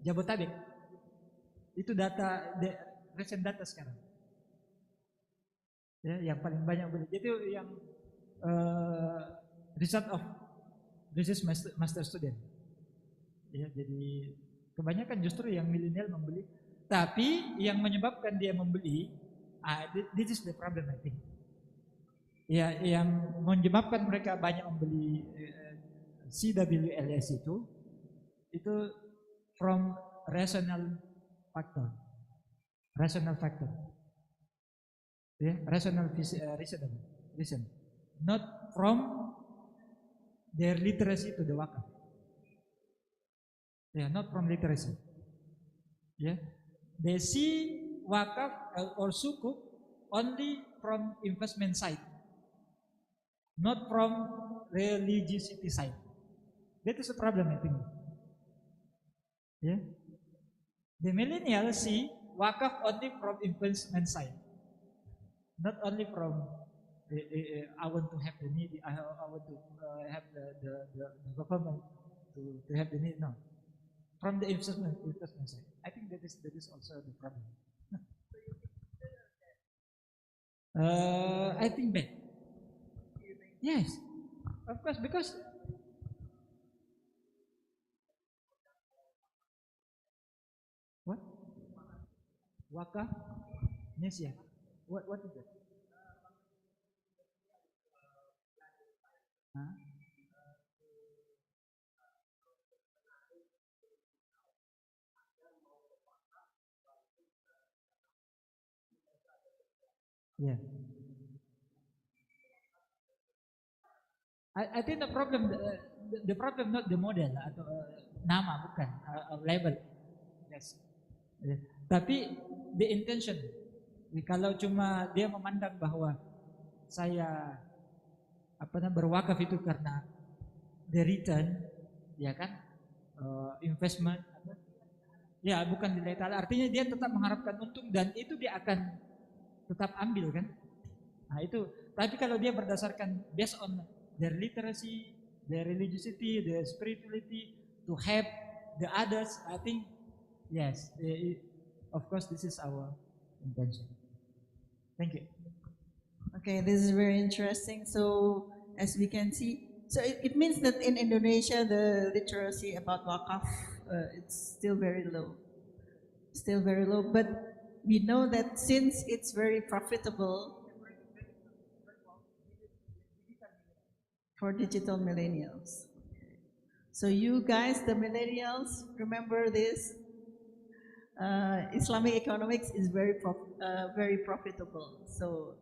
Jabotabek. Itu data, recent data sekarang. Ya, yang paling banyak beli. Jadi yang result of this is master student. Ya, jadi kebanyakan justru yang milenial membeli. Tapi yang menyebabkan dia membeli, this is the problem I think. Ya, yang menyebabkan mereka banyak membeli CWLS itu from rational factor. Ya, rational reason. Not from their literacy to the wakaf. Yeah, not from literacy. Yeah, they see wakaf or sukuk only from investment side, not from religiosity side. That is the problem, I think. Yeah, the millennials see wakaf only from investment side, not only from I want to have the need, I want to have the government to have the need. No. From the investment side, I think that is also the problem. I think back. Yes, of course, because what? Wakaf? Yes, yeah. What is that? Huh? Yeah. I think the problem not the model atau nama, bukan label. Yes. Yeah. Tapi the intention. Kalau cuma dia memandang bahwa saya berwakaf itu karena the return, ya kan, investment, ya bukan nilai ta'ala. Artinya dia tetap mengharapkan untung dan itu dia akan tetap ambil kan. Nah itu, tapi kalau dia berdasarkan based on their literacy, their religiosity, their spirituality, to help the others, I think yes, of course this is our intention. Thank you. Okay, this is very interesting. So as we can see, so it means that in Indonesia the literacy about wakaf it's still very low, But we know that since it's very profitable for digital millennials, so you guys, the millennials, remember this. Islamic economics is very profitable. So.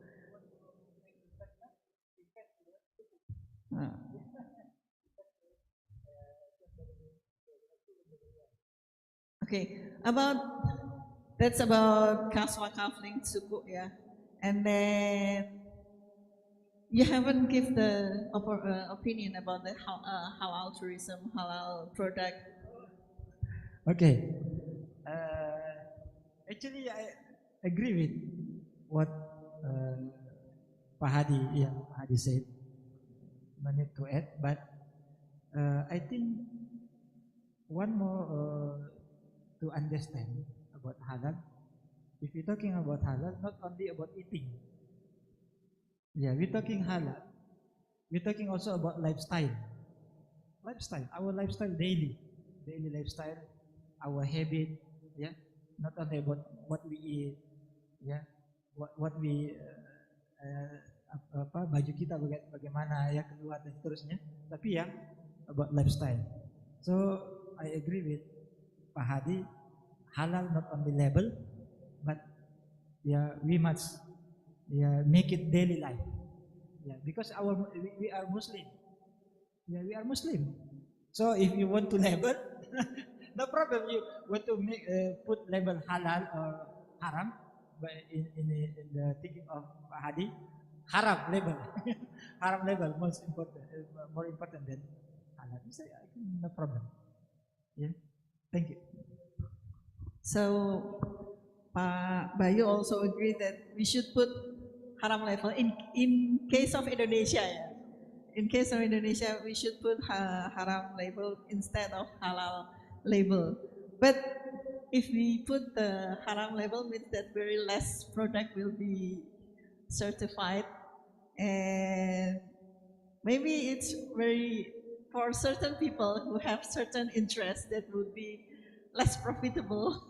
Okay, that's about Kaswa Kafling Suku, yeah. And then you haven't give the opinion about the halal tourism, halal product. Okay. Actually, I agree with what Pak Hadi said. No need to add, but I think one more to understand about halal. If you're talking about halal, not only about eating. Yeah, we're talking halal. We're talking also about lifestyle. Our lifestyle daily lifestyle, our habit. Yeah, not only about what we eat. Yeah, what we baju kita bagaimana ya keluar dan seterusnya. Tapi yang about lifestyle. So I agree with Pak Hadi. Halal not only label, but we must make it daily life. Yeah, because we are Muslim. Yeah, we are Muslim. So if you want to label, no problem. You want to put label halal or haram, but in the thinking of Pak Hadi, haram label, haram label more important than halal. So I think no problem. Yeah, thank you. So Pak Bayu also agree that we should put haram label in case of Indonesia. Yeah. In case of Indonesia, we should put haram label instead of halal label. But if we put the haram label, means that very less product will be certified, and maybe it's very for certain people who have certain interests that would be less profitable.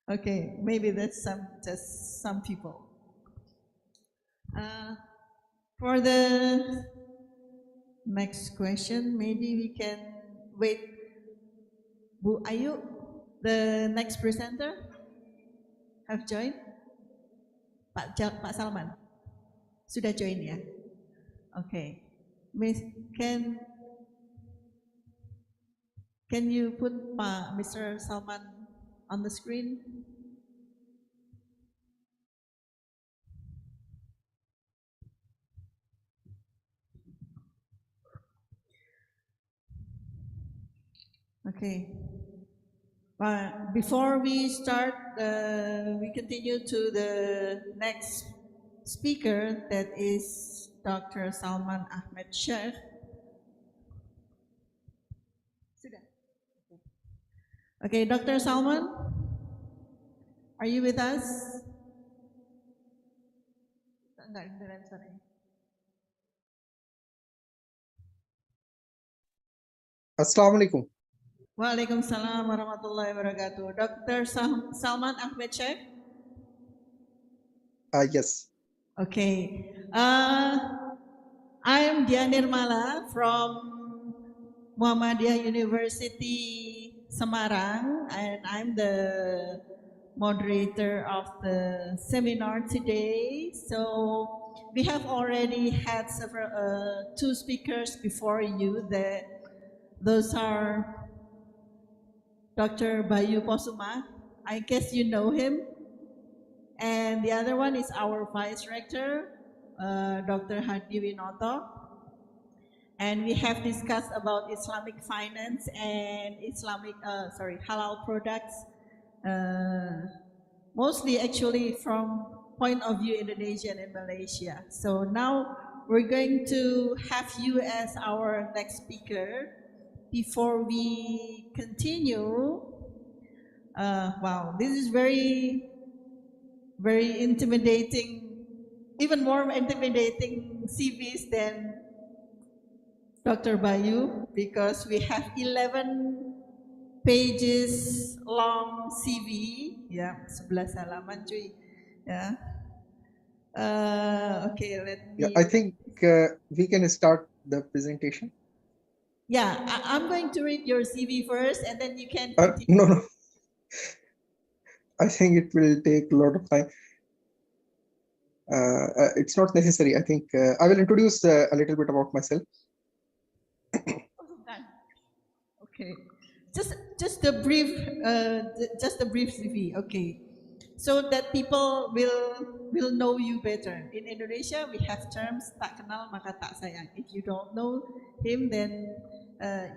Okay, maybe that's just some people. For the next question, maybe we can wait. Bu Ayu, the next presenter, have joined? Pak Salman, sudah join ya? Okay, Miss, can you put Mr. Salman on the screen? Okay. Before we start, we continue to the next speaker, that is Dr. Salman Ahmed Sheikh. Okay, Dr. Salman, are you with us? Assalamualaikum. Waalaikumsalam warahmatullahi wabarakatuh. Dr. Salman Ahmed Sheikh? Yes. Okay. I'm Dia Nirmala from Muhammadiyah University Semarang, and I'm the moderator of the seminar today. So we have already had two speakers before you. Those are Dr. Bayu Posuma, I guess you know him. And the other one is our Vice Rector, Dr. Hadi Winoto. And we have discussed about Islamic finance and halal products mostly actually from point of view Indonesia and Malaysia. So now we're going to have you as our next speaker. Before we continue, wow, this is very, very intimidating, even more intimidating CVs than Dr. Bayu, because we have 11 pages long CV. Ya, 11 halaman cuy. Ya. Okay, let me. Yeah, I think we can start the presentation. Yeah, I'm going to read your CV first, and then you can No, continue. no. I think it will take a lot of time. It's not necessary. I think I will introduce a little bit about myself. Okay, just a brief CV. Okay, so that people will know you better. In Indonesia, we have terms tak kenal maka tak sayang. If you don't know him, then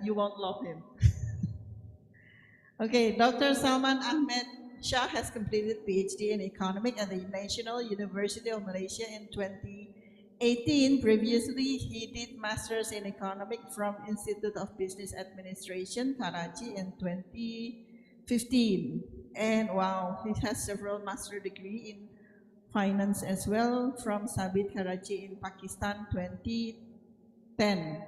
you won't love him. Okay, Dr. Salman Ahmed Shah has completed PhD in Economics at the National University of Malaysia in 2018. Previously, he did Masters in Economics from Institute of Business Administration, Karachi in 2015. And wow, he has several master degree in finance as well from Sabit Karachi in Pakistan 2010.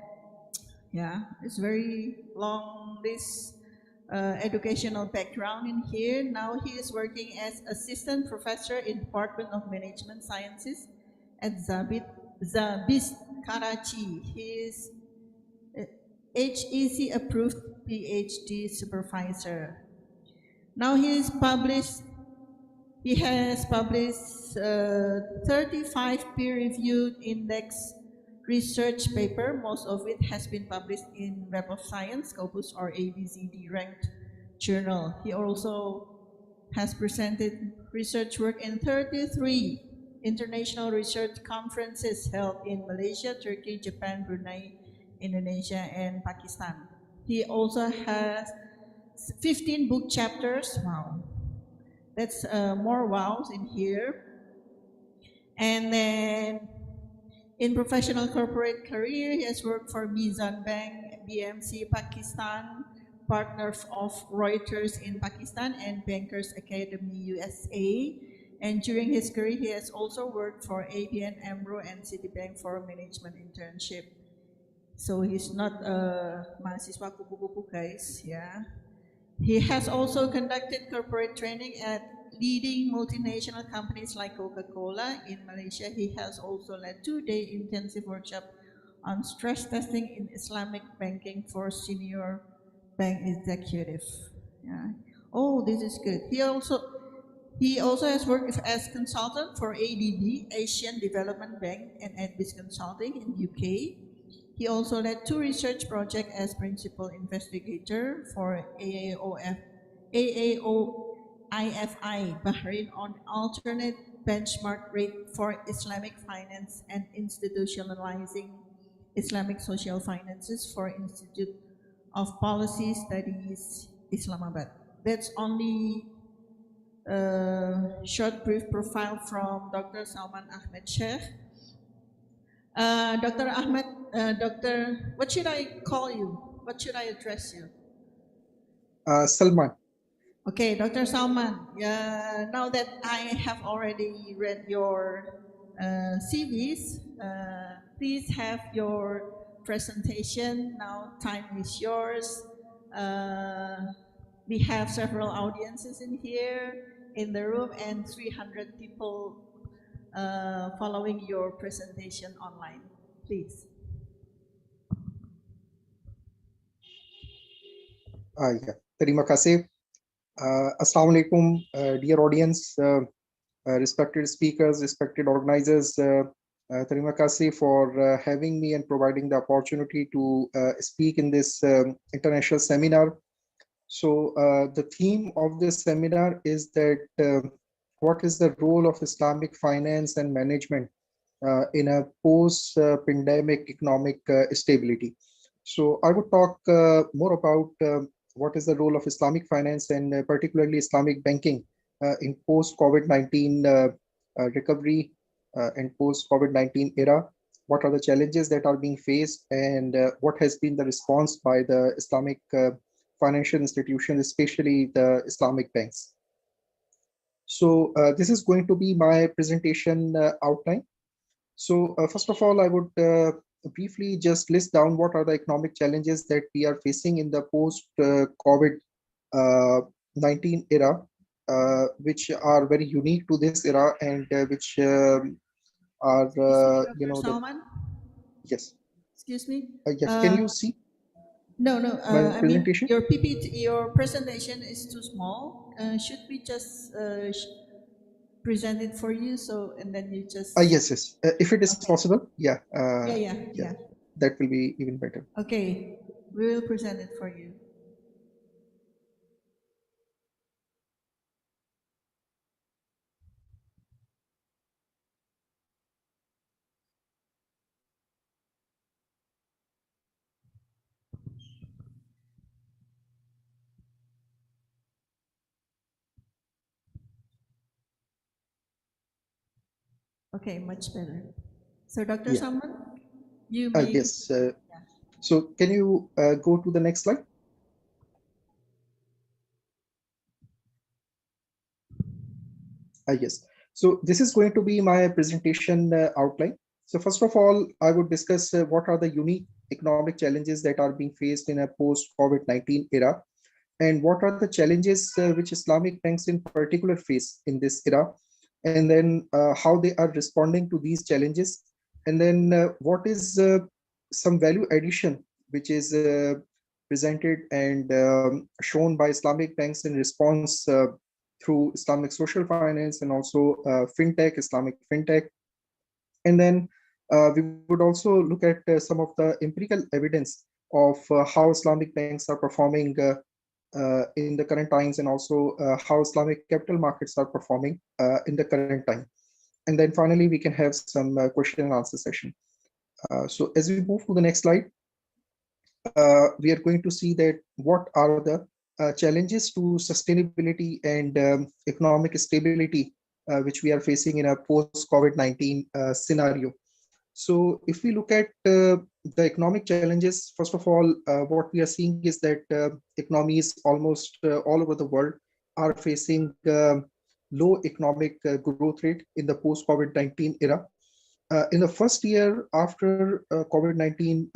Yeah, it's very long, this educational background in here. Now he is working as assistant professor in Department of Management Sciences at Zabis Karachi. He is HEC approved PhD supervisor. Now he has published 35 peer-reviewed index research paper. Most of it has been published in Web of Science, Scopus, or ABCD ranked journal. He also has presented research work in 33 international research conferences held in Malaysia, Turkey, Japan, Brunei, Indonesia, and Pakistan. He also has 15 book chapters. Wow. That's more wows in here. And then in professional corporate career, he has worked for Mizan Bank, BMC Pakistan, partner of Reuters in Pakistan, and Bankers Academy USA. And during his career, he has also worked for ABN AMRO and Citibank for a management internship. So he's not a mahasiswa kupu-kupu, guys, yeah. He has also conducted corporate training at leading multinational companies like Coca-Cola. In Malaysia, he has also led 2-day intensive workshop on stress testing in Islamic banking for senior bank executive. Yeah. Oh, this is good. He also has worked as consultant for ADB, Asian Development Bank, and AdBiz Consulting in UK. He also led 2 research projects as principal investigator for AAOIFI Bahrain on alternate benchmark rate for Islamic finance and institutionalizing Islamic social finances for Institute of Policy Studies, Islamabad. That's only a short brief profile from Dr. Salman Ahmed Sheikh. Dr. Ahmed, what should I call you? What should I address you? Salman. Okay, Dr. Salman, now that I have already read your CVs, please have your presentation. Now time is yours. We have several audiences in here, in the room, and 300 people following your presentation online. Please. Yeah. Terima kasih. Assalamu alaikum, dear audience, respected speakers, respected organizers. Terima kasih for having me and providing the opportunity to speak in this international seminar. So the theme of this seminar is that what is the role of Islamic finance and management in a post-pandemic economic stability. So I would talk more about what is the role of Islamic finance and particularly Islamic banking in post-COVID-19 recovery and post-COVID-19 era? What are the challenges that are being faced, and what has been the response by the Islamic financial institutions, especially the Islamic banks? So this is going to be my presentation outline. So first of all, I would briefly just list down what are the economic challenges that we are facing in the post-COVID-19 era, which are very unique to this era, and which are, Dr. the Salman? yes. Excuse me? Yes, can you see No, my I mean, presentation? your PPT, your presentation is too small. Should we just present it for you? So, and then you just. Yes, yes. If it is possible, yeah. Yeah. That will be even better. Okay, we will present it for you. Okay, much better. So, Dr. Yeah. Salman, you may. Yes. So can you go to the next slide? Yes. So this is going to be my presentation outline. So first of all, I would discuss what are the unique economic challenges that are being faced in a post-COVID-19 era, and what are the challenges which Islamic banks in particular face in this era, and then how they are responding to these challenges, and then what is some value addition which is presented and shown by Islamic banks in response through Islamic social finance and also fintech, Islamic fintech. And then we would also look at some of the empirical evidence of how Islamic banks are performing in the current times, and also how Islamic capital markets are performing in the current time. And then finally, we can have some question and answer session. So as we move to the next slide, we are going to see that what are the challenges to sustainability and economic stability which we are facing in a post-COVID-19 scenario. So if we look at the economic challenges, first of all, what we are seeing is that economies almost all over the world are facing low economic growth rate in the post-COVID-19 era. In the first year after COVID-19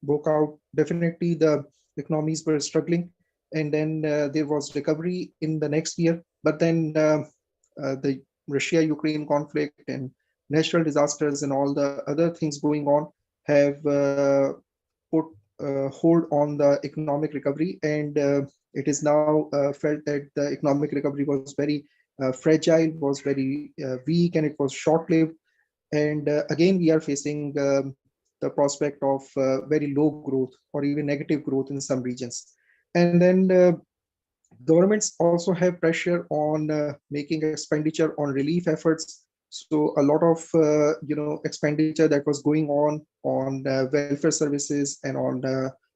broke out, definitely the economies were struggling, and then there was recovery in the next year. But then the Russia-Ukraine conflict and natural disasters and all the other things going on have put hold on the economic recovery, and it is now felt that the economic recovery was very fragile, was very weak, and it was short-lived. And again, we are facing the prospect of very low growth or even negative growth in some regions. And then governments also have pressure on making expenditure on relief efforts. So a lot of expenditure that was going on welfare services and on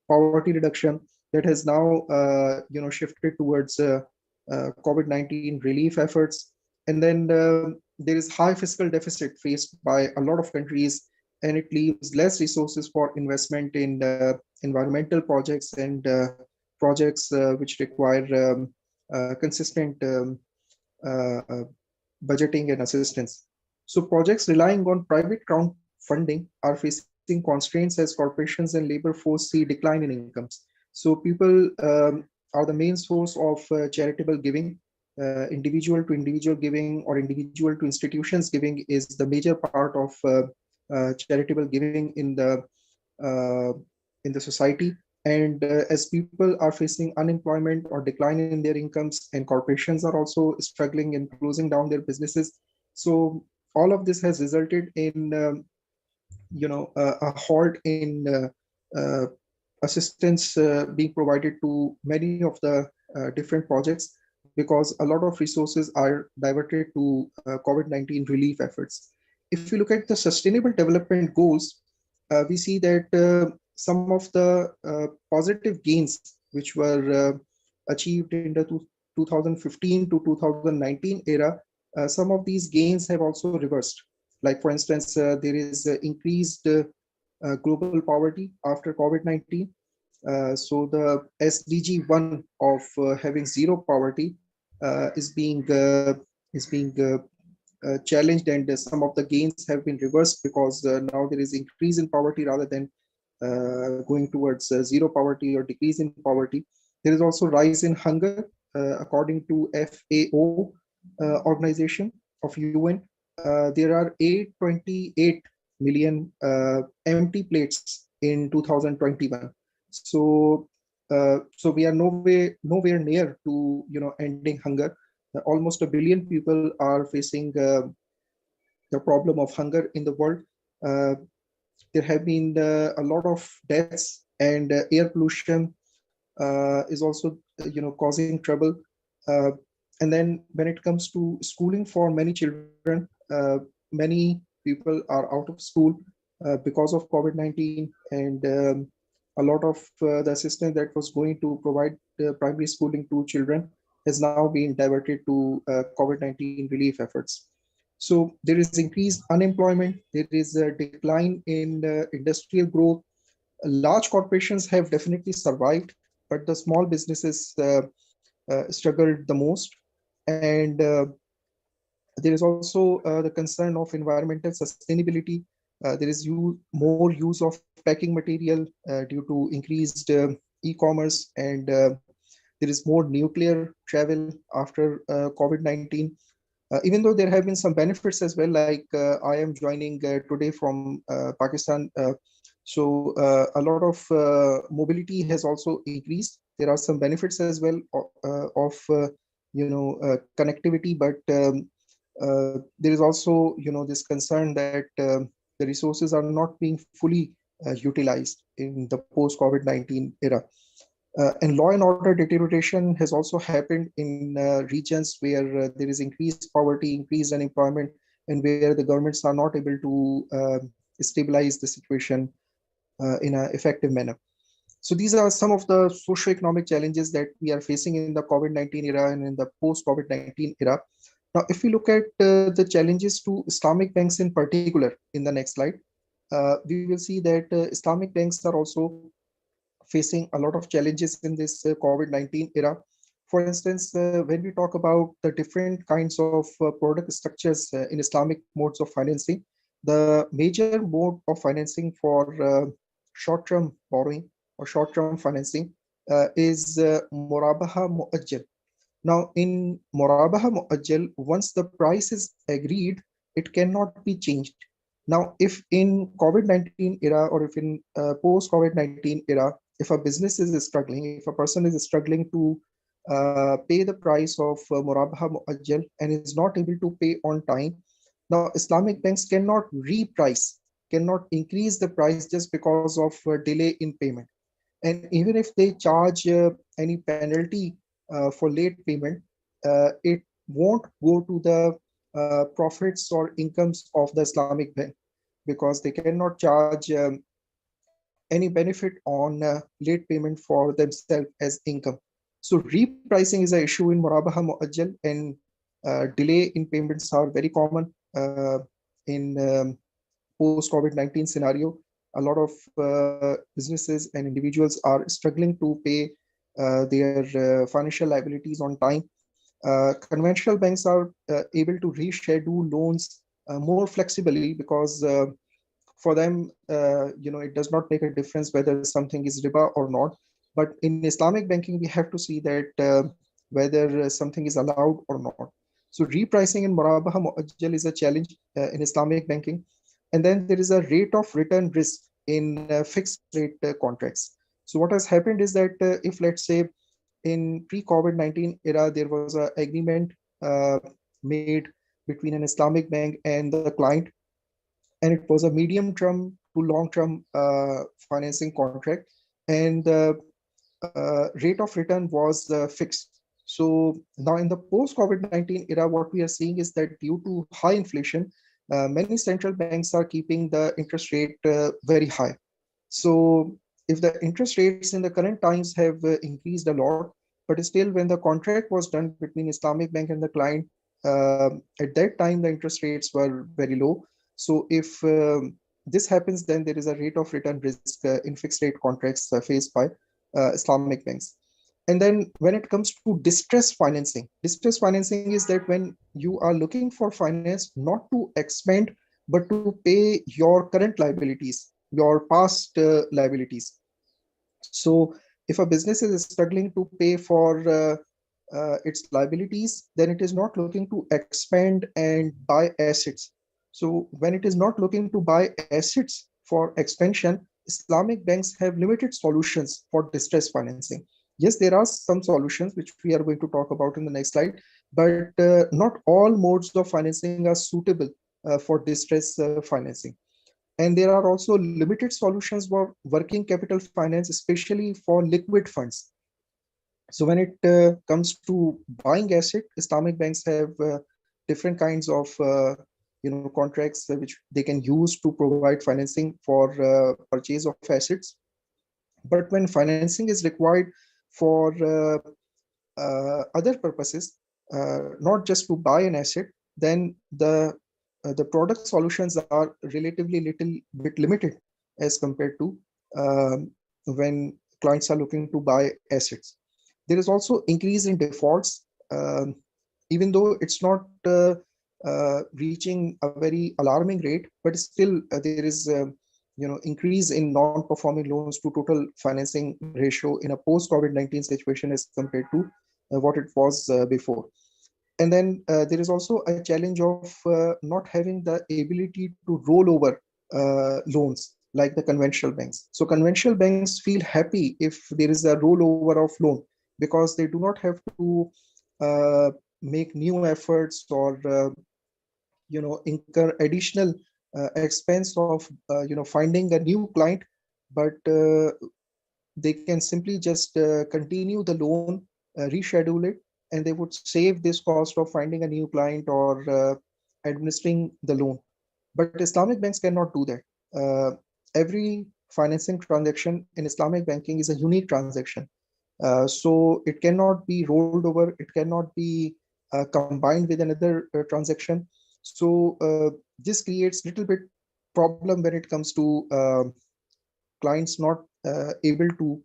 poverty reduction, that has now shifted towards COVID-19 relief efforts. And then there is high fiscal deficit faced by a lot of countries, and it leaves less resources for investment in environmental projects and projects which require consistent uh, budgeting and assistance. So projects relying on private funding are facing constraints as corporations and labor force see decline in incomes. So people are the main source of charitable giving. Individual to individual giving or individual to institutions giving is the major part of charitable giving uh, in the society. And as people are facing unemployment or decline in their incomes, and corporations are also struggling and closing down their businesses, so all of this has resulted in a halt in assistance being provided to many of the different projects, because a lot of resources are diverted to COVID-19 relief efforts. If we look at the Sustainable Development Goals, we see that some of the positive gains which were achieved in the 2015 to 2019 era, some of these gains have also reversed. Like for instance, there is increased global poverty after COVID-19. So the SDG 1 of having zero poverty is being challenged, and some of the gains have been reversed because now there is increase in poverty rather than going towards zero poverty or decrease in poverty. There is also rise in hunger, according to FAO organization of UN. There are 828 million empty plates in 2021. So we are nowhere near to ending hunger. Almost a billion people are facing the problem of hunger in the world. There have been a lot of deaths, and air pollution is also causing trouble. Uh, and then when it comes to schooling for many children, many people are out of school because of COVID-19, and a lot of the assistance that was going to provide primary schooling to children has now been diverted to COVID-19 relief efforts. So there is increased unemployment, there is a decline in industrial growth. Large corporations have definitely survived, but the small businesses struggled the most. And there is also the concern of environmental sustainability. There is more use of packing material due to increased e-commerce, and there is more nuclear travel after COVID-19. Even though there have been some benefits as well, like I am joining today from Pakistan, so a lot of mobility has also increased. There are some benefits as well of connectivity, but there is also this concern that the resources are not being fully utilized in the post COVID-19 era. And law and order deterioration has also happened in regions where there is increased poverty, increased unemployment, and where the governments are not able to stabilize the situation in an effective manner. So these are some of the socio-economic challenges that we are facing in the COVID-19 era and in the post-COVID-19 era. Now, if we look at the challenges to Islamic banks in particular in the next slide, we will see that Islamic banks are also facing a lot of challenges in this COVID-19 era. For instance, when we talk about the different kinds of product structures in Islamic modes of financing, the major mode of financing for short-term borrowing or short-term financing is Murabaha Mu'ajjal. Now, in Murabaha Mu'ajjal, once the price is agreed, it cannot be changed. Now, if in COVID-19 era or if in post-COVID-19 era, if a business is struggling, if a person is struggling to pay the price of Murabaha Mu'ajjal and is not able to pay on time, now Islamic banks cannot reprice, cannot increase the price just because of delay in payment. And even if they charge any penalty for late payment, it won't go to the profits or incomes of the Islamic bank, because they cannot charge any benefit on late payment for themselves as income. So repricing is an issue in Murabaha Mu'ajjal, and delay in payments are very common in post-COVID-19 scenario. A lot of businesses and individuals are struggling to pay their financial liabilities on time. Conventional banks are able to reschedule loans more flexibly, because for them, it does not make a difference whether something is riba or not. But in Islamic banking, we have to see that whether something is allowed or not. So repricing in Murabaha Mu'ajjal is a challenge in Islamic banking. And then there is a rate of return risk in fixed rate contracts. So what has happened is that if, let's say, in pre-COVID-19 era, there was an agreement made between an Islamic bank and the client, and it was a medium-term to long-term financing contract, and the rate of return was fixed. So now in the post-COVID-19 era, what we are seeing is that due to high inflation, many central banks are keeping the interest rate very high. So if the interest rates in the current times have increased a lot, but still when the contract was done between Islamic Bank and the client, at that time the interest rates were very low. So if this happens, then there is a rate of return risk in fixed rate contracts faced by Islamic banks. And then when it comes to distress financing is that when you are looking for finance not to expand, but to pay your current liabilities, your past liabilities. So if a business is struggling to pay for its liabilities, then it is not looking to expand and buy assets. So when it is not looking to buy assets for expansion, Islamic banks have limited solutions for distress financing. Yes, there are some solutions which we are going to talk about in the next slide, but not all modes of financing are suitable for distress financing. And there are also limited solutions for working capital finance, especially for liquid funds. So when it comes to buying asset, Islamic banks have different kinds of contracts which they can use to provide financing for purchase of assets. But when financing is required for other purposes, not just to buy an asset, then the product solutions are relatively little bit limited as compared to when clients are looking to buy assets. There is also increase in defaults, even though it's not reaching a very alarming rate, but still there is increase in non-performing loans to total financing ratio in a post-COVID-19 situation as compared to what it was before. And then there is also a challenge of not having the ability to roll over loans like the conventional banks. So conventional banks feel happy if there is a rollover of loan, because they do not have to make new efforts or incur additional expense of finding a new client, but they can simply just continue the loan, reschedule it, and they would save this cost of finding a new client or administering the loan. But Islamic banks cannot do that. Every financing transaction in Islamic banking is a unique transaction. So it cannot be rolled over, it cannot be combined with another transaction. So this creates little bit problem when it comes to clients not able to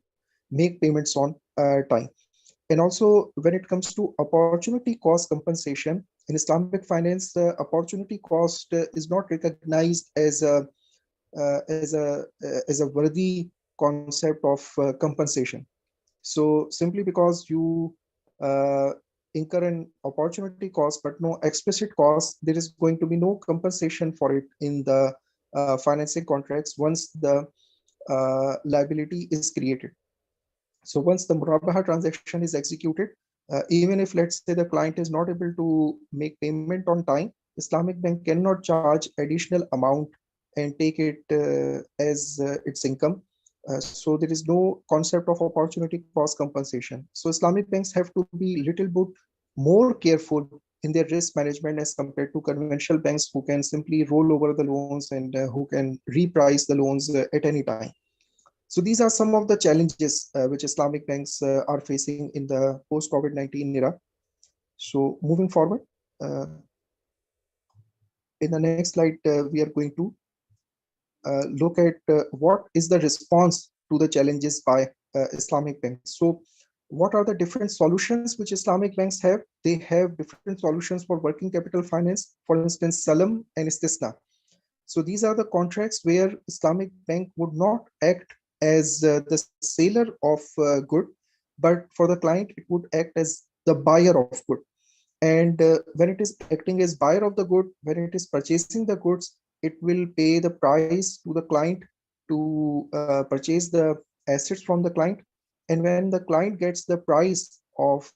make payments on time. And also when it comes to opportunity cost compensation in Islamic finance, opportunity cost is not recognized as a worthy concept of compensation. So simply because you incur an opportunity cost but no explicit cost, there is going to be no compensation for it in the financing contracts once the liability is created. So once the Murabaha transaction is executed, even if let's say the client is not able to make payment on time, Islamic bank cannot charge additional amount and take it as its income. So there is no concept of opportunity cost compensation. So Islamic banks have to be little bit more careful in their risk management as compared to conventional banks who can simply roll over the loans and who can reprice the loans at any time. So these are some of the challenges which Islamic banks are facing in the post-COVID-19 era. So moving forward, in the next slide, we are going to look at what is the response to the challenges by Islamic banks. So what are the different solutions which Islamic banks have? They have different solutions for working capital finance, for instance, Salam and Istisna. So these are the contracts where Islamic bank would not act as the seller of good, but for the client, it would act as the buyer of good. And when it is acting as buyer of the good, when it is purchasing the goods, it will pay the price to the client to purchase the assets from the client. And when the client gets the price of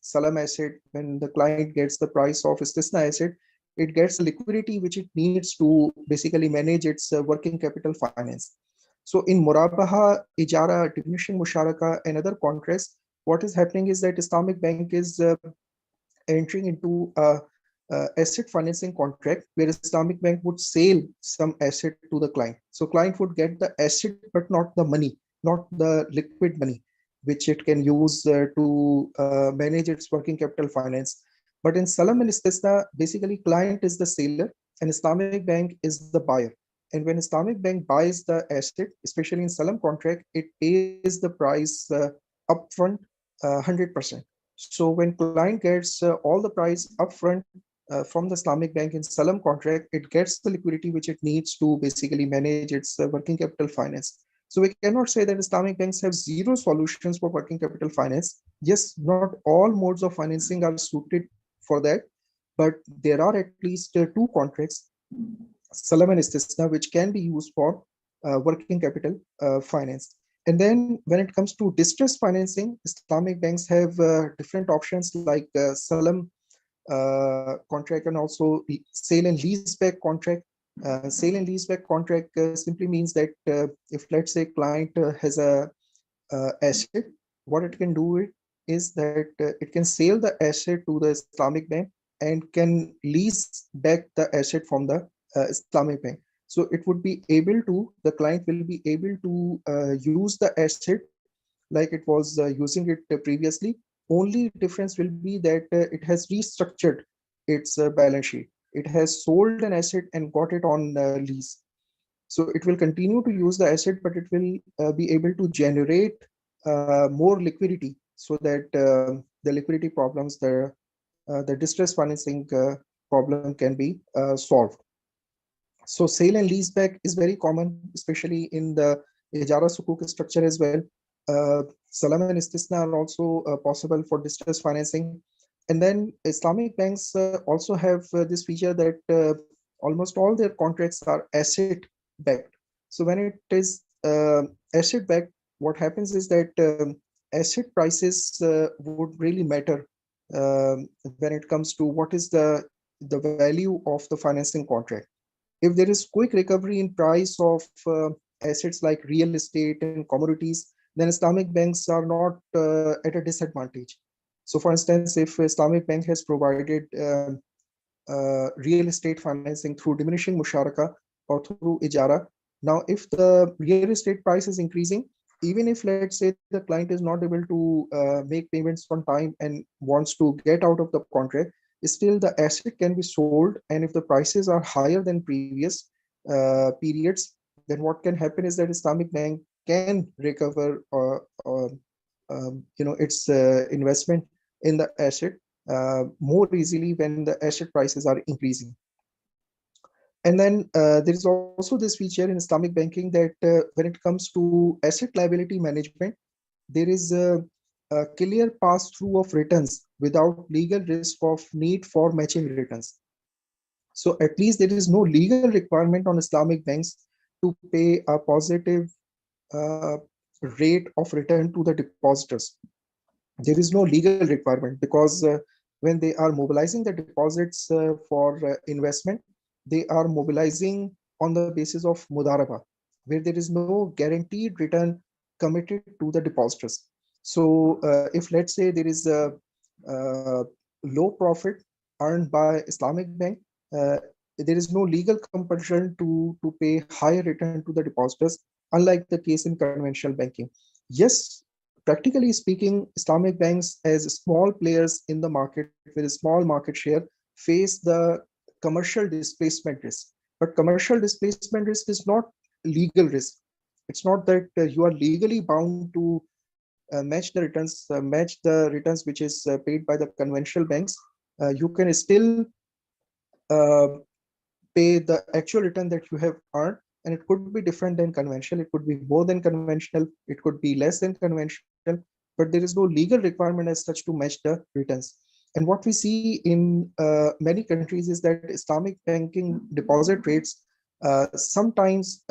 Salam asset, when the client gets the price of Istisna asset, it gets liquidity which it needs to basically manage its working capital finance. So in Murabaha, Ijara, Diminishing Musharaka, and other contracts, what is happening is that Islamic bank is entering into a asset financing contract where Islamic bank would sell some asset to the client. So client would get the asset but not the money, not the liquid money. which it can use to manage its working capital finance. But in Salam and Istisna, basically client is the seller and Islamic Bank is the buyer. And when Islamic Bank buys the asset, especially in Salam contract, it pays the price upfront 100%. So when client gets all the price upfront from the Islamic Bank in Salam contract, it gets the liquidity which it needs to basically manage its working capital finance. So we cannot say that Islamic banks have zero solutions for working capital finance. Yes, not all modes of financing are suited for that, but there are at least two contracts, Salam and Istisna, which can be used for working capital finance. And then when it comes to distress financing, Islamic banks have different options like Salam contract and also sale and leaseback contract. Sale and leaseback contract simply means that if let's say client has a asset, what it can do is that it can sell the asset to the Islamic bank and can lease back the asset from the Islamic bank. So it would be able to, the client will be able to use the asset like it was using it previously. Only difference will be that it has restructured its balance sheet. It has sold an asset and got it on lease. So it will continue to use the asset, but it will be able to generate more liquidity so that the liquidity problems, the distress financing problem can be solved. So sale and leaseback is very common, especially in the Ijara Sukuk structure as well. Salam and Istisna are also possible for distress financing. And then Islamic banks also have this feature that almost all their contracts are asset backed. So when it is asset backed, what happens is that asset prices would really matter when it comes to what is the value of the financing contract. If there is quick recovery in price of assets like real estate and commodities, then Islamic banks are not at a disadvantage. So for instance, if Islamic Bank has provided real estate financing through diminishing musharaka or through ijara, now if the real estate price is increasing, even if let's say the client is not able to make payments on time and wants to get out of the contract, still the asset can be sold. And if the prices are higher than previous periods, then what can happen is that Islamic Bank can recover its investment in the asset more easily when the asset prices are increasing. And then there is also this feature in Islamic banking that when it comes to asset liability management, there is a clear pass-through of returns without legal risk of need for matching returns. So at least there is no legal requirement on Islamic banks to pay a positive uh, rate of return to the depositors. There is no legal requirement because when they are mobilizing the deposits for investment, they are mobilizing on the basis of mudaraba, where there is no guaranteed return committed to the depositors. So if let's say there is a low profit earned by Islamic bank, there is no legal compulsion to pay higher return to the depositors, unlike the case in conventional banking. Yes, practically speaking, Islamic banks as small players in the market with a small market share face the commercial displacement risk. But commercial displacement risk is not legal risk. It's not that you are legally bound to match the returns which is paid by the conventional banks. You can still uh, pay the actual return that you have earned, and it could be different than conventional. It could be more than conventional. It could be less than conventional, but there is no legal requirement as such to match the returns. And what we see in many countries is that Islamic banking deposit rates sometimes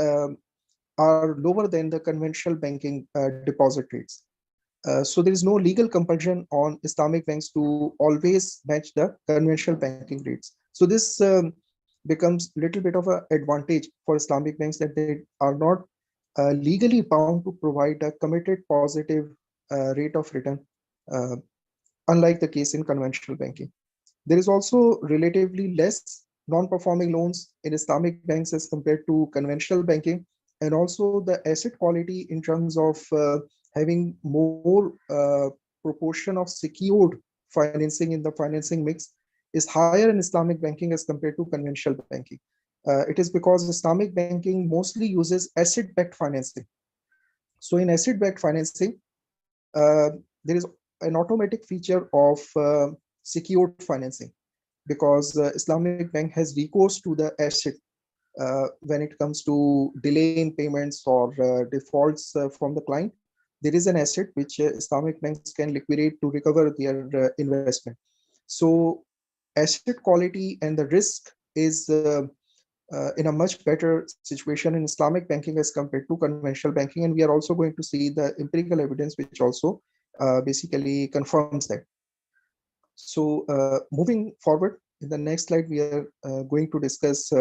are lower than the conventional banking deposit rates. So there is no legal compulsion on Islamic banks to always match the conventional banking rates. So this becomes a little bit of an advantage for Islamic banks that they are not legally bound to provide a committed positive rate of return, uh, unlike the case in conventional banking. There is also relatively less non-performing loans in Islamic banks as compared to conventional banking, and also the asset quality in terms of having more proportion of secured financing in the financing mix is higher in Islamic banking as compared to conventional banking. It is because Islamic banking mostly uses asset-backed financing. So in asset-backed financing, there is an automatic feature of secured financing, because Islamic bank has recourse to the asset when it comes to delay in payments or defaults from the client. There is an asset which Islamic banks can liquidate to recover their investment. So asset quality and the risk is in a much better situation in Islamic banking as compared to conventional banking. And we are also going to see the empirical evidence, which also basically confirms that. So moving forward, in the next slide, we are going to discuss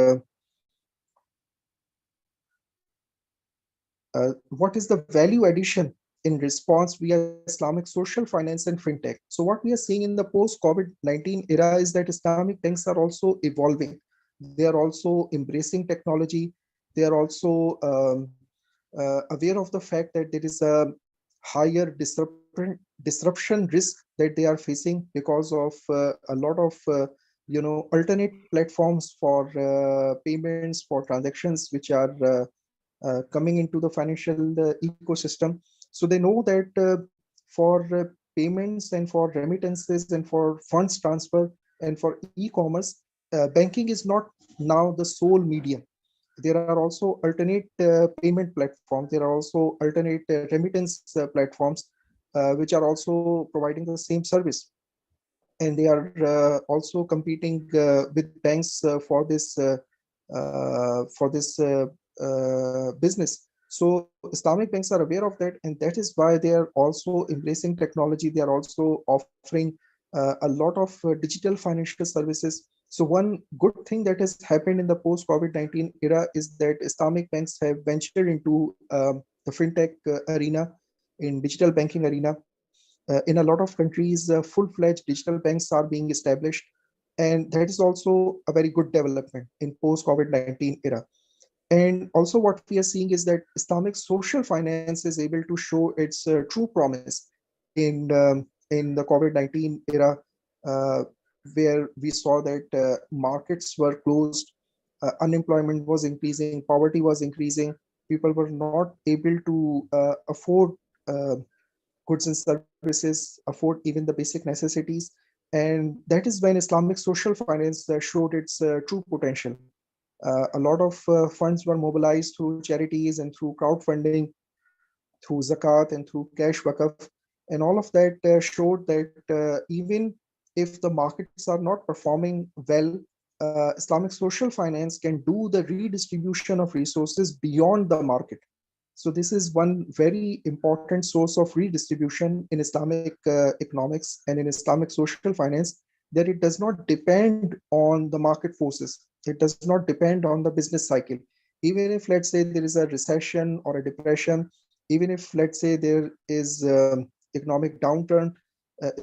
what is the value addition in response via Islamic social finance and fintech. So what we are seeing in the post-COVID-19 era is that Islamic banks are also evolving. They are also embracing technology. They are also aware of the fact that there is a higher disruption risk that they are facing because of a lot of alternate platforms for payments, for transactions, which are coming into the financial ecosystem. So they know that for payments and for remittances and for funds transfer and for e-commerce, banking is not now the sole medium. There are also alternate payment platforms. There are also alternate remittance platforms, which are also providing the same service. And they are also competing with banks for this business. So Islamic banks are aware of that, and that is why they are also embracing technology. They are also offering a lot of digital financial services. So one good thing that has happened in the post-COVID-19 era is that Islamic banks have ventured into the fintech arena, in digital banking arena. In a lot of countries, full-fledged digital banks are being established, and that is also a very good development in post-COVID-19 era. And also what we are seeing is that Islamic social finance is able to show its true promise in the COVID-19 era, uh, where we saw that markets were closed, unemployment was increasing, poverty was increasing, people were not able to afford goods and services, afford even the basic necessities. And that is when Islamic social finance showed its true potential. A lot of funds were mobilized through charities and through crowdfunding, through zakat and through cash wakaf. And all of that showed that even if the markets are not performing well, Islamic social finance can do the redistribution of resources beyond the market. So this is one very important source of redistribution in Islamic economics and in Islamic social finance, that it does not depend on the market forces. It does not depend on the business cycle. Even if, let's say, there is a recession or a depression, even if, let's say, there is economic downturn,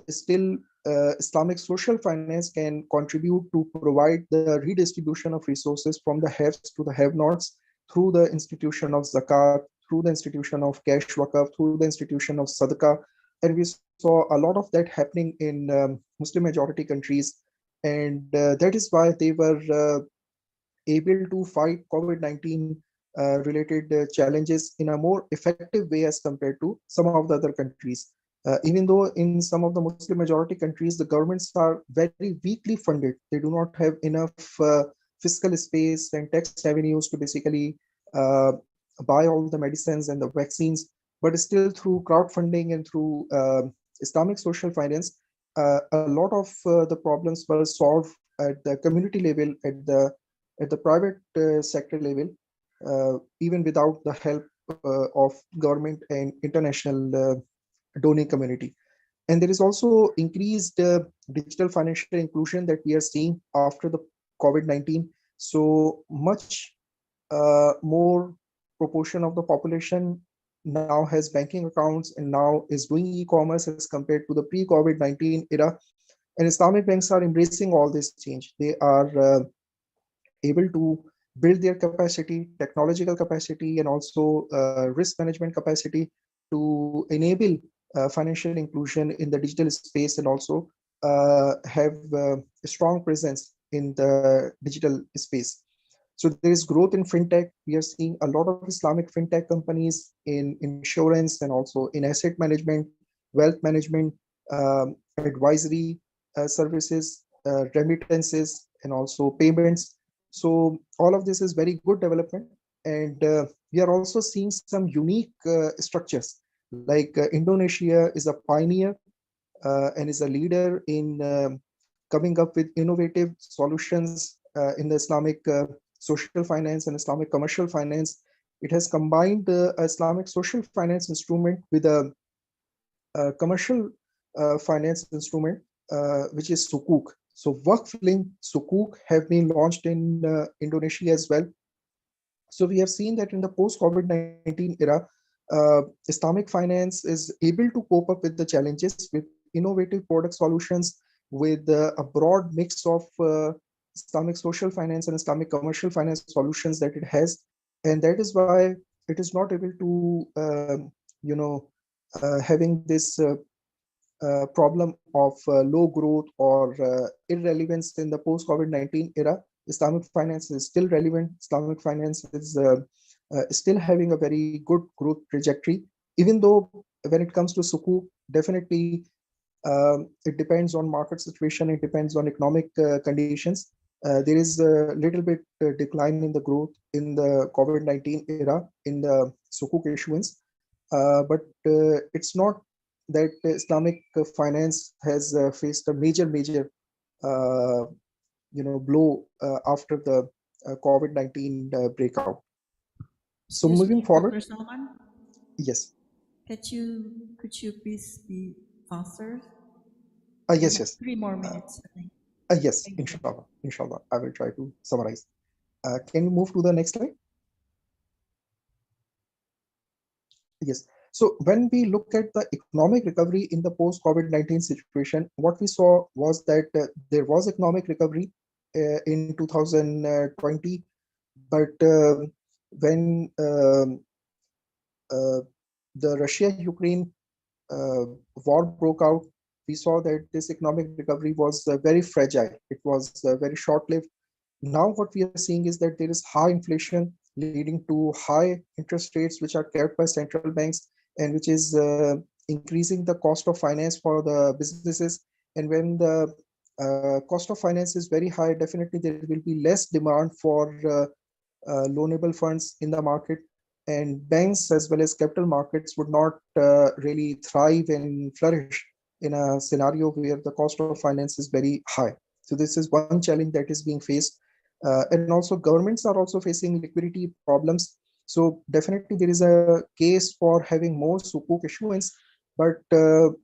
still Islamic social finance can contribute to provide the redistribution of resources from the haves to the have-nots through the institution of zakat, through the institution of cash wakaf, through the institution of sadaqah. And we saw a lot of that happening in Muslim majority countries. And that is why they were able to fight COVID-19 related challenges in a more effective way as compared to some of the other countries. Even though in some of the Muslim majority countries, the governments are very weakly funded. They do not have enough fiscal space and tax revenues to basically buy all the medicines and the vaccines. But still, through crowdfunding and through Islamic social finance, a lot of the problems were solved at the community level, at the private sector level, even without the help of government and international donor community. And there is also increased digital financial inclusion that we are seeing after the COVID-19. So much more proportion of the population now has banking accounts and now is doing e-commerce as compared to the pre-COVID-19 era. And Islamic banks are embracing all this change. They are able to build their capacity, technological capacity, and also risk management capacity to enable financial inclusion in the digital space and also have a strong presence in the digital space. So there is growth in fintech. We are seeing a lot of Islamic fintech companies in insurance and also in asset management, wealth management, advisory services, remittances, and also payments. So all of this is very good development. And we are also seeing some unique structures, like Indonesia is a pioneer and is a leader in coming up with innovative solutions in the Islamic social finance and Islamic commercial finance. It has combined Islamic social finance instrument with a commercial finance instrument, which is Sukuk. So Waqf-linked Sukuk have been launched in Indonesia as well. So we have seen that in the post-COVID-19 era, Islamic finance is able to cope up with the challenges with innovative product solutions, with a broad mix of Islamic social finance and Islamic commercial finance solutions that it has. And that is why it is not able to, having this problem of low growth or irrelevance in the post-COVID-19 era. Islamic finance is still relevant. Islamic finance is still having a very good growth trajectory, even though when it comes to Sukuk, definitely it depends on market situation, it depends on economic conditions. There is a little bit decline in the growth in the COVID-19 era in the Sukuk issuance, but it's not that Islamic finance has faced a major blow after the COVID-19 breakout. So moving forward, Dr. Salman, yes. could you please be faster? Yes. 3 more minutes, I think. Yes, inshallah. I will try to summarize. Can you move to the next slide? Yes. So when we look at the economic recovery in the post-COVID-19 situation, what we saw was that there was economic recovery in 2020, but when the Russia-Ukraine war broke out, we saw that this economic recovery was very fragile. It was very short-lived. Now what we are seeing is that there is high inflation leading to high interest rates, which are kept by central banks, and which is increasing the cost of finance for the businesses. And when the cost of finance is very high, definitely there will be less demand for loanable funds in the market, and banks as well as capital markets would not really thrive and flourish in a scenario where the cost of finance is very high. So this is one challenge that is being faced. And also governments are also facing liquidity problems. So definitely there is a case for having more Sukuk issuance, but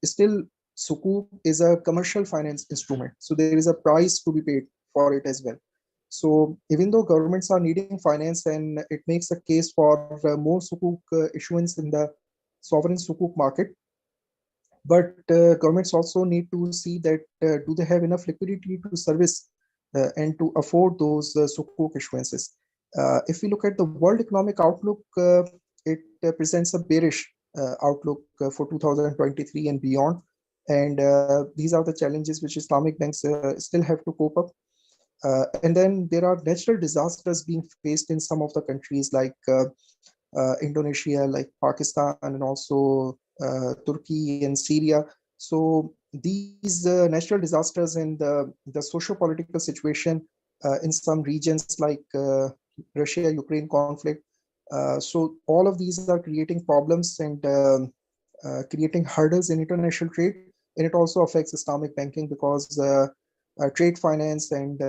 still Sukuk is a commercial finance instrument. So there is a price to be paid for it as well. So even though governments are needing finance, and it makes a case for more Sukuk issuance in the sovereign Sukuk market, but governments also need to see that do they have enough liquidity to service and to afford those Sukuk issuances. If we look at the world economic outlook, it presents a bearish outlook for 2023 and beyond. And these are the challenges which Islamic banks still have to cope up. And then there are natural disasters being faced in some of the countries like Indonesia, like Pakistan, and also Turkey and Syria. So these natural disasters and the socio-political situation in some regions like Russia-Ukraine conflict. So all of these are creating problems and creating hurdles in international trade. And it also affects Islamic banking because trade finance and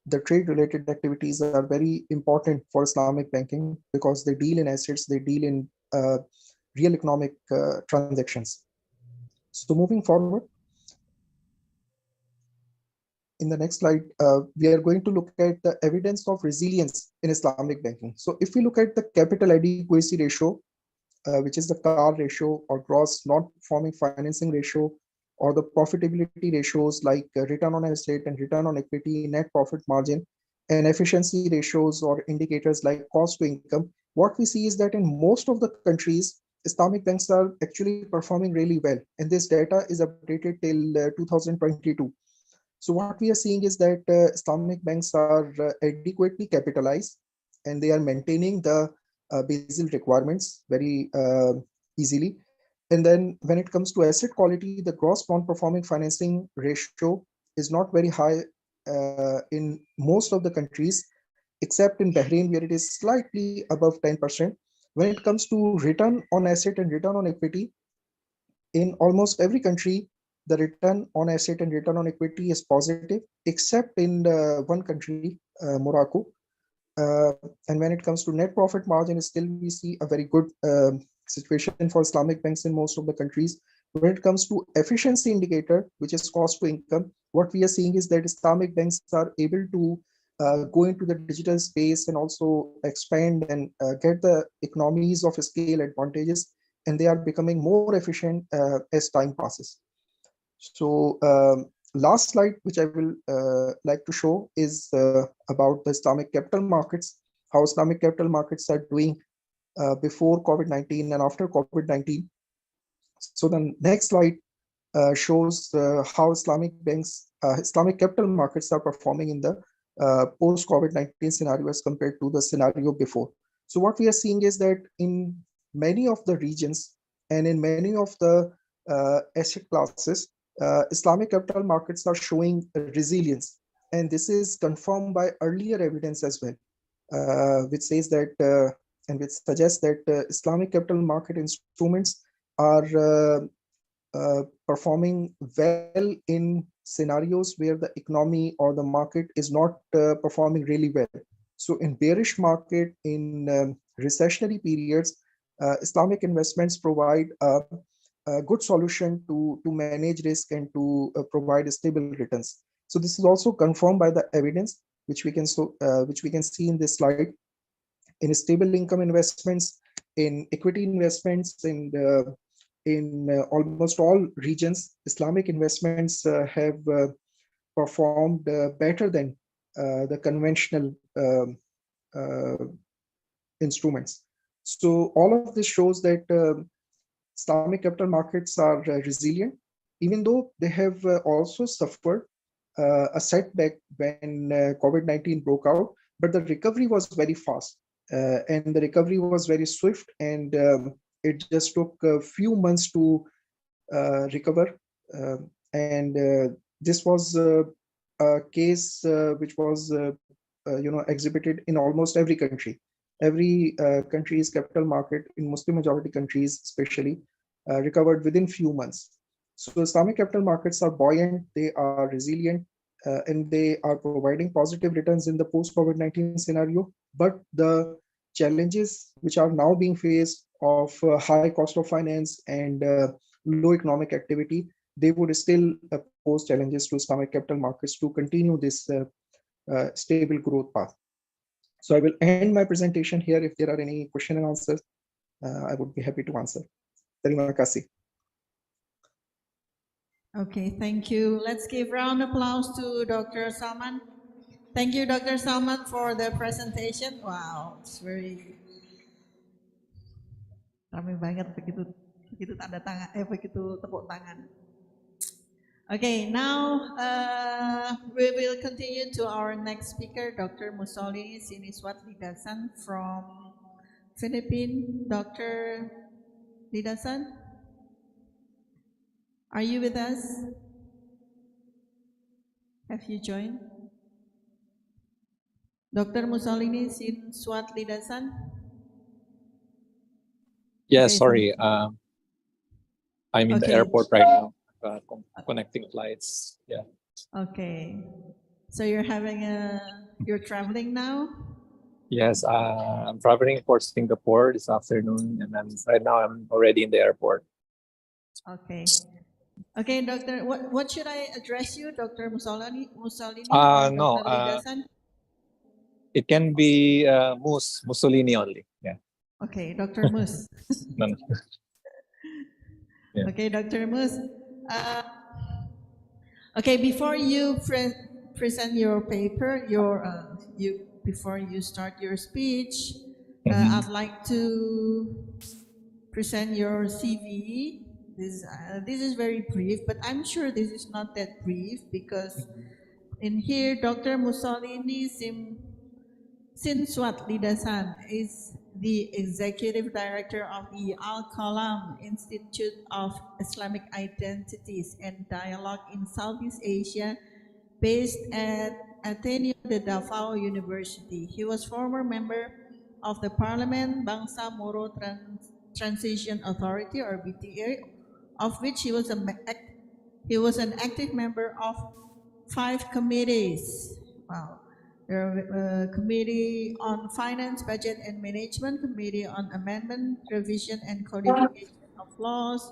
the trade related activities are very important for Islamic banking because they deal in assets, they deal in real economic transactions. So moving forward, in the next slide, we are going to look at the evidence of resilience in Islamic banking. So if we look at the capital adequacy ratio, which is the CAR ratio or gross non-performing financing ratio, or the profitability ratios like return on asset and return on equity, net profit margin, and efficiency ratios or indicators like cost to income, what we see is that in most of the countries, Islamic banks are actually performing really well, and this data is updated till 2022. So what we are seeing is that Islamic banks are adequately capitalized, and they are maintaining the Basel requirements very easily. And then when it comes to asset quality, the gross non-performing financing ratio is not very high in most of the countries, except in Bahrain, where it is slightly above 10%. When it comes to return on asset and return on equity, in almost every country, the return on asset and return on equity is positive, except in one country, Morocco. And when it comes to net profit margin, still we see a very good situation for Islamic banks in most of the countries. When it comes to efficiency indicator, which is cost to income, what we are seeing is that Islamic banks are able to go into the digital space and also expand and get the economies of scale advantages, and they are becoming more efficient as time passes. So last slide, which I will like to show, is about the Islamic capital markets, how Islamic capital markets are doing before COVID-19 and after COVID-19. So the next slide shows how Islamic banks, Islamic capital markets are performing in the post-COVID-19 scenario as compared to the scenario before. So what we are seeing is that in many of the regions and in many of the asset classes, Islamic capital markets are showing resilience. And this is confirmed by earlier evidence as well, which says that and which suggests that Islamic capital market instruments are performing well in scenarios where the economy or the market is not performing really well. So in bearish market, in recessionary periods, Islamic investments provide a good solution to manage risk and to provide stable returns. So this is also confirmed by the evidence which we can see in this slide. In stable income investments, in equity investments, and in almost all regions, Islamic investments have performed better than the conventional instruments. So all of this shows that Islamic capital markets are resilient, even though they have also suffered a setback when COVID-19 broke out, but the recovery was very fast and the recovery was very swift, and it just took a few months to recover. And this was a case which was exhibited in almost every country. Every country's capital market in Muslim majority countries especially recovered within few months. So Islamic capital markets are buoyant, they are resilient, and they are providing positive returns in the post-COVID-19 scenario. But the challenges which are now being faced of high cost of finance and low economic activity, they would still pose challenges to Islamic capital markets to continue this stable growth path. So I will end my presentation here. If there are any question and answers, I would be happy to answer. Terima kasih. Okay, thank you. Let's give round of applause to Dr. Salman. Thank you, Dr. Salman, for the presentation. Wow, it's very ramai banget begitu tanda tangan, begitu tepuk tangan. Okay, now we will continue to our next speaker, Dr. Mussolini Siniswat Lidasan from Philippines. Dr. Lidasan, are you with us? Have you joined? Dr. Mussolini Siniswat Lidasan? Yes, sorry. I'm in the airport right now, connecting flights. Yeah. Okay. So you're traveling now? Yes, I'm traveling for Singapore this afternoon, and right now I'm already in the airport. Okay. Okay, Doctor. What should I address you, Dr. Mussolini? No. It can be Mussolini only. Yeah. Okay, Dr. Mus. No. Yeah. Okay, Dr. Mus. Okay, before you present your paper, before you start your speech, I'd like to present your CV. This is very brief, but I'm sure this is not that brief because in here, Dr. Mussolini Sinswat Lidasan is the Executive Director of the Al-Qalam Institute of Islamic Identities and Dialogue in Southeast Asia, based at Ateneo de Davao University. He was former member of the Parliament Bangsa Moro Transition Authority, or BTA, of which he was an active member of 5 committees. Wow. Committee on Finance, Budget and Management, Committee on Amendment, Revision and Codification of Laws,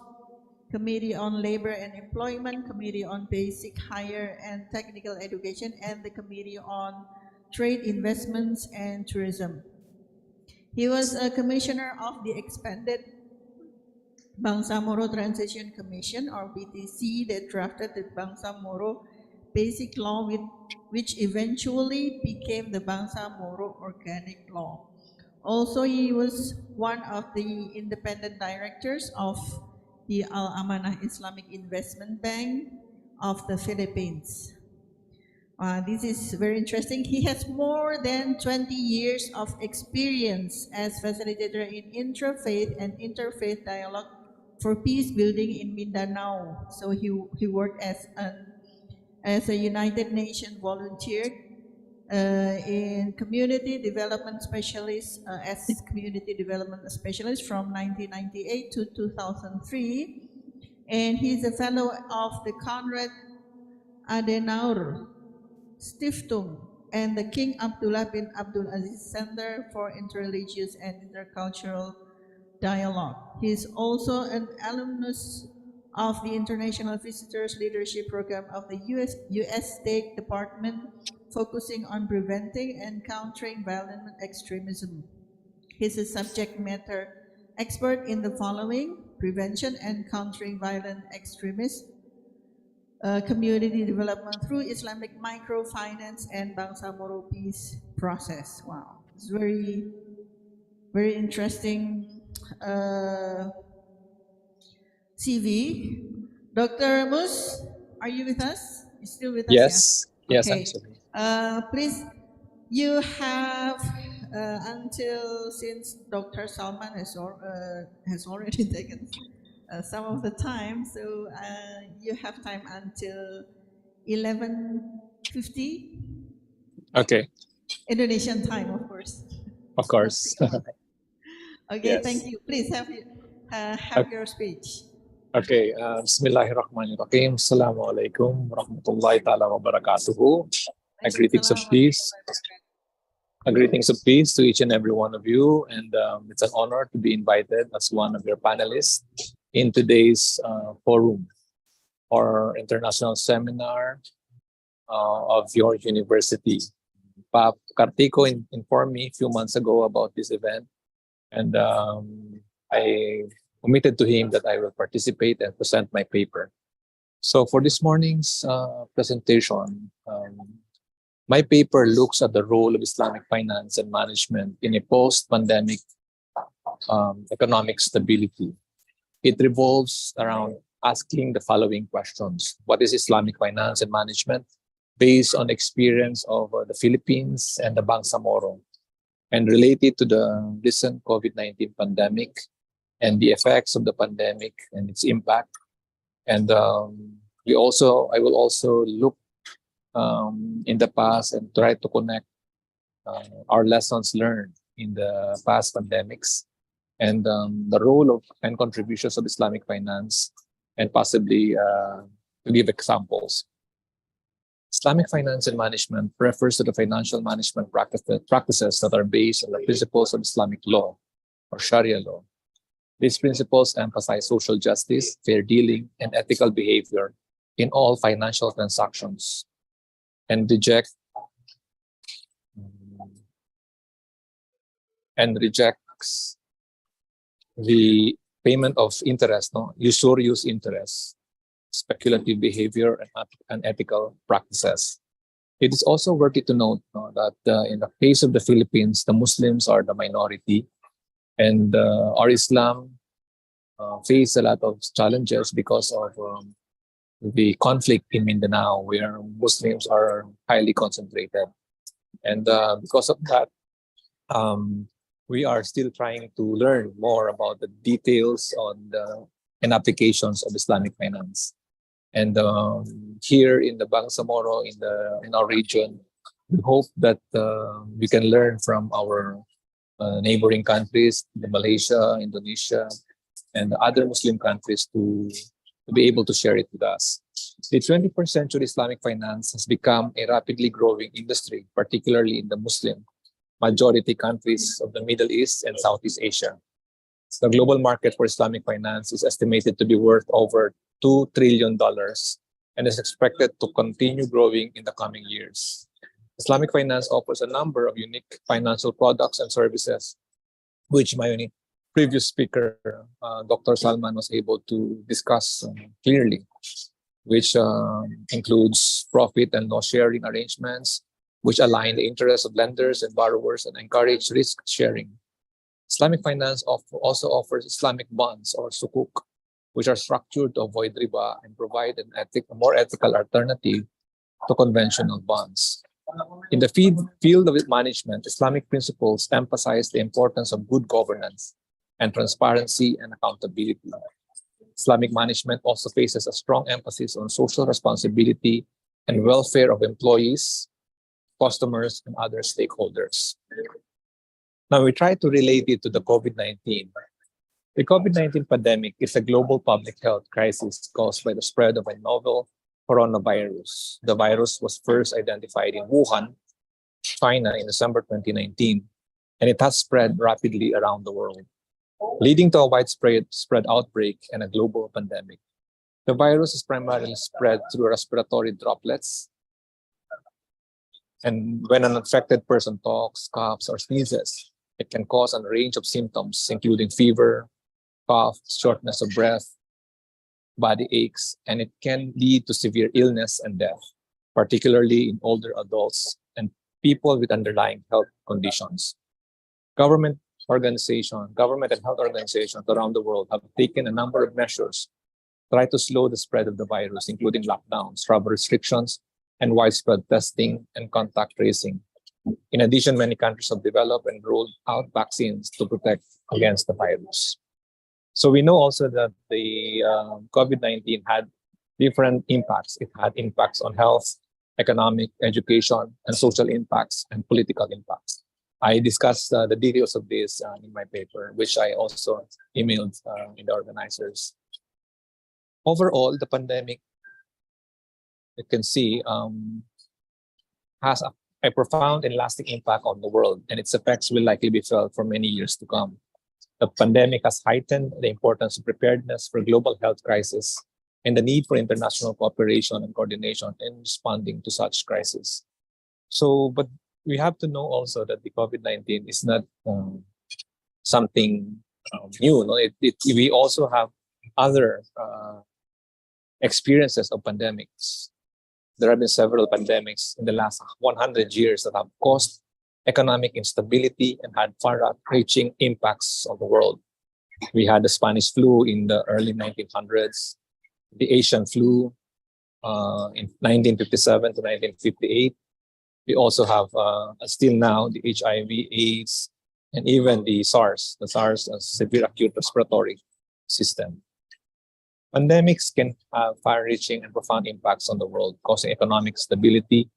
Committee on Labor and Employment, Committee on Basic Higher and Technical Education, and the Committee on Trade, Investments and Tourism. He was a commissioner of the expanded Bangsa Moro Transition Commission, or BTC, that drafted the Bangsa Moro Basic Law, which eventually became the Bangsa Moro Organic Law. Also, he was one of the independent directors of the Al-Amanah Islamic Investment Bank of the Philippines. This is very interesting. He has more than 20 years of experience as facilitator in intra-faith and interfaith dialogue for peace building in Mindanao. So he worked as a United Nations volunteer in community development specialist, as community development specialist from 1998 to 2003. And he's a fellow of the Konrad Adenauer Stiftung and the King Abdullah bin Abdul Aziz Center for Interreligious and Intercultural Dialogue. He's also an alumnus of the International Visitors Leadership Program of the U.S. State Department, focusing on preventing and countering violent extremism. He's a subject matter expert in the following: prevention and countering violent extremism, community development through Islamic microfinance, and Bangsa Moro peace process. Wow, it's very, very interesting CV. Dr. Mus, are you with us? You still with us? Yes, Yeah? yes, Okay. actually. Please, you have until, since Dr. Salman has already taken some of the time, so you have time until 11:50 Okay, Indonesian time, of course. of course. Okay, Yes. thank you. Please have your speech. Okay, Bismillahirrahmanirrahim. Assalamualaikum warahmatullahi ta'ala wabarakatuh. Greetings of peace. Greetings of peace to each and every one of you. And it's an honor to be invited as one of your panelists in today's forum or international seminar of your university. Pap Kartiko informed me a few months ago about this event, and I committed to him that I will participate and present my paper. So for this morning's presentation, my paper looks at the role of Islamic finance and management in a post-pandemic economic stability. It revolves around asking the following questions. What is Islamic finance and management based on experience of the Philippines and the Bangsa Moro, and related to the recent COVID-19 pandemic and the effects of the pandemic and its impact. And I will also look in the past and try to connect our lessons learned in the past pandemics and the role of and contributions of Islamic finance, and possibly to give examples. Islamic finance and management refers to the financial management practices that are based on the principles of Islamic law or Sharia law. These principles emphasize social justice, fair dealing, and ethical behavior in all financial transactions, and rejects the payment of interest, usurious interest, speculative behavior, and unethical practices. It is also worthy to note that in the case of the Philippines, the Muslims are the minority, and our Islam face a lot of challenges because of the conflict in Mindanao, where Muslims are highly concentrated. And because of that, we are still trying to learn more about the details on and applications of Islamic finance. And here in the Bangsamoro, in our region, we hope that we can learn from our neighboring countries, Malaysia, Indonesia, and other Muslim countries to be able to share it with us. The 21st century Islamic finance has become a rapidly growing industry, particularly in the Muslim majority countries of the Middle East and Southeast Asia. The global market for Islamic finance is estimated to be worth over $2 trillion and is expected to continue growing in the coming years. Islamic finance offers a number of unique financial products and services, which my previous speaker, Dr. Salman, was able to discuss clearly, which includes profit and loss sharing arrangements, which align the interests of lenders and borrowers and encourage risk sharing. Islamic finance also offers Islamic bonds or sukuk, which are structured to avoid riba and provide a more ethical alternative to conventional bonds. In the field of management, Islamic principles emphasize the importance of good governance and transparency and accountability. Islamic management also places a strong emphasis on social responsibility and welfare of employees, customers, and other stakeholders. Now, we try to relate it to the COVID-19. The COVID-19 pandemic is a global public health crisis caused by the spread of a novel coronavirus. The virus was first identified in Wuhan, China in December 2019, and it has spread rapidly around the world, leading to a widespread outbreak and a global pandemic. The virus is primarily spread through respiratory droplets, and when an infected person talks, coughs, or sneezes, it can cause a range of symptoms, including fever, cough, shortness of breath, body aches, and it can lead to severe illness and death, particularly in older adults and people with underlying health conditions. Government and health organizations around the world have taken a number of measures to try to slow the spread of the virus, including lockdowns, travel restrictions, and widespread testing and contact tracing. In addition, many countries have developed and rolled out vaccines to protect against the virus. So we know also that the COVID-19 had different impacts. It had impacts on health, economic, education, and social impacts, and political impacts. I discussed the details of this in my paper, which I also emailed in the organizers. Overall, the pandemic, you can see, has a profound and lasting impact on the world, and its effects will likely be felt for many years to come. The pandemic has heightened the importance of preparedness for global health crisis and the need for international cooperation and coordination in responding to such crises. So, but we have to know also that the COVID-19 is not something new. No? We also have other experiences of pandemics. There have been several pandemics in the last 100 years that have caused economic instability and had far-reaching impacts on the world. We had the Spanish flu in the early 1900s, the Asian flu in 1957 to 1958. We also have, still now, the HIV, AIDS, and even the SARS severe acute respiratory system. Pandemics can have far-reaching and profound impacts on the world, causing economic stability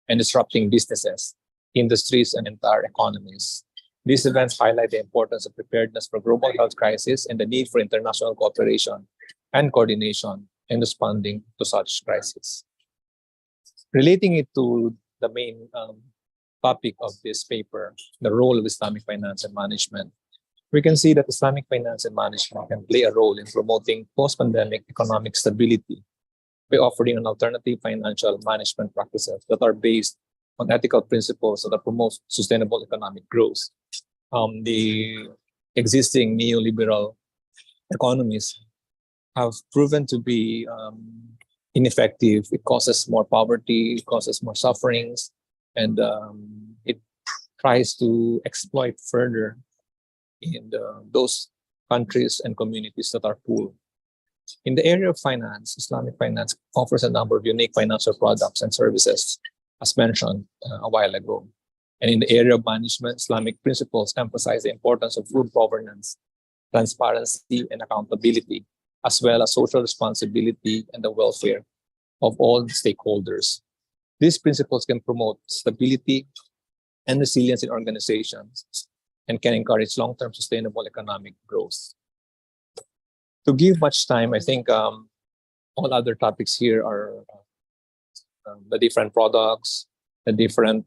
and disrupting businesses, industries, and entire economies. These events highlight the importance of preparedness for global health crisis and the need for international cooperation and coordination in responding to such crises. Relating it to the main topic of this paper, the role of Islamic finance and management, we can see that Islamic finance and management can play a role in promoting post-pandemic economic stability by offering an alternative financial management practices that are based on ethical principles that promote sustainable economic growth. The existing neoliberal economies have proven to be ineffective. It causes more poverty, it causes more sufferings, and it tries to exploit further in those countries and communities that are poor. In the area of finance, Islamic finance offers a number of unique financial products and services, as mentioned a while ago. And in the area of management, Islamic principles emphasize the importance of good governance, transparency, and accountability, as well as social responsibility and the welfare of all stakeholders. These principles can promote stability and resilience in organizations and can encourage long-term sustainable economic growth. To give much time, I think all other topics here are the different products, the different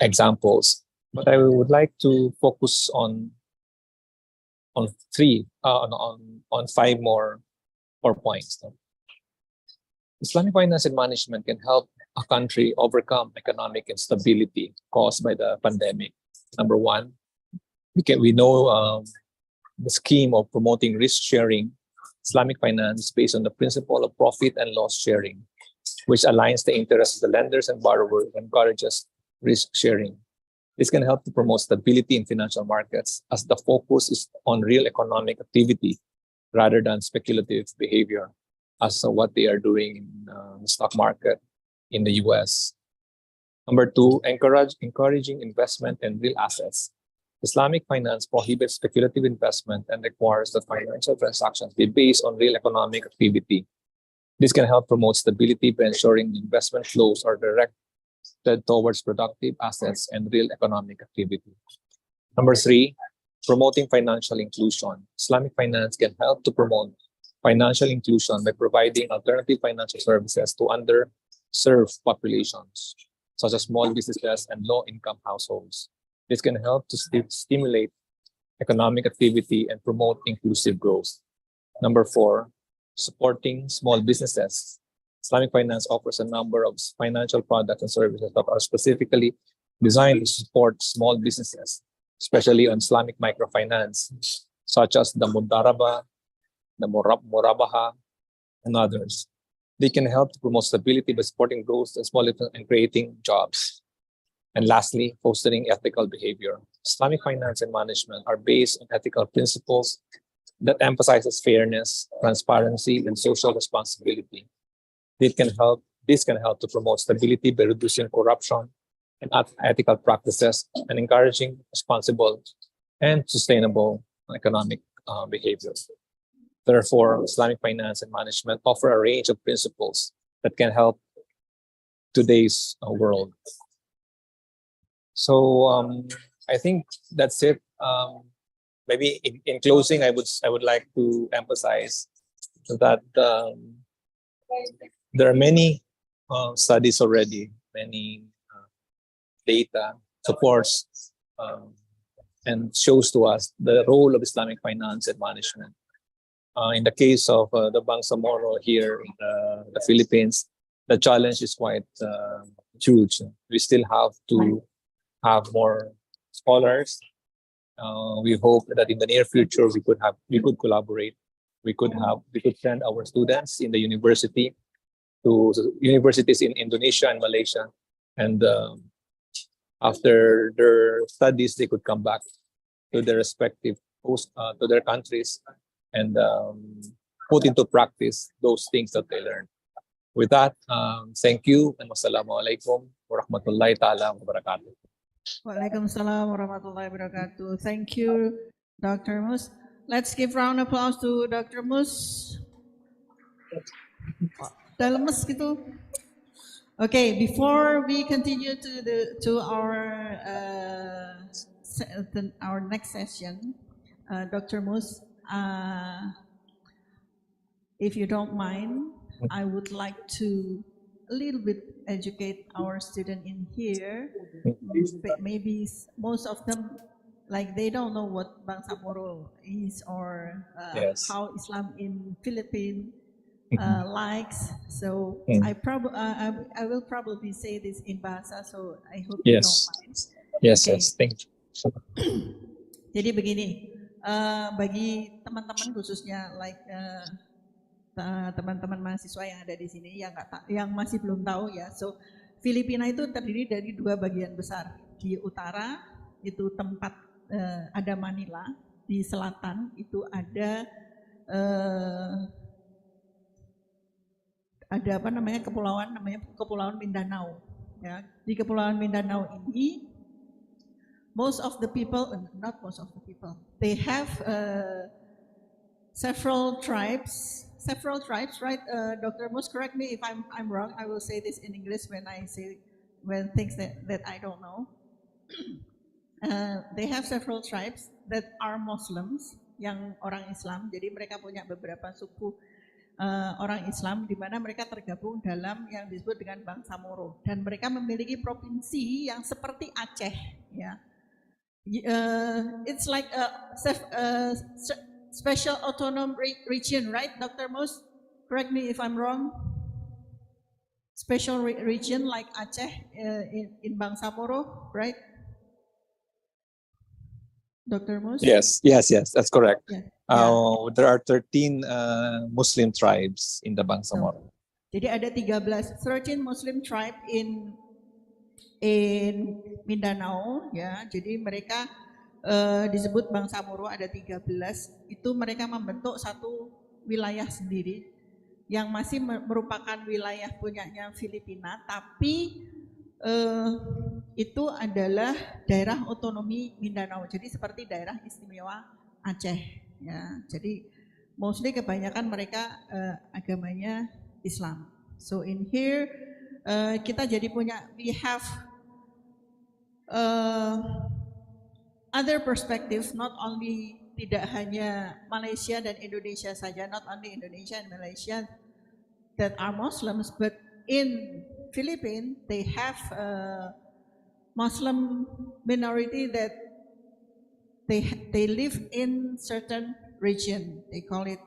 examples. But I would like to focus on five more points. Islamic finance and management can help a country overcome economic instability caused by the pandemic. Number one, we know the scheme of promoting risk sharing, Islamic finance, based on the principle of profit and loss sharing, which aligns the interests of the lenders and borrowers and encourages risk sharing. This can help to promote stability in financial markets as the focus is on real economic activity rather than speculative behavior, as what they are doing in the stock market in the US. Number two, encouraging investment in real assets. Islamic finance prohibits speculative investment and requires that financial transactions be based on real economic activity. This can help promote stability by ensuring investment flows are directed towards productive assets and real economic activity. Number three, promoting financial inclusion. Islamic finance can help to promote financial inclusion by providing alternative financial services to underserved populations, such as small businesses and low-income households. This can help to stimulate economic activity and promote inclusive growth. Number four, supporting small businesses. Islamic finance offers a number of financial products and services that are specifically designed to support small businesses, especially on Islamic microfinance, such as the Mudaraba, the Murabaha, and others. They can help to promote stability by supporting growth and creating jobs. And lastly, fostering ethical behavior. Islamic finance and management are based on ethical principles that emphasizes fairness, transparency, and social responsibility. This can help to promote stability by reducing corruption and ethical practices and encouraging responsible and sustainable economic behavior. Therefore, Islamic finance and management offer a range of principles that can help today's world. So I think that's it. Maybe in closing, I would like to emphasize that there are many studies already, many data supports and shows to us the role of Islamic finance and management. In the case of the Bangsamoro here in the Philippines, the challenge is quite huge. We still have to have more scholars. We hope that in the near future we could collaborate. We could send our students in the university to universities in Indonesia and Malaysia, and after their studies, they could come back to their respective to their countries and put into practice those things that they learned. With that, thank you and wassalamualaikum warahmatullahi ta'ala wabarakatuh. Waalaikumsalam warahmatullahi wabarakatuh. Thank you, Dr. Mus. Let's give round of applause to Dr. Mus. Lemes gitu. Okay, before we continue to our next session, Dr. Mus, if you don't mind, I would like to a little bit educate our student in here. Maybe most of them, like they don't know what Bangsamoro is or Yes. how Islam in Philippines likes. So I will probably say this in Bahasa, so I hope you don't Yes. mind. Yes. Okay. Yes. Thank you. Jadi begini, bagi teman-teman khususnya like teman-teman mahasiswa yang ada di sini yang masih belum tahu ya. So Filipina itu terdiri dari dua bagian besar. Di utara itu tempat ada Manila, di selatan itu ada apa namanya Kepulauan Mindanao. Ya, di Kepulauan Mindanao ini, most of the people, not most of the people, they have several tribes, right? Dr. Mus, correct me if I'm wrong. I will say this in English when things that I don't know. They have several tribes that are Muslims, yang orang Islam. Jadi mereka punya beberapa suku orang Islam di mana mereka tergabung dalam yang disebut dengan bangsa Moro, dan mereka memiliki provinsi yang seperti Aceh, ya. It's like a special autonomous region, right, Dr. Mus? Correct me if I'm wrong. Special region like Aceh in bangsa Moro, right? Dr. Mus? Yes, that's correct. Yeah. There are 13 Muslim tribes in the Bangsamoro. Jadi ada 13 Muslim tribe in Mindanao, ya. Jadi mereka disebut bangsa Moro, ada 13. Itu mereka membentuk satu wilayah sendiri yang masih merupakan wilayah punyanya Filipina, tapi itu adalah daerah otonomi Mindanao. Jadi seperti daerah istimewa Aceh, ya. Jadi mostly kebanyakan mereka agamanya Islam. So in here kita jadi we have other perspective, not only tidak hanya Malaysia dan Indonesia saja, not only Indonesia and Malaysia that are Muslims, but in Philippines they have a Muslim minority that they live in certain region. They call it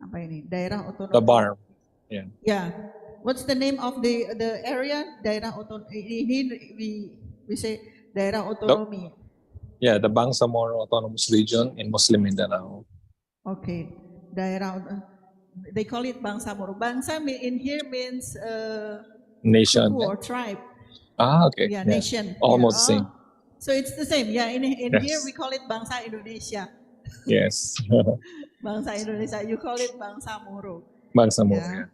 apa ini? Daerah otonomi. The Barm. Yeah. Yeah. What's the name of the area? Daerah otonomi. Ini we say daerah otonomi. Yeah, the Bangsamoro Autonomous Region in Muslim Mindanao. Okay. Daerah, they call it Bangsamoro. Bangsa in here means Nation or tribe. Okay. Yeah, nation. Almost yeah. same. So it's the same. Yeah, in Yes. here we call it Bangsa Indonesia. Yes. Bangsa Indonesia. You call it Bangsa Moro. Bangsamoro. Yeah.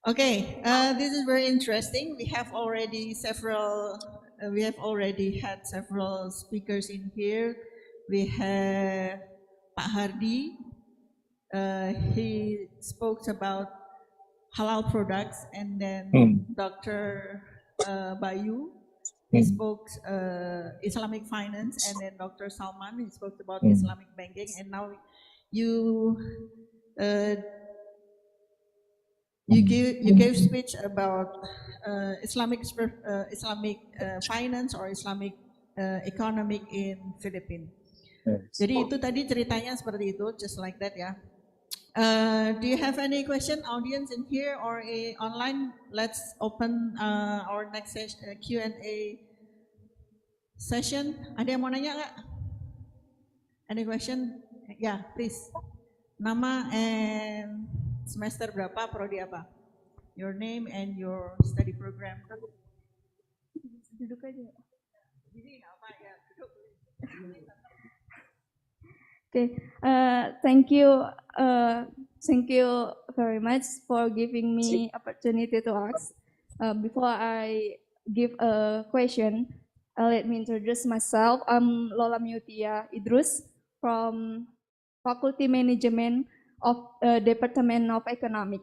Okay, this is very interesting. We have already had several speakers in here. We have Pak Hardi. He spoke about halal products, and then Dr. Bayu, he spoke Islamic finance, and then Dr. Salman, he spoke about Islamic banking, and now you gave speech about Islamic finance or Islamic economic in Philippines. Yes. Jadi itu tadi ceritanya seperti itu, just like that, ya. Do you have any question, audience in here or online? Let's open our next Q&A session. Ada yang mau nanya nggak? Any question? Yeah, please. Nama and semester berapa, prodi apa? Your name and your study program. Duduk aja. Okay, thank you very much for giving me opportunity to ask. Before I give a question, let me introduce myself. I'm Lola Miutia Idrus from Faculty Management of Department of Economic,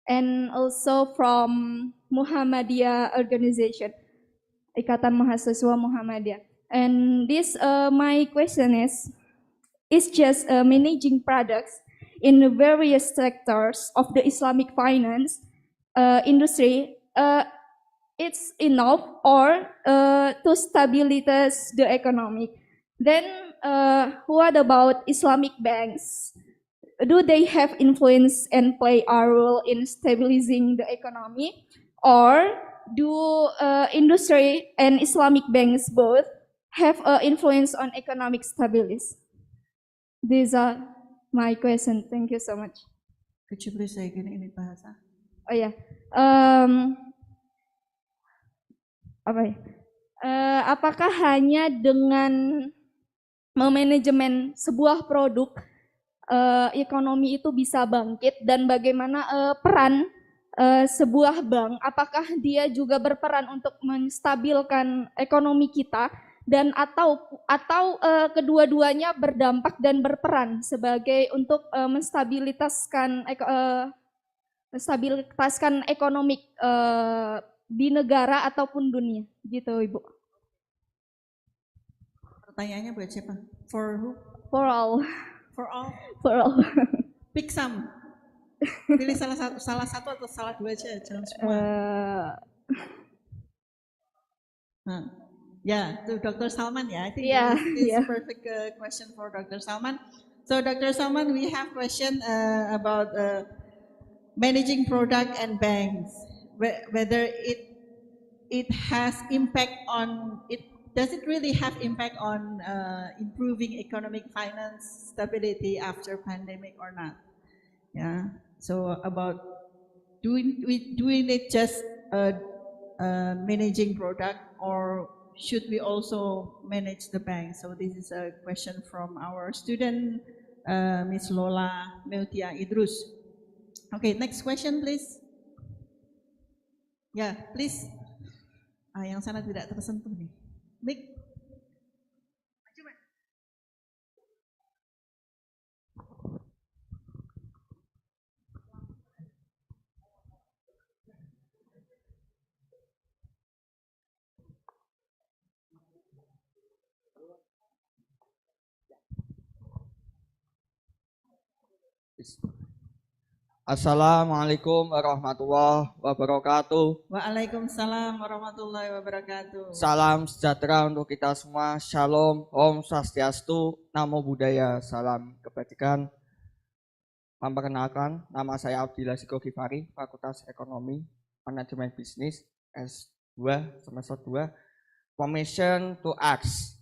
and also from Muhammadiyah organization, Ikatan Mahasiswa Muhammadiyah. And this, my question is just managing products in the various sectors of the Islamic finance industry, it's enough or to stabilize the economy. Then what about Islamic banks? Do they have influence and play a role in stabilizing the economy? Or do industry and Islamic banks both have influence on economic stability? These are my questions. Thank you so much. Could you please say again in bahasa? Oh ya, apa ya? apakah hanya dengan memanajemen sebuah produk ekonomi itu bisa bangkit, dan bagaimana peran sebuah bank, apakah dia juga berperan untuk menstabilkan ekonomi kita, dan atau kedua-duanya berdampak dan berperan sebagai untuk menstabilitaskan ekonomi di negara ataupun dunia, gitu Ibu. Pertanyaannya buat siapa? For who? For all. For all. For all. Pick some. Pilih salah satu atau salah dua aja, jangan semua. Yeah, to Dr. Salman. Yeah, I think this is perfect question for Dr. Salman. So Dr. Salman, we have question about managing product and banks, whether it has impact on it. Does it really have impact on improving economic finance stability after pandemic or not? Yeah. So about doing it just managing product, or should we also manage the bank? So this is a question from our student, Miss Lola Meltia Idrus. Okay, next question please. Ya, please. Yang sana tidak tersentuh nih. Mic. Assalamualaikum warahmatullahi wabarakatuh. Waalaikumsalam warahmatullahi wabarakatuh. Salam sejahtera untuk kita semua. Shalom, Om Swastiastu, Namo Buddhaya, salam kebajikan. Memperkenalkan, nama saya Abdillah Siko Gifari, Fakultas Ekonomi, Manajemen Bisnis, S2, semester 2. Permission to ask,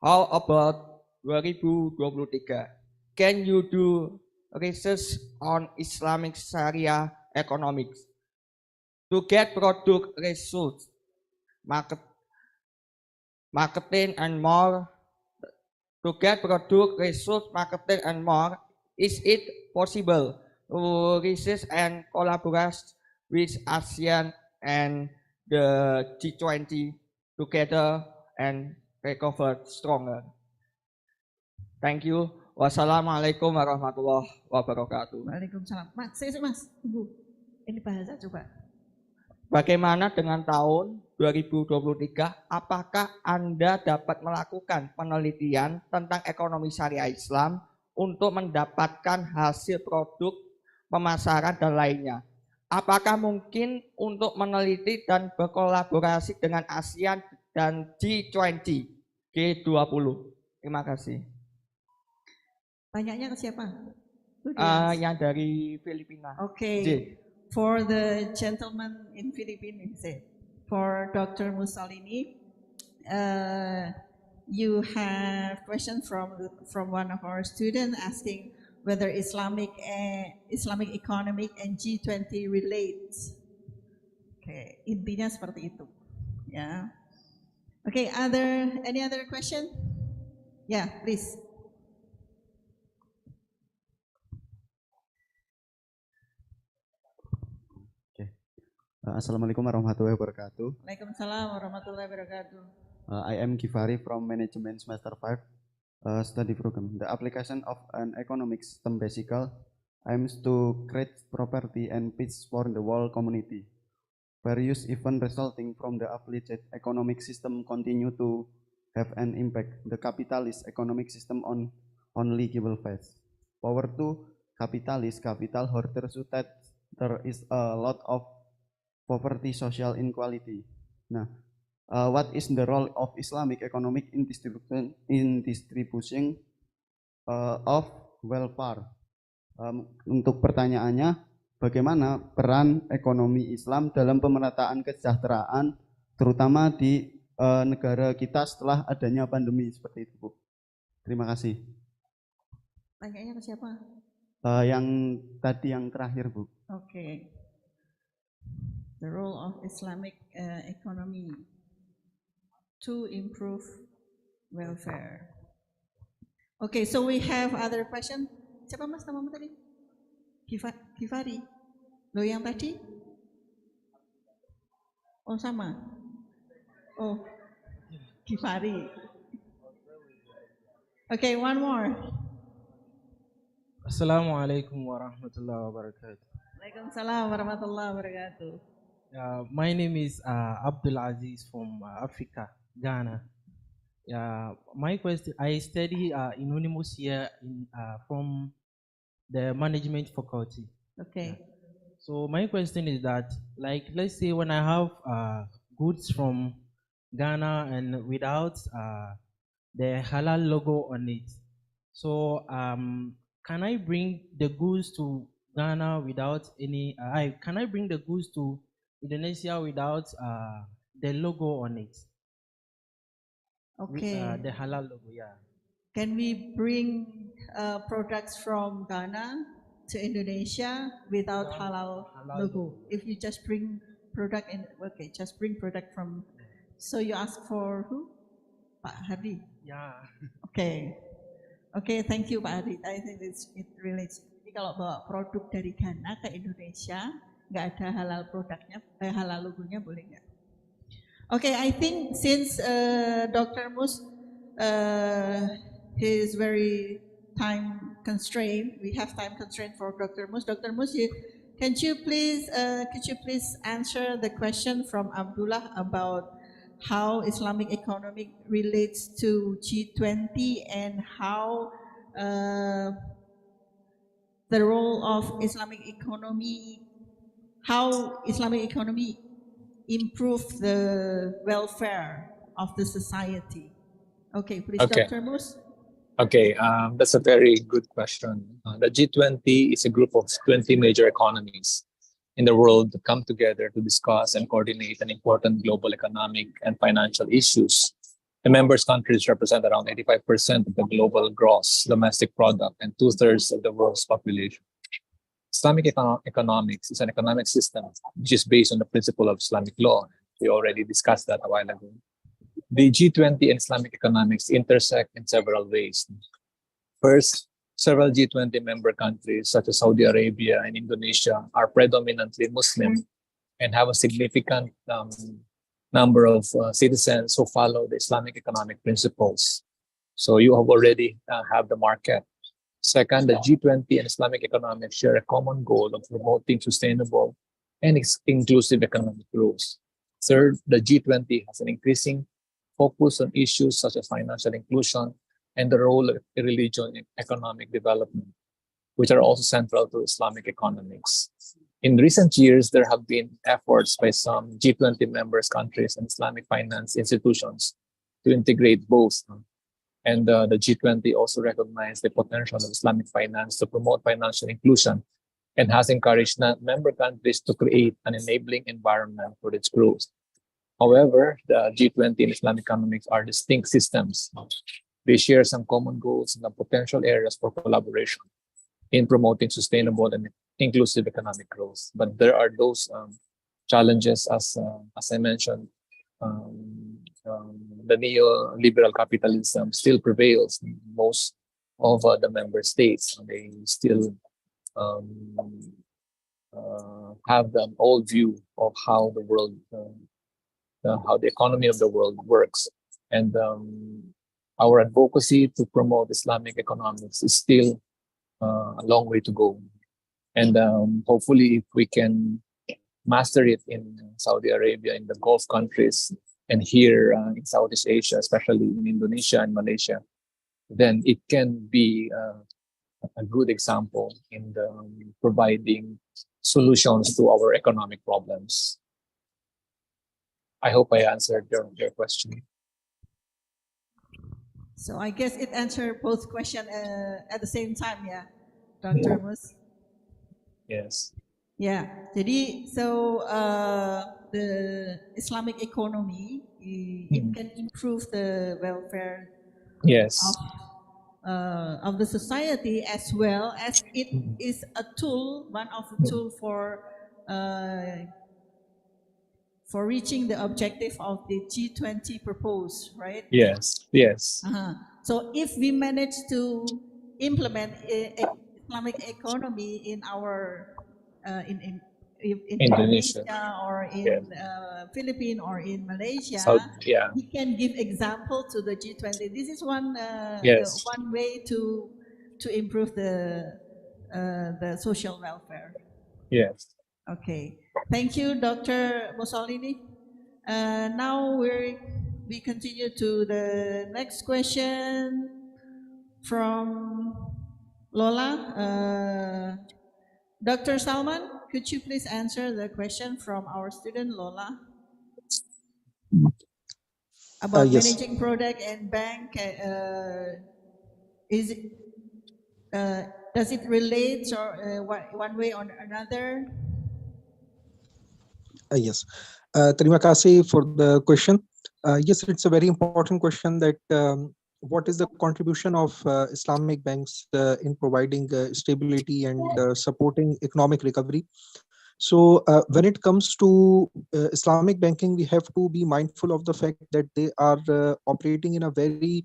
how about 2023? Can you do research on Islamic Sharia economics to get product results, marketing and more? To get product results, marketing and more, is it possible to research and collaborate with ASEAN and the G20 together and recover stronger? Thank you. Wassalamualaikum warahmatullahi wabarakatuh. Waalaikumsalam. Mas, Mas, tunggu. Ini bahasa coba. Bagaimana dengan tahun 2023? Apakah Anda dapat melakukan penelitian tentang ekonomi syariah Islam untuk mendapatkan hasil produk, pemasaran, dan lainnya? Apakah mungkin untuk meneliti dan berkolaborasi dengan ASEAN dan G20, G20? Terima kasih. Tanyanya ke siapa? Yang dari Filipina. Okay. For the gentleman in Philippines, for Dr. Mussolini, you have question from one of our students asking whether Islamic economic and G20 relates. Okay, intinya seperti itu. Ya. Okay, any other question? Yeah, please. Assalamualaikum warahmatullahi wabarakatuh. Waalaikumsalam warahmatullahi wabarakatuh. I am Gifari from Management Semester 5 study program. The application of an economic system basically aims to create property and peace for the whole community. Various events resulting from the applied economic system continue to have an impact. The capitalist economic system only give face power to capitalist capital holders so that there is a lot of poverty, social inequality. Now, what is the role of Islamic economic in distribution of welfare? Untuk pertanyaannya, bagaimana peran ekonomi Islam dalam pemerataan kesejahteraan, terutama di negara kita setelah adanya pandemi seperti itu, Bu? Terima kasih. Tanyanya ke siapa? Yang tadi yang terakhir, Bu. Okay. The role of Islamic economy to improve welfare. Okay, so we have other question. Siapa mas namamu tadi? Kifari. Lo yang tadi? Oh sama. Oh, Kifari. Okay, one more. Assalamualaikum warahmatullahi wabarakatuh. Waalaikumsalam warahmatullahi wabarakatuh. My name is Abdul Aziz from Africa, Ghana. My question, I study in UNIMUS here from the management faculty. Okay. So my question is that, like, let's say when I have goods from Ghana and without the halal logo on it, so can I bring the goods to Ghana without any? Can I bring the goods to Indonesia without the logo on it? Okay. The halal logo, yeah. Can we bring products from Ghana to Indonesia without halal logo? If you just bring product in, okay, just bring product from. So you ask for who? Pak Hadi. Yeah. Okay. Okay, thank you Pak Hadi. I think it relates. Jadi kalau bawa produk dari Ghana ke Indonesia, nggak ada halal produknya, halal logonya boleh nggak? Okay, I think since Dr. Mus, he is very time constrained. We have time constraint for Dr. Mus. Dr. Mus, could you please answer the question from Abdullah about how Islamic economic relates to G20 and how the role of Islamic economy, how Islamic economy improve the welfare of the society. Okay, please, Okay. Dr. Mus. Okay, that's a very good question. The G20 is a group of 20 major economies in the world to come together to discuss and coordinate an important global economic and financial issues. The members countries represent around 85% of the global gross domestic product and 2/3 of the world's population. Islamic economics is an economic system which is based on the principle of Islamic law. We already discussed that a while ago. The G20 and Islamic economics intersect in several ways. First, several G20 member countries such as Saudi Arabia and Indonesia are predominantly Muslim and have a significant number of citizens who follow the Islamic economic principles. So you have already have the market. Second, the G20 and Islamic economics share a common goal of promoting sustainable and inclusive economic growth. Third, the G20 has an increasing focus on issues such as financial inclusion and the role of religion in economic development, which are also central to Islamic economics. In recent years, there have been efforts by some G20 members countries and Islamic finance institutions to integrate both. And the G20 also recognized the potential of Islamic finance to promote financial inclusion and has encouraged member countries to create an enabling environment for its growth. However, the G20 and Islamic economics are distinct systems. They share some common goals and potential areas for collaboration in promoting sustainable and inclusive economic growth. But there are those challenges, as I mentioned, the neoliberal capitalism still prevails in most of the member states. They still have the old view of how the world, how the economy of the world works. And our advocacy to promote Islamic economics is still a long way to go. And hopefully, if we can master it in Saudi Arabia, in the Gulf countries, and here in Southeast Asia, especially in Indonesia and Malaysia, then it can be a good example in providing solutions to our economic problems. I hope I answered your question. So I guess it answered both questions at the same time, yeah, Dr. Mus? Yes. Yeah, jadi so the Islamic economy, it can improve the welfare Yes. of the society, as well as it is a tool, one of the tool for for reaching the objective of the G20 proposed, right? Yes, yes. So if we manage to implement Islamic economy in our in Indonesia. Indonesia or Yes. in Philippines or in Malaysia, South, yeah. we can give example to the G20. This is one Yes. one way to improve the social welfare. Yes. Okay, thank you, Dr. Mussolini. Now we continue to the next question from Lola. Dr. Salman, could you please answer the question from our student Lola about Yes. managing product and bank? Is it, does it relate or one way or another? Yes. Terima kasih for the question. Yes, it's a very important question that what is the contribution of Islamic banks in providing stability and supporting economic recovery? So when it comes to Islamic banking, we have to be mindful of the fact that they are operating in a very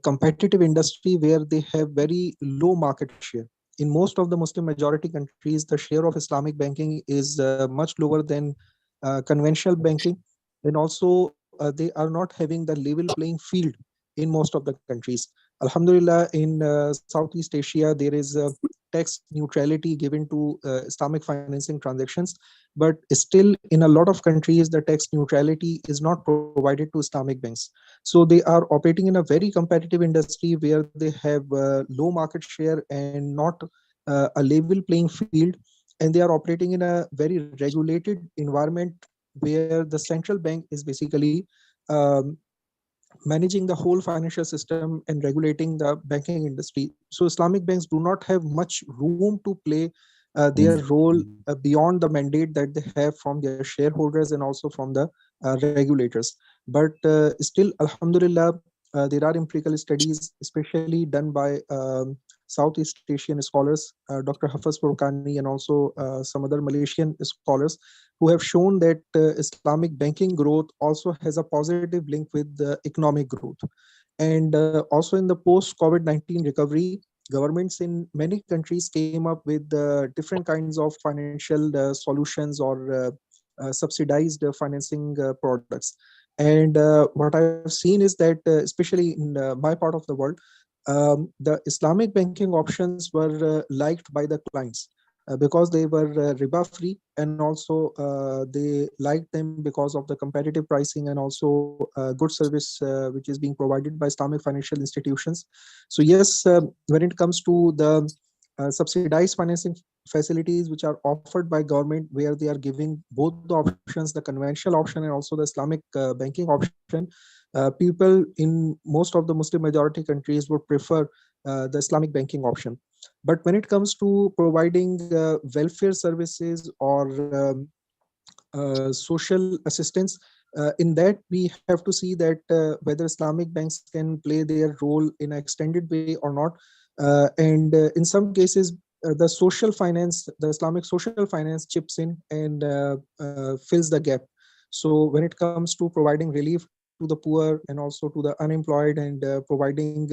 competitive industry where they have very low market share. In most of the Muslim majority countries, the share of Islamic banking is much lower than conventional banking. And also, they are not having the level playing field in most of the countries. Alhamdulillah, in Southeast Asia, there is tax neutrality given to Islamic financing transactions. But still, in a lot of countries, the tax neutrality is not provided to Islamic banks. So they are operating in a very competitive industry where they have low market share and not a level playing field. And they are operating in a very regulated environment where the central bank is basically managing the whole financial system and regulating the banking industry. So Islamic banks do not have much room to play their role beyond the mandate that they have from their shareholders and also from the regulators. But still, Alhamdulillah, there are empirical studies, especially done by Southeast Asian scholars, Dr. Hafiz Furqani, and also some other Malaysian scholars, who have shown that Islamic banking growth also has a positive link with economic growth. And also in the post-COVID-19 recovery, governments in many countries came up with different kinds of financial solutions or subsidized financing products. And what I've seen is that, especially in my part of the world, the Islamic banking options were liked by the clients because they were riba free, and also they liked them because of the competitive pricing and also good service which is being provided by Islamic financial institutions. So yes, when it comes to the subsidized financing facilities which are offered by government, where they are giving both the options, the conventional option and also the Islamic banking option, people in most of the Muslim majority countries would prefer the Islamic banking option. But when it comes to providing welfare services or social assistance, in that we have to see that whether Islamic banks can play their role in an extended way or not. And in some cases, the social finance, the Islamic social finance chips in and fills the gap. So when it comes to providing relief to the poor and also to the unemployed and providing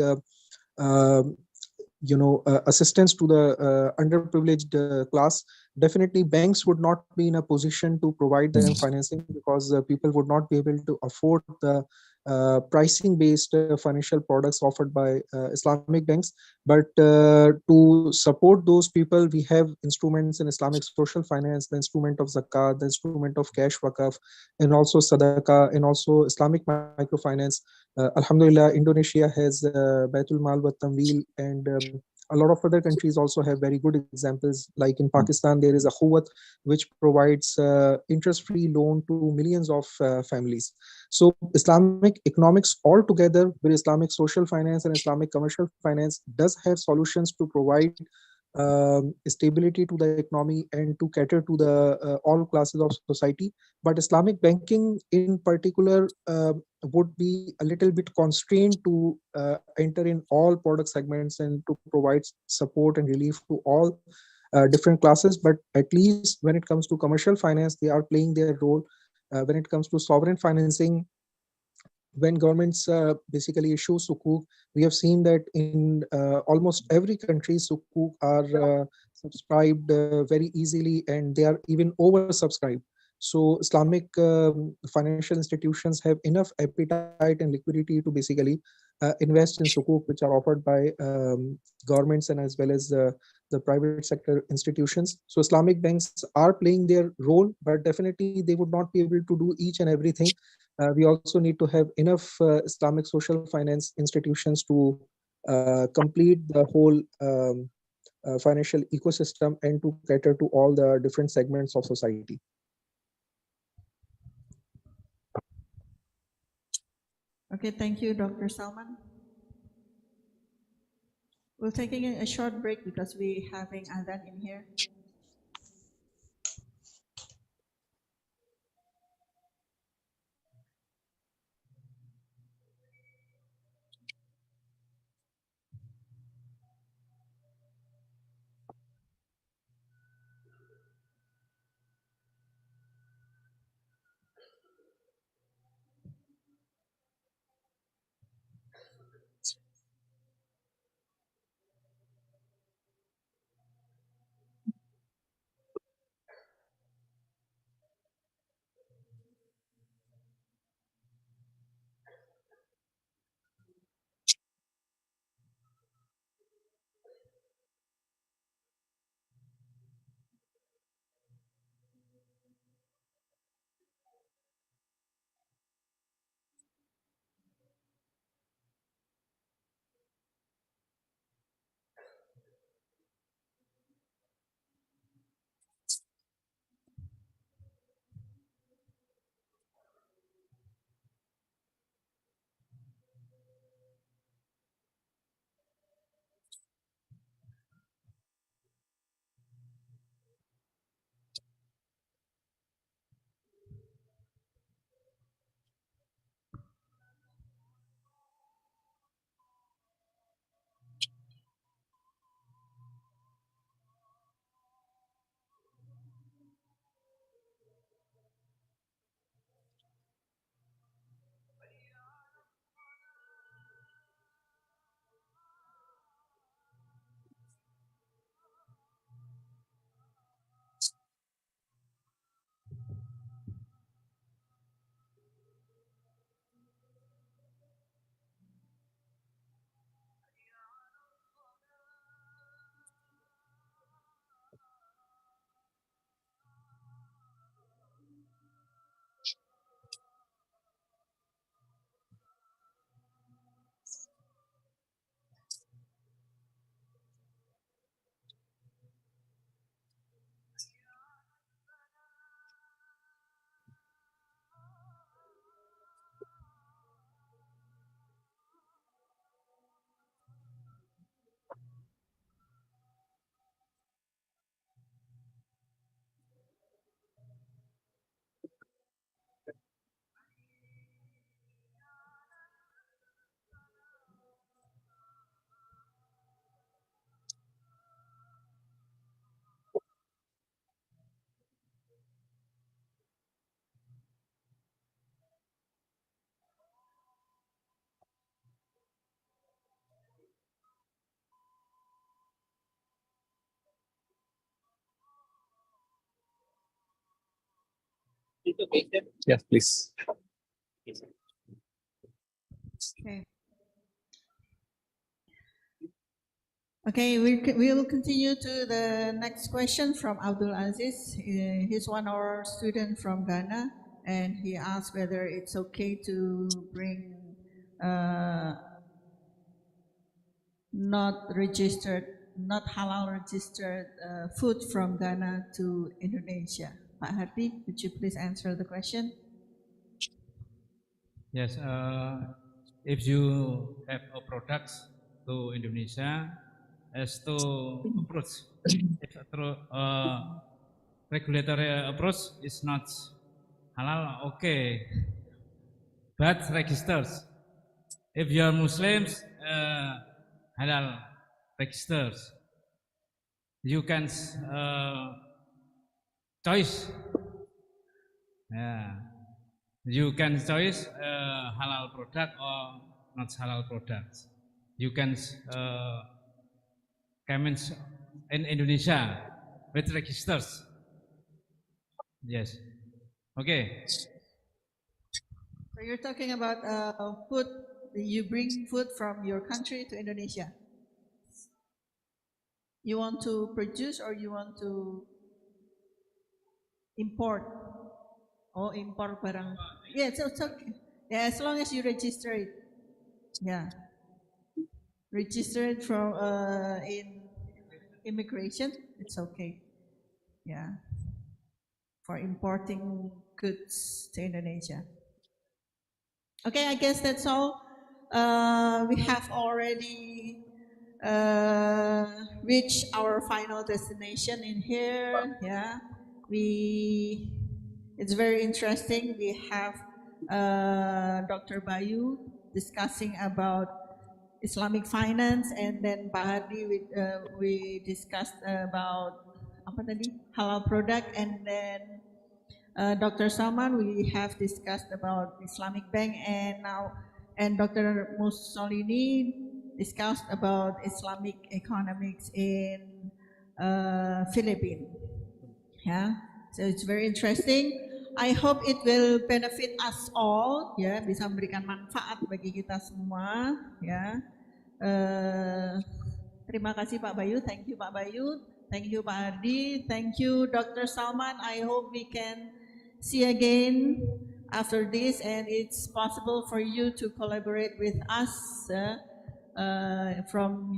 uh, assistance to the underprivileged class, definitely banks would not be in a position to provide them financing because people would not be able to afford the pricing based financial products offered by Islamic banks. But to support those people, we have instruments in Islamic social finance, the instrument of zakat, the instrument of cash wakaf, and also sadaqah, and also Islamic microfinance. Alhamdulillah, Indonesia has Baitul Mal wa Tamwil, and a lot of other countries also have very good examples. Like in Pakistan, there is a Khuwat, which provides interest-free loan to millions of families. So Islamic economics altogether, with Islamic social finance and Islamic commercial finance, does have solutions to provide stability to the economy and to cater to the all classes of society. But Islamic banking in particular would be a little bit constrained to enter in all product segments and to provide support and relief to all different classes. But at least when it comes to commercial finance, they are playing their role when it comes to sovereign financing, when governments basically issue sukuk, we have seen that in almost every country, sukuk are subscribed very easily, and they are even oversubscribed. So Islamic financial institutions have enough appetite and liquidity to basically invest in sukuk, which are offered by governments and as well as the private sector institutions. So Islamic banks are playing their role, but definitely they would not be able to do each and everything. We also need to have enough Islamic social finance institutions to complete the whole financial ecosystem and to cater to all the different segments of society. Okay, thank you, Dr. Salman. We're taking a short break because we're having Adhan in here. Yes, please. Okay. Okay, we will continue to the next question from Abdul Aziz. He's one of our students from Ghana, and he asked whether it's okay to bring not registered, not halal registered food from Ghana to Indonesia. Pak Hardi, would you please answer the question? Yes, if you have a product to Indonesia, as to approach, if through regulatory approach is not halal, okay, but registers. If you are Muslims, halal registers. You can choice. Yeah. You can choose halal product or not halal products. You can come in Indonesia with registers. Yes. Okay. So you're talking about food. You bring food from your country to Indonesia. You want to produce or you want to import? Oh, import barang. Yeah, it's okay. Yeah, as long as you register it. Yeah. Register it from in immigration, it's okay. Yeah. For importing goods to Indonesia. Okay, I guess that's all. We have already reached our final destination in here. Yeah, it's very interesting. We have Dr. Bayu discussing about Islamic finance, and then Pak Hardi we discussed about apa tadi, halal product, and then Dr. Salman, we have discussed about Islamic Bank, and Dr. Mussolini discussed about Islamic economics in Philippines. Yeah, so it's very interesting. I hope it will benefit us all. Ya, bisa memberikan manfaat bagi kita semua. Ya, terima kasih Pak Bayu. Thank you Pak Bayu. Thank you Pak Hardi. Thank you Dr. Salman. I hope we can see again after this, and it's possible for you to collaborate with us from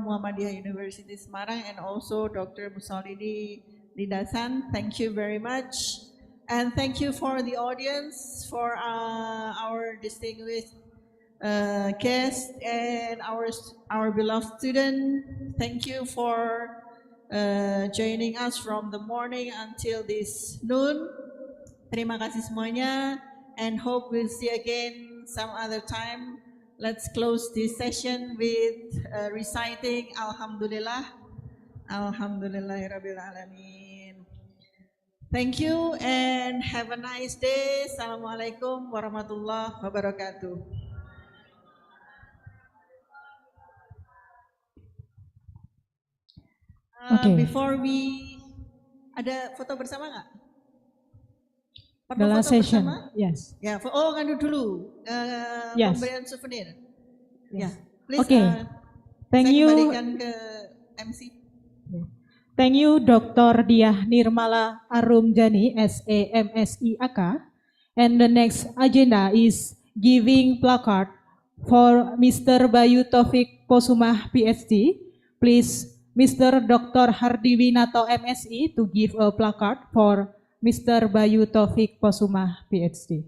Muhammadiyah University Semarang, and also Dr. Mussolini Lidasan. Thank you very much, and thank you for the audience, for our distinguished guests and our beloved student. Thank you for joining us from the morning until this noon. Terima kasih semuanya, and hope we'll see again some other time. Let's close this session with reciting Alhamdulillah. Alhamdulillahirabbil alamin. Thank you and have a nice day. Assalamualaikum warahmatullahi wabarakatuh. Okay. Before we ada foto bersama nggak? The last session. Yes. Ya, ngadu dulu Yes. pemberian souvenir. Yes. Ya, please. Okay. Saya Thank you. kembalikan ke MC. Thank you, Dr. Diah Nirmala Arumjani, SAMSIAK. And the next agenda is giving placard for Mr. Bayu Taufik Posumah, PhD. Please, Mr. Dr. Hardi Winato, MSI, to give a placard for Mr. Bayu Taufik Posumah, PhD.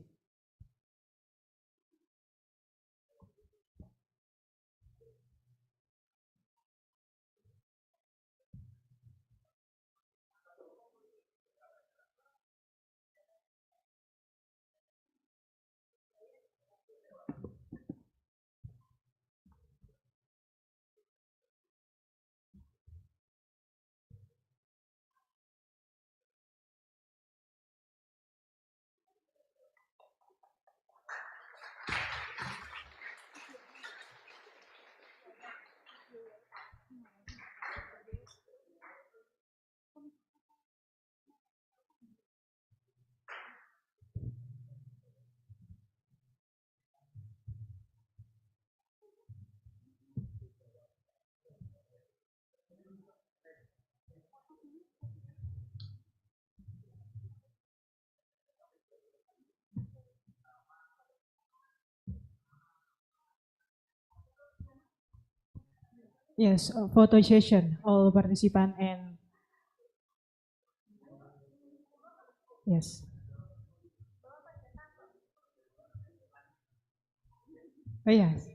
Yes, photo session, all participant and yes. Oh, yes.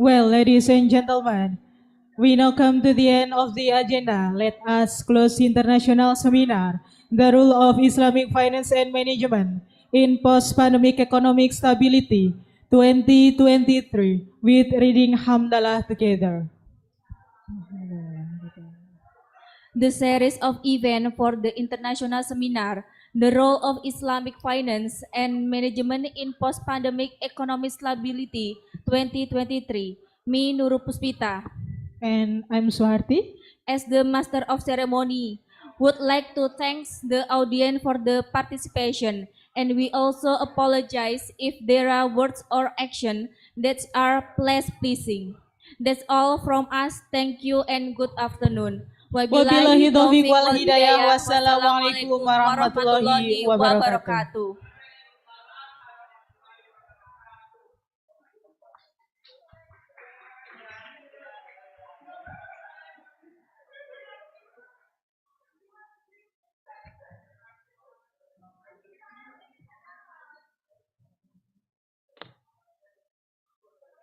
Well, ladies and gentlemen, we now come to the end of the agenda. Let us close international seminar, The Role of Islamic Finance and Management in Post-Pandemic Economic Stability 2023 with reading Hamdalah together. The series of events for the international seminar, The Role of Islamic Finance and Management in Post-Pandemic Economic Stability 2023. Me, Nurul Puspita. And I'm Suharti. As the Master of Ceremony, would like to thank the audience for the participation, and we also apologize if there are words or action that are less pleasing. That's all from us. Thank you and good afternoon. Wabillahi taufiq wal hidayah. Wassalamualaikum warahmatullahi wabarakatuh.